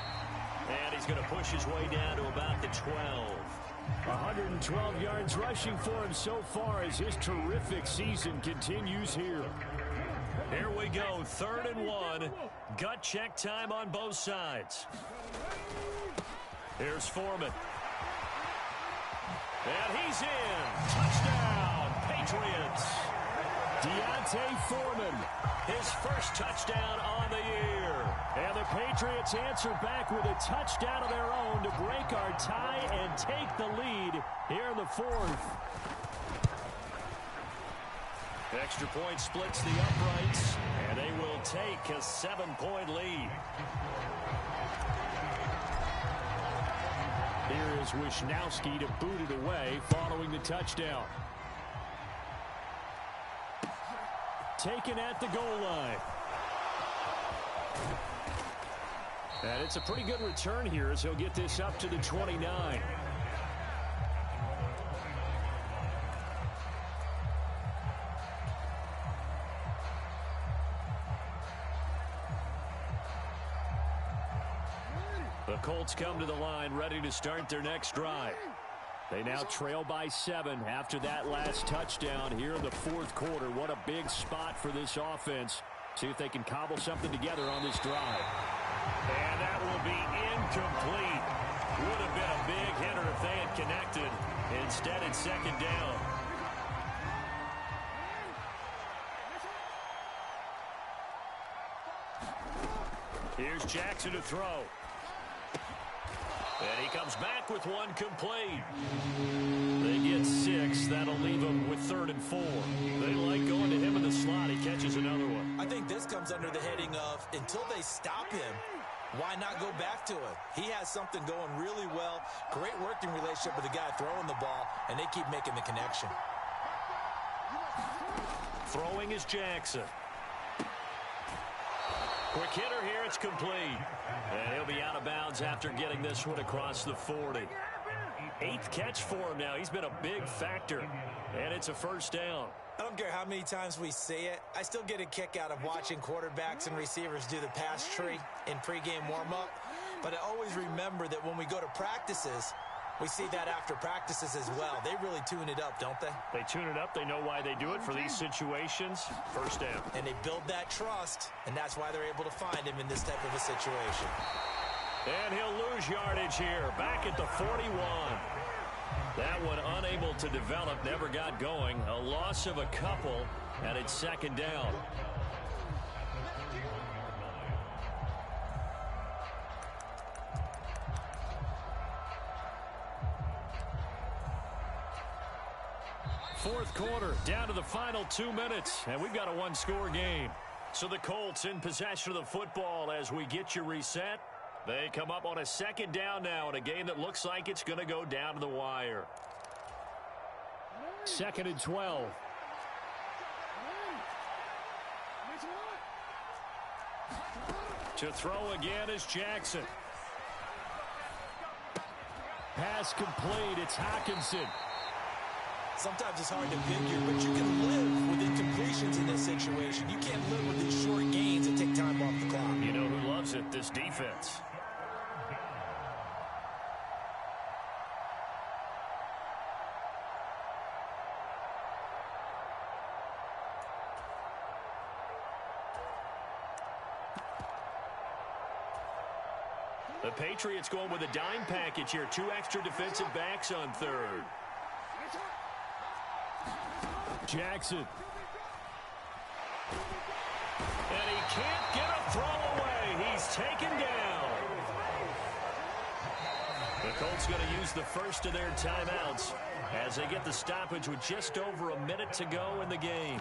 And he's going to push his way down to about the 12. 112 yards rushing for him so far as his terrific season continues here. Here we go, 3rd and 1. Gut check time on both sides. Here's Foreman. And he's in. Touchdown, Patriots. D'Onta Foreman. His first touchdown on the year. And the Patriots answer back with a touchdown of their own to break our tie and take the lead here in the 4th. Extra point splits the uprights, and they will take a 7-point lead. Here is Wisnowski to boot it away following the touchdown. Taken at the goal line. And it's a pretty good return here as he'll get this up to the 29. The Colts come to the line ready to start their next drive. They now trail by 7 after that last touchdown here in the 4th quarter. What a big spot for this offense. See if they can cobble something together on this drive. And that will be incomplete. Would have been a big hitter if they had connected. Instead, it's 2nd down. Here's Jackson to throw. And he comes back with 1 complete. They get 6. That'll leave him with 3rd and 4. They like going to him in the slot. He catches another one. I think this comes under the heading of until they stop him, why not go back to it? He has something going really well. Great working relationship with the guy throwing the ball, and they keep making the connection. Throwing is Jackson. Quick hitter here, it's complete. And he'll be out of bounds after getting this one across the 40. 8th catch for him now. He's been a big factor. And it's a first down. I don't care how many times we say it. I still get a kick out of watching quarterbacks and receivers do the pass tree in pregame warm-up. But I always remember that when we go to practices, we see that after practices as well. They really tune it up, don't they? They tune it up. They know why they do it for these situations. First down. And they build that trust, and that's why they're able to find him in this type of a situation. And he'll lose yardage here. Back at the 41. That one unable to develop, never got going. A loss of a couple, and it's 2nd down. Fourth quarter, down to the final 2 minutes, and we've got a 1-score game. So the Colts in possession of the football as we get you reset. They come up on a 2nd down now in a game that looks like it's going to go down to the wire. 2nd and 12. To throw again is Jackson. Pass complete. It's Hockenson. Sometimes it's hard to figure, but you can live with incompletions in this situation. You can't live with these short gains that take time off the clock. You know who loves it? This defense. The Patriots going with a dime package here. 2 extra defensive backs on third. Jackson. And he can't get a throw away. He's taken down. The Colts going to use the first of their timeouts as they get the stoppage with just over a minute to go in the game.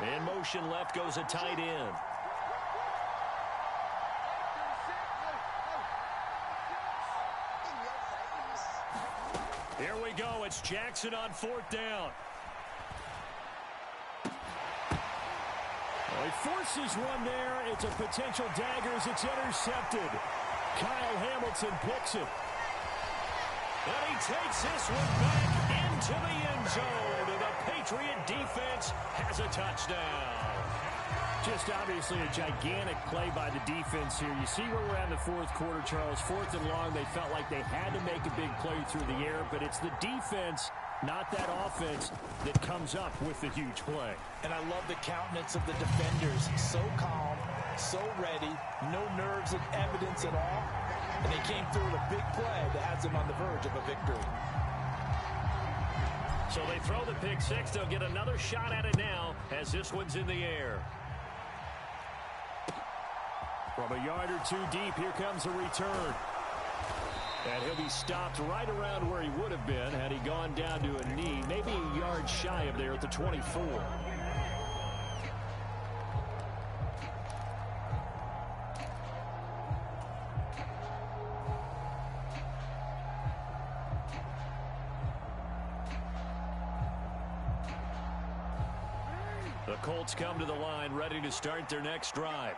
In motion left goes a tight end. Here we go. It's Jackson on 4th down. Well, he forces one there. It's a potential dagger as it's intercepted. Kyle Hamilton picks it. And he takes this one back into the end zone. And the Patriot defense has a touchdown. Just obviously a gigantic play by the defense here. You see where we're at in the 4th quarter, Charles. 4th and long, they felt like they had to make a big play through the air, but it's the defense, not that offense, that comes up with the huge play. And I love the countenance of the defenders. So calm, so ready, no nerves and evidence at all. And they came through with a big play that has them on the verge of a victory. So they throw the pick six. They'll get another shot at it now as this one's in the air. From a yard or 2 deep, here comes a return. And he'll be stopped right around where he would have been had he gone down to a knee, maybe a yard shy of there at the 24. The Colts come to the line ready to start their next drive.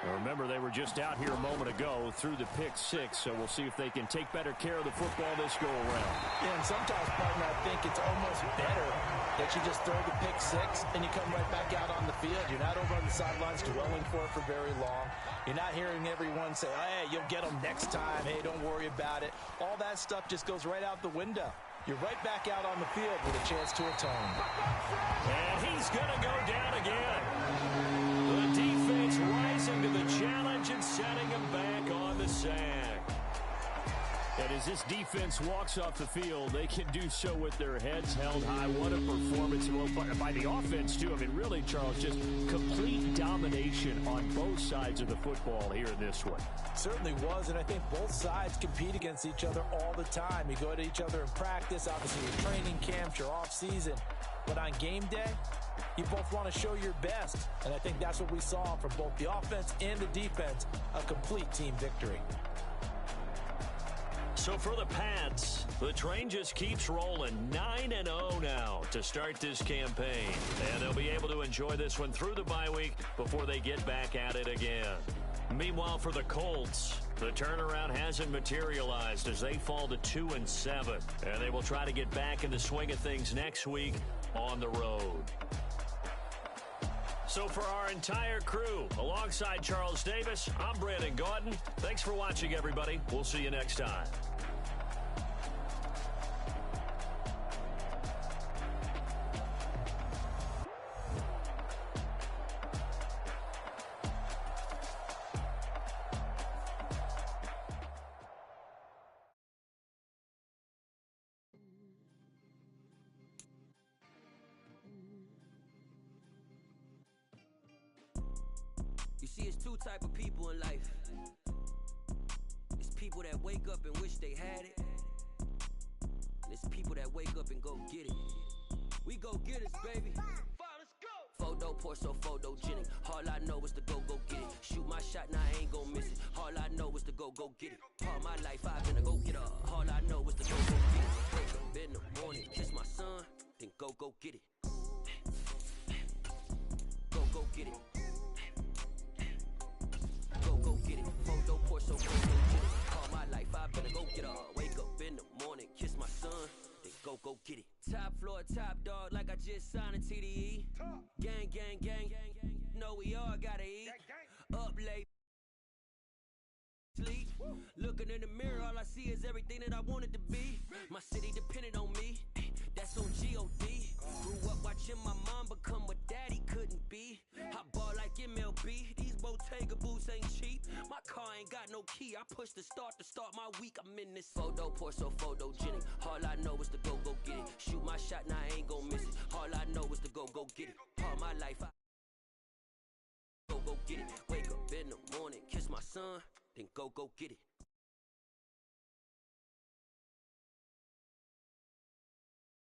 Now remember, they were just out here a moment ago through the pick six, so we'll see if they can take better care of the football this go-around. Yeah, and sometimes, partner, I think it's almost better that you just throw the pick six and you come right back out on the field. You're not over on the sidelines dwelling for it for very long. You're not hearing everyone say, hey, you'll get them next time. Hey, don't worry about it. All that stuff just goes right out the window. You're right back out on the field with a chance to atone. And he's going to go down again. The defense rising to the challenge and setting him back on the sack. And as this defense walks off the field, they can do so with their heads held high. What a performance by the offense, too. I mean, really, Charles, just complete domination on both sides of the football here in this one. Certainly was, and I think both sides compete against each other all the time. You go to each other in practice, obviously your training camps, your off-season. But on game day, you both want to show your best. And I think that's what we saw from both the offense and the defense, a complete team victory. So for the Pats, the train just keeps rolling. 9-0 now to start this campaign. And they'll be able to enjoy this one through the bye week before they get back at it again. Meanwhile, for the Colts, the turnaround hasn't materialized as they fall to 2-7. And they will try to get back in the swing of things next week on the road. So for our entire crew, alongside Charles Davis, I'm Brandon Gaudin. Thanks for watching, everybody. We'll see you next time. You see, it's two type of people in life. It's people that wake up and wish they had it. And it's people that wake up and go get it. We go get it, baby. Photo pour so photogenic. All I know is to go get it. Shoot my shot, now I ain't gon' miss it. All I know is to go get it. All my life I've been a go get up. All I know is to go get it. Wake up in the morning, kiss my son, then go get it. Go get it. Go get it. Photo pour so photogenic. All my life I've been a go get up. Wake up in the morning, kiss my son, then go get it. Top floor, top dog, like I just signed a TDE. Gang, gang, gang, gang, gang. No, we PBR, gotta eat. Up late. Sleep. Looking in the mirror, all I see is everything that I wanted to be. My city depended on me. That's on G.O.D. Grew up watching my mom become what daddy couldn't be. I ball like MLB. These Bottega boots ain't cheap. My car ain't got no key. I push the start to start my week. I'm in this photo pour so photogenic. All I know is to go get it. Shoot my shot, now I ain't gon' miss it. All I know is to go get it. All my life I go get it. Wake up in the morning, kiss my son, then go get it.